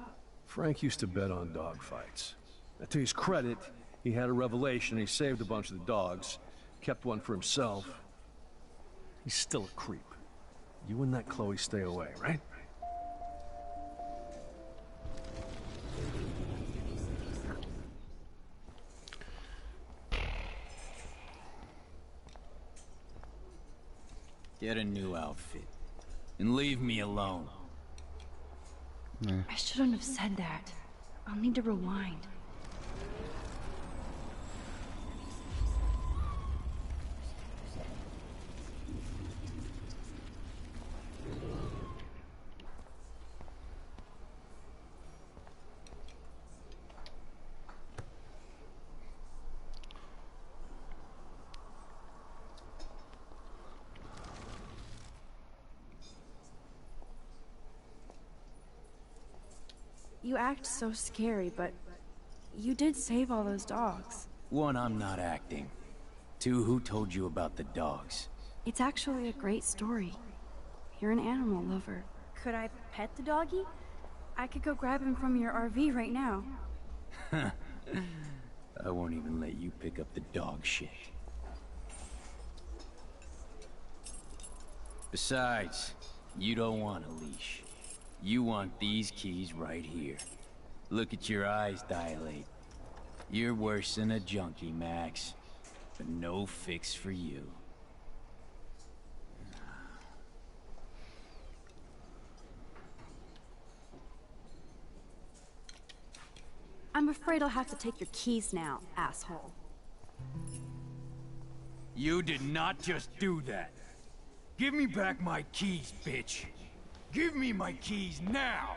T: Frank used to bet on dog fights. Now, to his credit, he had a revelation. He saved a bunch of the dogs, kept one for himself. He's still a creep. You and that Chloe stay away, right?
O: Get a new outfit. And leave me alone.
H: I shouldn't have said that. I'll need to rewind. You act so scary, but you did save all those dogs.
O: One, I'm not acting. Two, who told you about the dogs?
H: It's actually a great story. You're an animal lover. Could I pet the doggy? I could go grab him from your RV right now.
O: I won't even let you pick up the dog shit. Besides, you don't want a leash. You want these keys right here. Look at your eyes dilate. You're worse than a junkie, Max. But no fix for you.
H: I'm afraid I'll have to take your keys now, asshole.
O: You did not just do that. Give me back my keys, bitch. Give me my keys now!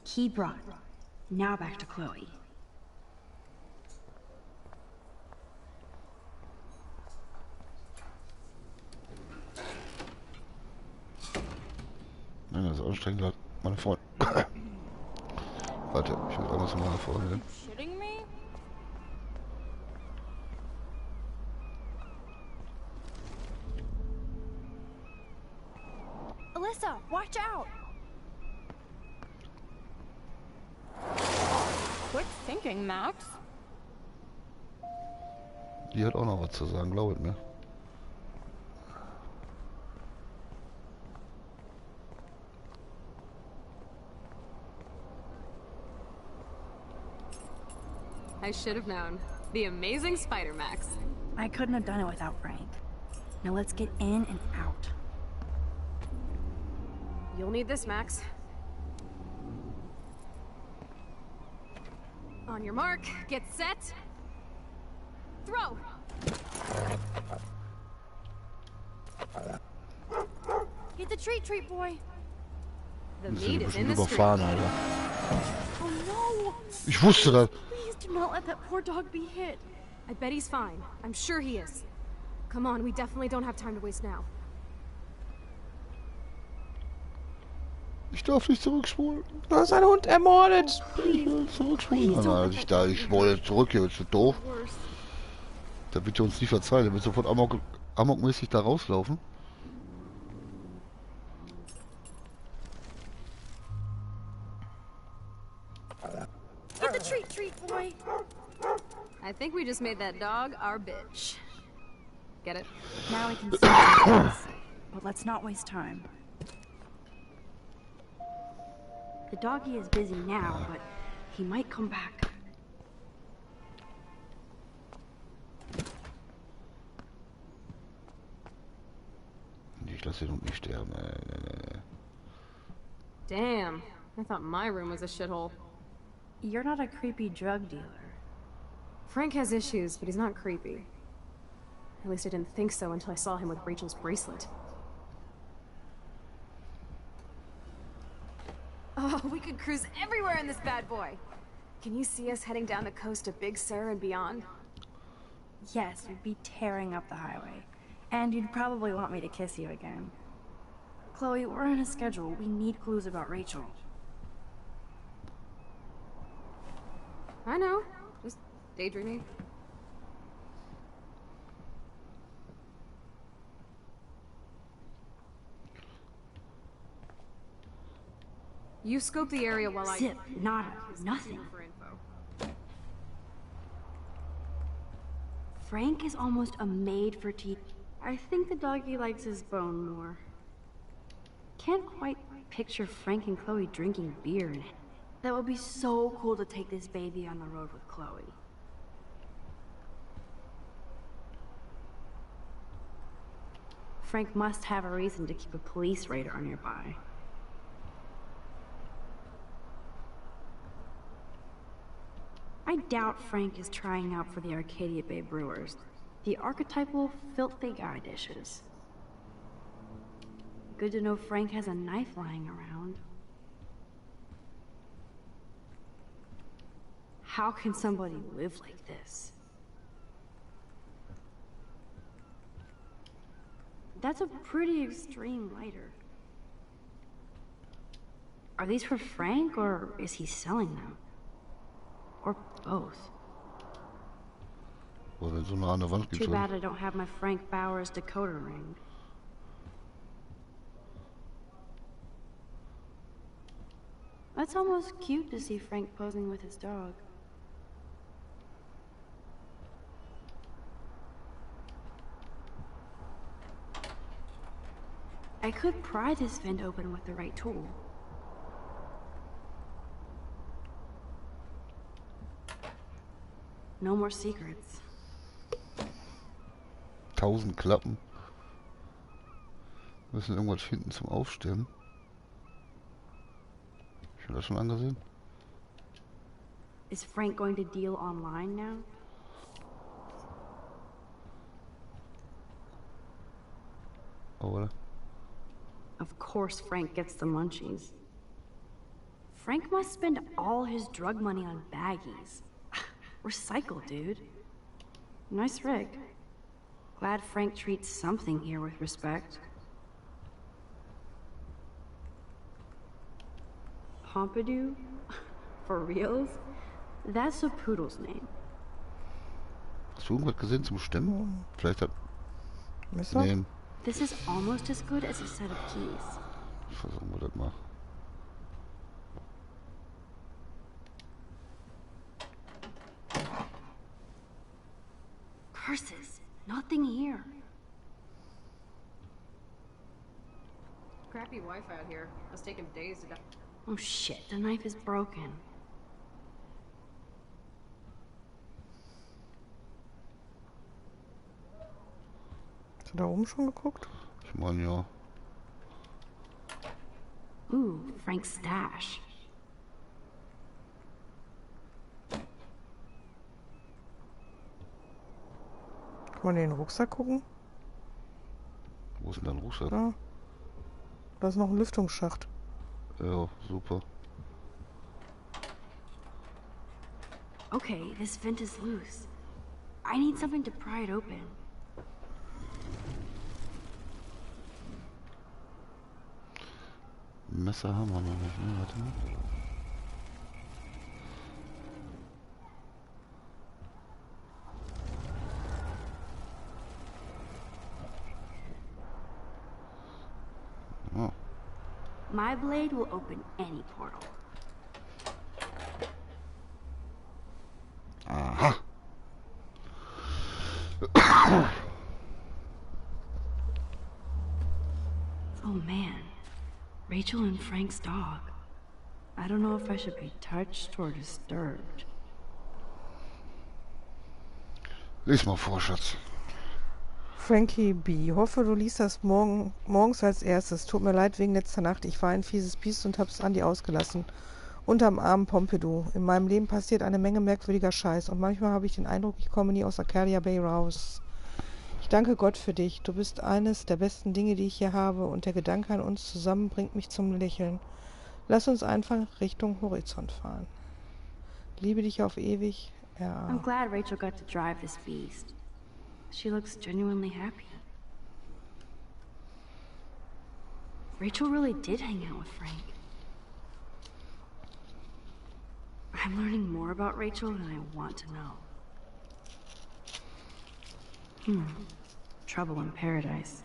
H: Key brought. Now back to Chloe.
A: Nein, das ist anstrengend, meine Freunde. Warte, ich will einmal zu meiner Freundin.
F: Shitting me?
S: Alyssa, watch out!
F: Quick thinking, Max.
A: Die hat auch noch was zu sagen, glaubet mir.
Q: I should have known. The amazing Spider Max.
R: I couldn't have done it without Frank. Now let's get in and out.
Q: You'll need this, Max. On your mark, get set. Throw!
S: Get the treat, boy.
Q: The
A: Wir sind
Q: meat is in
A: bestimmt
Q: the street.
A: überfahren, Alter.
S: Oh no!
A: Ich wusste das.
S: Please do not let that poor dog be hit.
Q: I bet he's fine. I'm sure he is. Come on, we definitely don't have time to waste now.
A: Ich darf nicht zurückspulen.
B: Da ist ein Hund ermordet.
A: Ich will zurückspulen. Nein, ich wollte zurück hier, bist du doof? Da wird er uns nie verzeihen, der wird sofort amokmäßig da rauslaufen.
S: Get the treat, boy.
Q: I think we just made that dog our bitch. Get it?
R: Now we can see this, but let's not waste time.
H: The doggy is busy now, but he might come back.
A: Ich lasse den Hund nicht sterben.
Q: Damn, I thought my room was a shithole.
H: You're not a creepy drug dealer.
Q: Frank has issues, but he's not creepy. At least I didn't think so until I saw him with Rachel's bracelet. Oh, we could cruise everywhere in this bad boy. Can you see us heading down the coast of Big Sur and beyond?
R: Yes, you'd be tearing up the highway. And you'd probably want me to kiss you again. Chloe, we're on a schedule. We need clues about Rachel.
Q: I know. Just daydreaming. You scope the area while I...
H: Zip, nada, nothing.
Q: For info.
H: Frank is almost a maid for teeth. I think the doggy likes his bone more. Can't quite picture Frank and Chloe drinking beer. That would be so cool to take this baby on the road with Chloe. Frank must have a reason to keep a police radar nearby. I doubt Frank is trying out for the Arcadia Bay Brewers, the archetypal filthy guy dishes. Good to know Frank has a knife lying around. How can somebody live like this? That's a pretty extreme lighter. Are these for Frank, or is he selling them? Or both?
A: Boah, wenn so nah an der Wand geht.
H: Too bad I don't have my Frank Bowers decoder ring. That's almost cute to see Frank posing with his dog. I could pry this vent open with the right tool. No more secrets.
A: 1000 Klappen. Wir müssen irgendwas finden zum Aufstellen. Ich habe das schon angesehen.
H: Is Frank going to deal online now?
A: Oh, oder?
H: Of course Frank gets the munchies. Frank must spend all his drug money on baggies. Recycle, dude. Nice rig. Glad Frank treats something here with respect. Pompidou? For reals? That's a poodle's name.
A: Hast du irgendwas gesehen zum Stimmen? Vielleicht hat... Nee.
H: This is almost as good as a set of keys.
A: Versuchen wir das mal.
H: Krasses, nothing here.
G: Crappy Wi-Fi out here. It's taking days to...
H: Oh shit, the knife is broken.
B: Hast du da oben schon geguckt?
A: Ich meine, ja.
H: Ooh, Frank's stash.
B: Kann man in den Rucksack gucken?
A: Wo ist denn dein Rucksack?
B: Da. Da ist noch ein Lüftungsschacht.
A: Ja, super.
H: Okay, this vent is loose. I need something to pry it open.
A: Messer haben wir noch nicht, ne? Warte mal. Oh.
H: My blade will open any portal.
A: Aha.
H: Oh man. Rachel and Frank's dog. I don't know if I should be touched or disturbed.
A: Lies mal vor, Schatz.
B: Frankie B. Hoffe, du liest das morgens als erstes. Tut mir leid wegen letzter Nacht. Ich war ein fieses Biest und hab's Andi ausgelassen. Unterm Arm Pompidou. In meinem Leben passiert eine Menge merkwürdiger Scheiß und manchmal habe ich den Eindruck, ich komme nie aus Arcadia Bay raus. Ich danke Gott für dich. Du bist eines der besten Dinge, die ich hier habe und der Gedanke an uns zusammen bringt mich zum Lächeln. Lass uns einfach Richtung Horizont fahren. Liebe dich auf ewig. Ja.
H: I'm glad Rachel got to drive this beast. She looks genuinely happy. Rachel really did hang out with Frank. I'm learning more about Rachel than I want to know. Trouble in Paradise.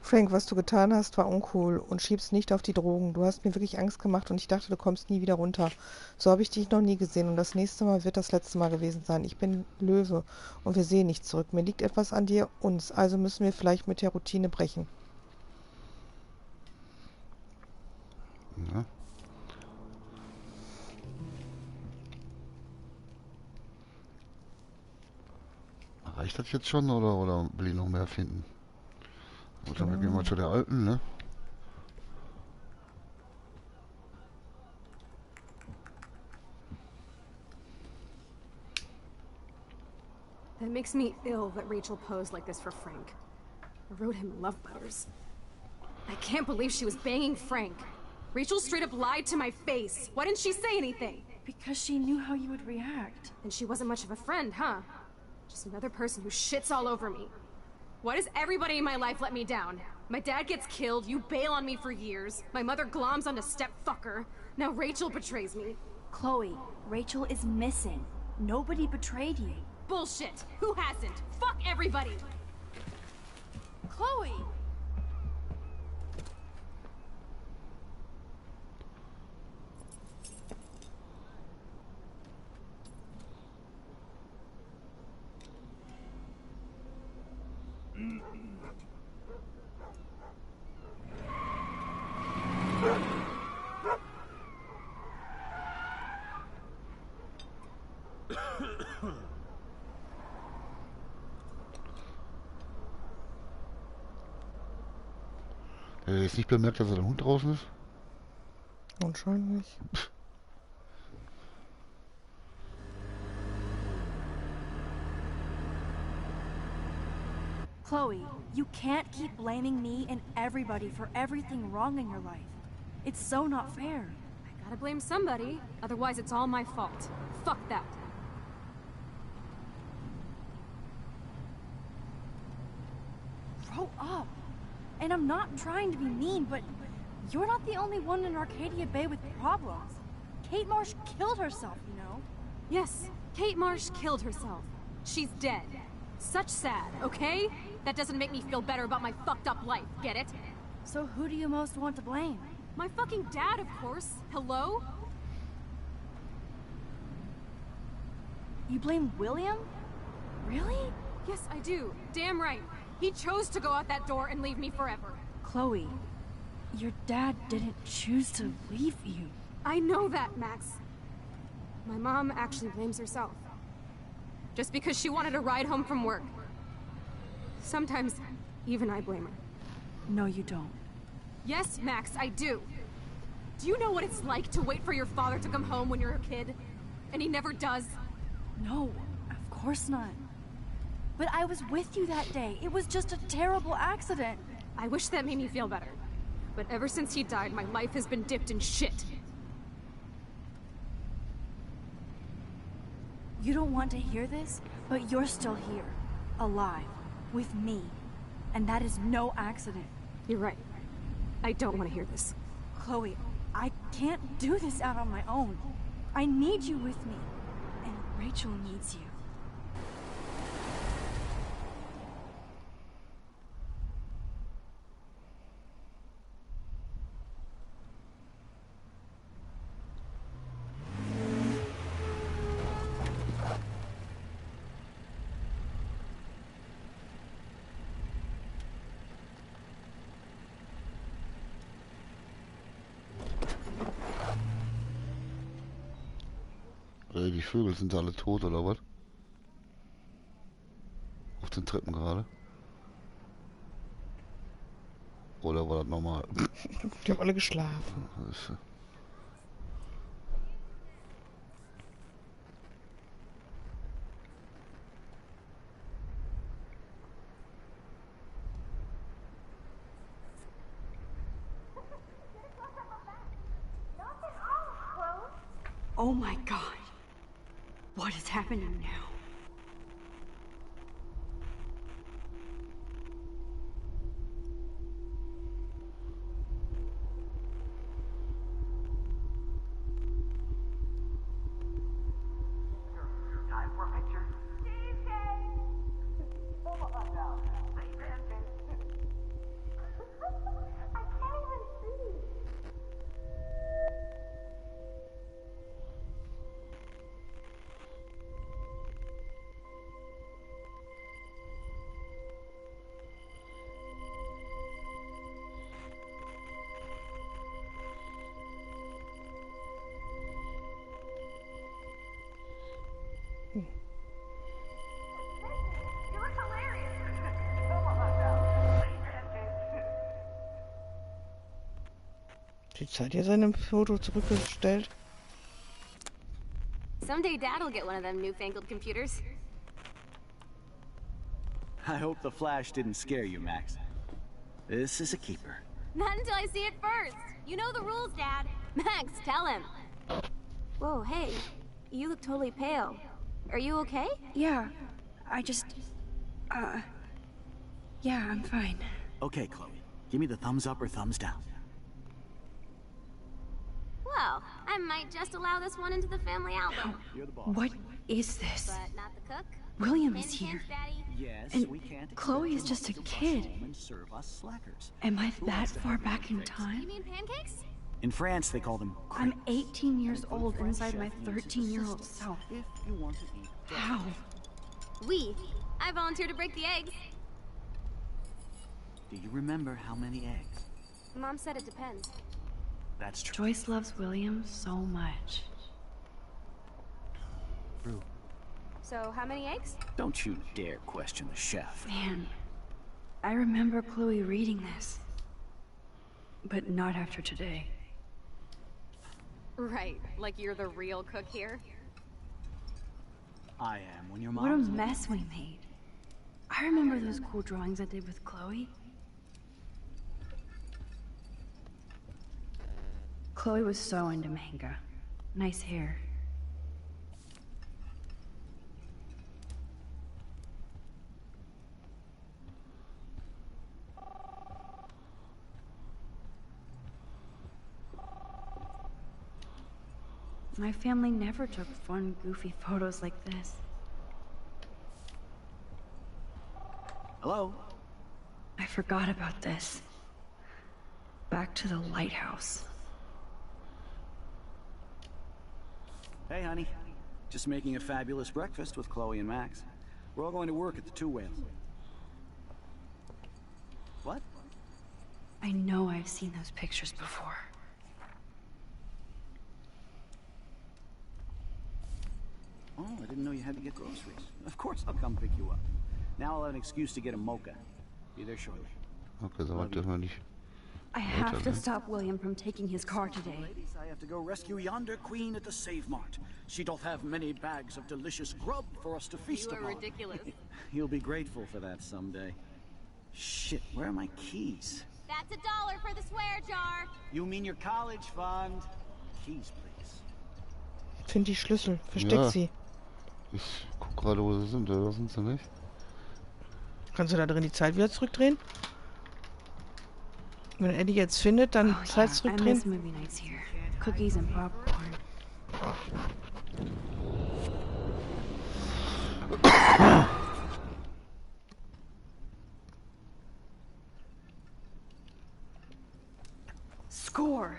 B: Frank, was du getan hast, war uncool und schieb's nicht auf die Drogen. Du hast mir wirklich Angst gemacht und ich dachte, du kommst nie wieder runter. So habe ich dich noch nie gesehen und das nächste Mal wird das letzte Mal gewesen sein. Ich bin Löwe und wir sehen nicht zurück. Mir liegt etwas an dir, uns, also müssen wir vielleicht mit der Routine brechen.
A: Ja. Reicht das jetzt schon oder will ich noch mehr finden? Und dann gehen wir zu der Alten, ne?
Q: That makes me ill that Rachel posed like this for Frank. I wrote him love letters. I can't believe she was banging Frank. Rachel straight up lied to my face. Why didn't she say anything?
M: Because she knew how you would react.
Q: And she wasn't much of a friend, huh? Just another person who shits all over me. Why does everybody in my life let me down? My dad gets killed, you bail on me for years. My mother gloms onto stepfucker. Now Rachel betrays me.
S: Chloe, Rachel is missing. Nobody betrayed you.
Q: Bullshit! Who hasn't? Fuck everybody!
S: Chloe!
A: Hätte jetzt nicht bemerkt, dass der Hund draußen ist?
B: Anscheinend nicht.
S: Chloe, you can't keep blaming me and everybody for everything wrong in your life. It's so not fair.
Q: Gotta blame somebody, otherwise it's all my fault. Fuck that.
S: Grow up. And I'm not trying to be mean, but you're not the only one in Arcadia Bay with problems. Kate Marsh killed herself, you know?
Q: Yes, Kate Marsh killed herself. She's dead. Such sad, okay? That doesn't make me feel better about my fucked up life, get it?
S: So who do you most want to blame?
Q: My fucking dad, of course. Hello?
S: You blame William? Really?
Q: Yes, I do. Damn right. He chose to go out that door and leave me forever.
M: Chloe, your dad didn't choose to leave you.
Q: I know that, Max. My mom actually blames herself. Just because she wanted a ride home from work. Sometimes, even I blame her.
M: No, you don't.
Q: Yes, Max, I do. Do you know what it's like to wait for your father to come home when you're a kid? And he never does?
S: No, of course not. But I was with you that day. It was just a terrible accident.
Q: I wish that made me feel better. But ever since he died, my life has been dipped in shit.
S: You don't want to hear this, but you're still here. Alive. With me. And that is no accident.
Q: You're right. I don't want to hear this.
S: Chloe, I can't do this out on my own. I need you with me. And Rachel needs you.
A: Die Vögel sind alle tot oder was? Auf den Treppen gerade. Oder war das normal?
B: Die haben alle geschlafen.
R: Oh my god. What is happening now?
B: Jetzt hat er seinem Foto zurückgestellt.
U: Someday Dad'll get one of them newfangled computers.
O: I hope the flash didn't scare you, Max. This is a keeper.
U: Not until I see it first. You know the rules, Dad. Max, tell him. Whoa, hey. You look totally pale. Are you okay?
R: Yeah, I just... yeah, I'm fine.
O: Okay, Chloe. Give me the thumbs up or thumbs down.
U: Well, I might just allow this one into the family album.
O: You're the boss.
R: What is this?
U: But not the cook.
R: William is here.
O: Yes,
R: And
O: we can't
R: Chloe is just a kid.
O: and serve us slackers.
R: Am I that far back in time?
U: You mean pancakes?
O: In France, they call them
R: I'm 18 years old inside my 13-year-old self.
O: if you want to eat.
R: How?
U: I volunteered to break the eggs.
O: Do you remember how many eggs?
U: Mom said it depends.
O: That's true.
R: Joyce loves William so much.
O: True.
U: So, how many eggs?
O: Don't you dare question the chef.
R: Man, I remember Chloe reading this. But not after today.
U: Right, like you're the real cook here.
O: I am when your
R: What a
O: mom's
R: mess we made. I remember those cool drawings I did with Chloe. Chloe was so into manga. Nice hair. My family never took fun, goofy photos like this.
O: Hello?
R: I forgot about this. Back to the lighthouse.
O: Hey, honey. Just making a fabulous breakfast with Chloe and Max. We're all going to work at the Two Whales. What?
R: I know I've seen those pictures before.
O: Oh, I didn't know you had to get groceries. Of course I'll come pick you up. Now I'll have an excuse to get a mocha. Be there shortly.
A: Okay, so dürfen wir nicht.
R: I have to stop William from taking his car today.
O: Ladies, I have to go rescue yonder queen at the Save Mart. She doth have many bags of delicious grub for us to feast upon.
U: You are ridiculous.
O: You'll be grateful for that someday. Shit, where are my keys?
U: That's $1 for the swear jar.
O: You mean your college fund? Keys, please.
B: Find die Schlüssel. Versteck sie.
A: Ich guck gerade, wo sie sind, oder sind sie nicht?
B: Kannst du da drin die Zeit wieder zurückdrehen? Wenn Eddie jetzt findet, dann Zeit zurückdrehen.
R: I miss movie nights here. Cookies and popcorn. Score.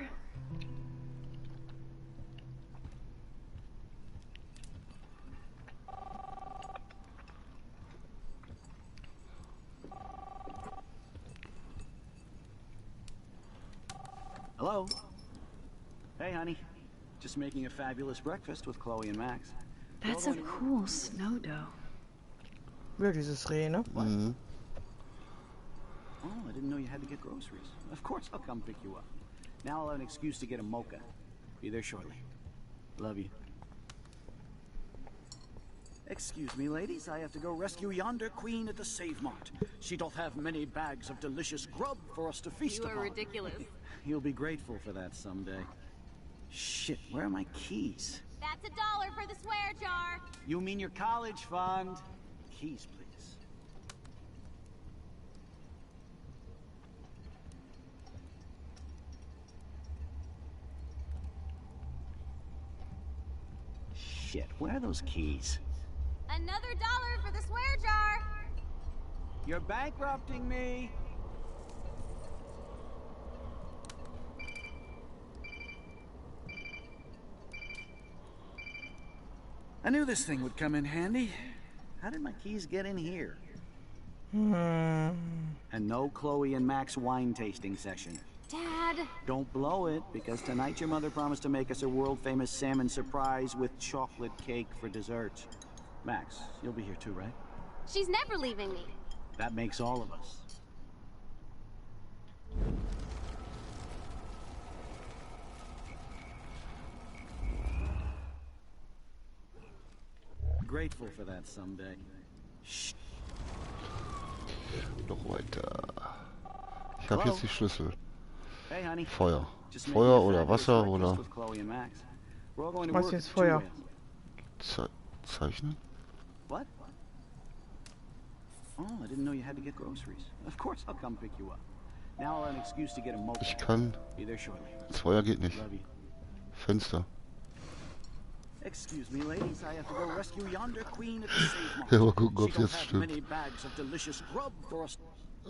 O: Hello? Hey, honey. Just making a fabulous breakfast with Chloe and Max.
R: That's a cool snow dough.
B: Ja, dieses Reh, ne?
A: Mhm.
O: Oh, I didn't know you had to get groceries. Of course I'll come pick you up. Now I'll have an excuse to get a mocha. Be there shortly. Love you. Excuse me, ladies. I have to go rescue yonder queen at the Save Mart. She doth have many bags of delicious grub for us to feast upon.
U: You are ridiculous.
O: You'll be grateful for that someday. Shit, where are my keys?
U: That's $1 for the swear jar.
O: You mean your college fund? Keys, please. Shit, where are those keys?
U: Another $1 for the swear jar.
O: You're bankrupting me. I knew this thing would come in handy. How did my keys get in here? And no Chloe and Max wine tasting session.
U: Dad.
O: Don't blow it, because tonight your mother promised to make us a world-famous salmon surprise with chocolate cake for dessert. Max, you'll be here too, right?
U: She's never leaving me.
O: That makes all of us. Grateful for that someday. Shh.
A: Noch weiter. Ich habe jetzt die Schlüssel.
O: Hey, honey.
A: Feuer. Feuer oder Wasser oder...
B: Was ist jetzt Feuer?
A: Zeichnen?
O: What? Oh, I didn't know you had to get groceries. Of course I'll come pick you up. Now I'll have an excuse to get a mocha.
A: Ich kann...
O: Be there shortly.
A: Das Feuer geht nicht.
O: Excuse
A: Fenster.
O: me, ladies. I have to go rescue yonder queen at the Save Mart.
A: Ja, mal gucken, ob es jetzt stimmt.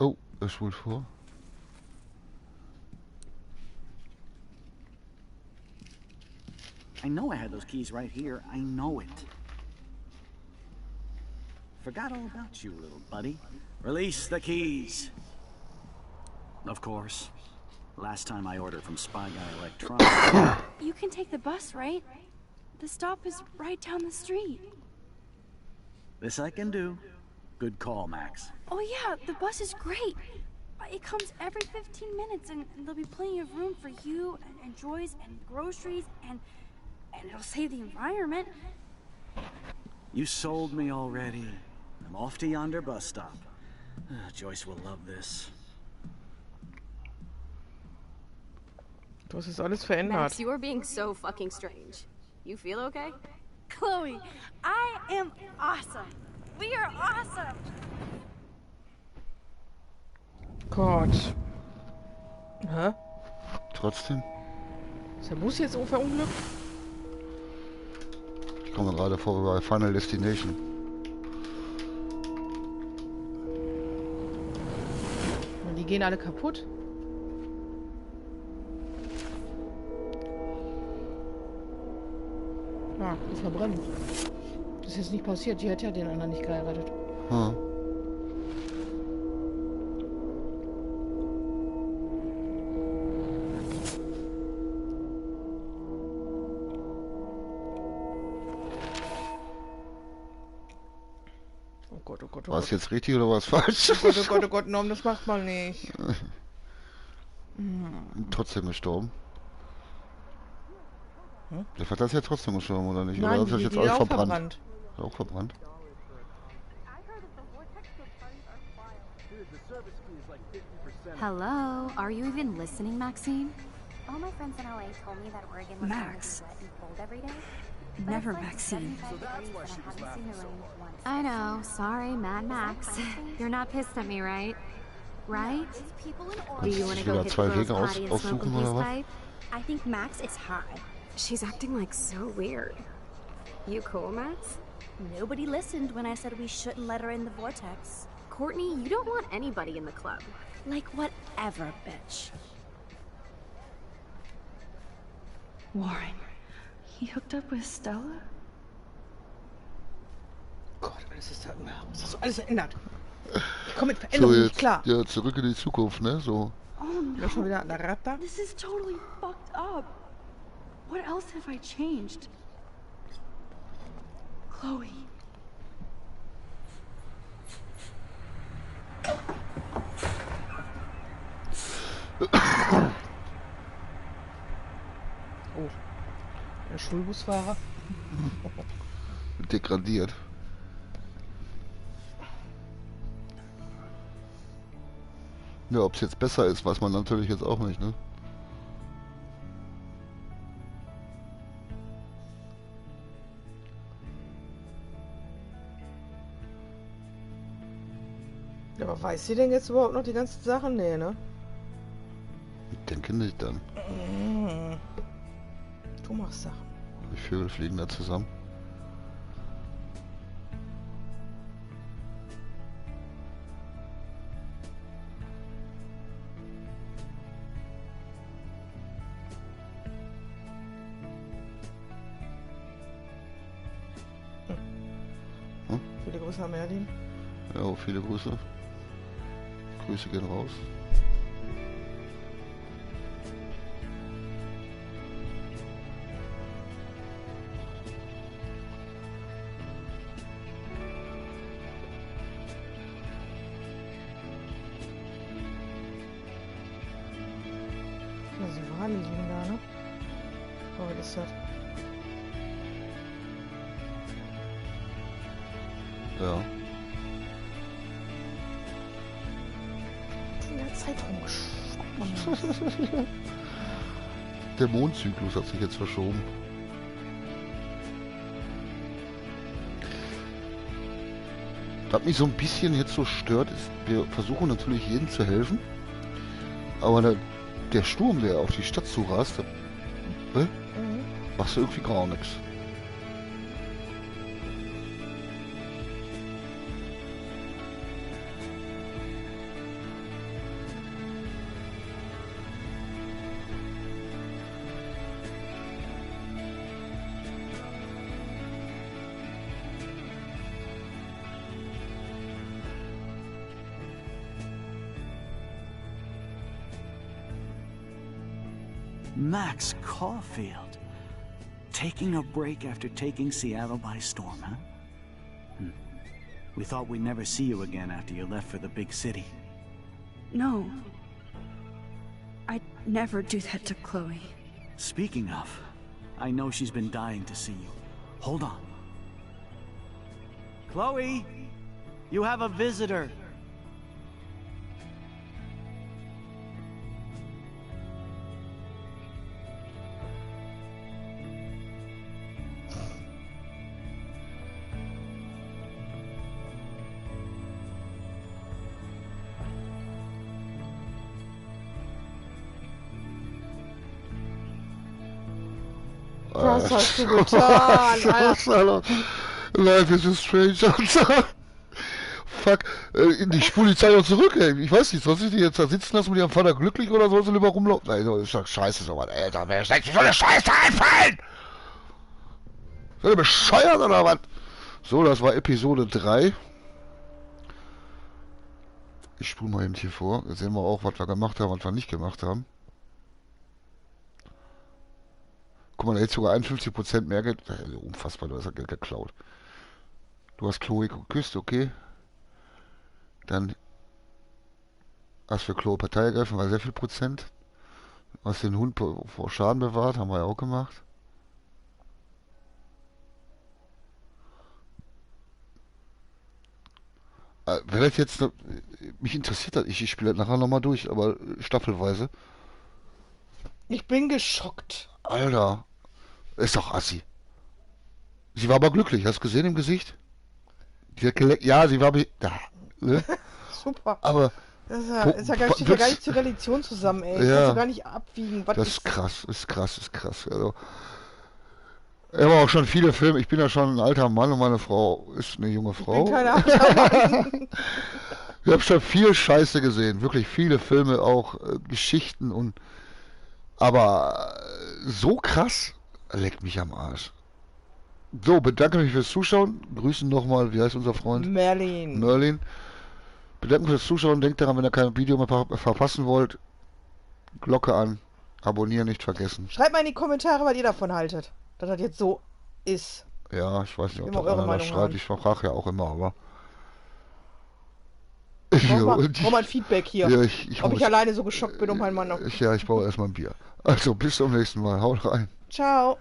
A: Oh, er spult vor.
O: I know I had those keys right here. I know it. Forgot all about you, little buddy. Release the keys. Of course. Last time I ordered from Spy Guy Electronics.
F: You can take the bus, right? The stop is right down the street.
O: This I can do. Good call, Max.
F: Oh yeah, the bus is great. It comes every 15 minutes and there'll be plenty of room for you and Joyce and groceries and it'll save the environment.
O: You sold me already. I'm off to yonder bus stop. Joyce will love this.
B: Du hast jetzt alles verändert.
U: Max, you are being so fucking strange. You feel okay?
S: Chloe, I am awesome. We are awesome.
B: Gott. Hä?
A: Trotzdem.
B: Ist der Bus jetzt verunglückt?
A: Ich komme gerade vor bei Final Destination.
B: Die gehen alle kaputt. Ja, die verbrennen. Das ist jetzt nicht passiert. Die hat ja den anderen nicht geheiratet.
A: Hm.
B: Oh Gott, oh Gott, oh
A: War
B: Gott.
A: es jetzt richtig oder war es falsch?
B: Oh Gott, oh Gott, oh Gott, Norm, das macht man nicht.
A: Trotzdem gestorben.
B: Hm?
A: Der Vater ist ja trotzdem gestorben, oder nicht?
B: Nein,
A: oder ist das
B: die,
A: jetzt
B: die
A: alles
B: auch
A: verbrannt? Auch verbrannt?
P: Hello, are you even listening, Maxine?
U: All my friends in LA told me that Oregon was
R: Max.
U: wet and cold every day.
R: Never Maxine.
P: I know, sorry, Mad Max. You're not pissed at me, right? Right? Do you want to go hit the girls' party and smoke a loose pipe?
Q: I think Max is hot. She's acting like so weird. You cool, Max?
U: Nobody listened when I said we shouldn't let her in the vortex.
Q: Courtney, you don't want anybody in the club.
U: Like whatever, bitch.
R: Warren, he hooked up with Stella?
B: Gott, alles ist da. Was hast du alles verändert? Ich komme mit
A: So,
B: Veränderungen
A: jetzt,
B: nicht klar.
A: ja, zurück in die Zukunft, ne? So.
R: Oh
B: Ja, schon wieder an der Ratte.
R: This is totally fucked up. What else have I changed? Chloe.
B: Oh, der Schulbusfahrer.
A: Degradiert. Ja, ob es jetzt besser ist, weiß man natürlich jetzt auch nicht, ne?
B: Ja, aber weiß sie denn jetzt überhaupt noch die ganzen Sachen? Nee, ne?
A: Ich denke nicht dann.
B: Du machst Sachen.
A: Die Vögel fliegen da zusammen.
B: Viele Grüße an Merlin.
A: Ja, viele Grüße. Grüße gehen raus.
B: Ja, sie waren liegen da, ne? Aber was ist das?
A: Ja.
B: In der Zeit rumgeschwommen.
A: Der Mondzyklus hat sich jetzt verschoben. Was mich so ein bisschen jetzt so stört, ist, wir versuchen natürlich jedem zu helfen, aber der Sturm, der auf die Stadt zurast, machst du irgendwie gar nichts.
K: Max Caulfield. Taking a break after taking Seattle by storm, huh? We thought we'd never see you again after you left for the big city.
R: No. I'd never do that to Chloe.
K: Speaking of, I know she's been dying to see you. Hold on. Chloe, you have a visitor.
B: Was hast du getan,
A: Alter? Life is a strange, Alter. Fuck, ich spule die Zeit auch zurück, ey. Ich weiß nicht, soll ich die jetzt da sitzen lassen mit ihrem Vater glücklich oder soll sie lieber rumlaufen? Nein, das ist doch scheiße, so was, Alter. Wer steckt sich so eine Scheiße einfallen? Seid ihr bescheuert oder was? So, das war Episode 3. Ich spule mal eben hier vor. Jetzt sehen wir auch, was wir gemacht haben, was wir nicht gemacht haben. Guck mal, da jetzt sogar 51% mehr Geld. Unfassbar, du hast ja Geld geklaut. Du hast Chloe geküsst, okay. Dann hast für Chloe Partei ergriffen, war sehr viel Prozent. Du hast den Hund vor Schaden bewahrt, haben wir ja auch gemacht. Wenn das jetzt noch, mich interessiert das, ich spiele das nachher nochmal durch, aber staffelweise.
B: Ich bin geschockt.
A: Alter, ist doch assi. Sie war aber glücklich, hast du gesehen im Gesicht? Die hat geleckt, ja, sie war da, ne?
B: Super.
A: Aber
B: das ist ja gar nicht zur Religion zusammen, ey. Das
A: ja,
B: kannst du gar nicht abwiegen. Was
A: das ist krass, ist krass. Also, ich habe auch schon viele Filme, ich bin ja schon ein alter Mann und meine Frau ist eine junge Frau.
B: Ich bin kein alter Mann.
A: Ich habe schon viel Scheiße gesehen, wirklich viele Filme, auch Geschichten und aber so krass, leckt mich am Arsch. So, bedanke mich fürs Zuschauen. Grüßen nochmal, wie heißt unser Freund? Merlin. Bedanke mich fürs Zuschauen. Denkt daran, wenn ihr kein Video mehr verpassen wollt, Glocke an, abonnieren nicht vergessen.
B: Schreibt mal in die Kommentare, was ihr davon haltet, dass das jetzt so ist.
A: Ja, ich weiß nicht, ob
B: das
A: einer das schreibt. Ich frage ja auch immer, aber...
B: Brauch mal ein Feedback hier.
A: Ja,
B: ob ich alleine so geschockt bin und mein Mann noch...
A: Ich brauche erstmal ein Bier. Also, bis zum nächsten Mal. Haut rein.
B: Ciao.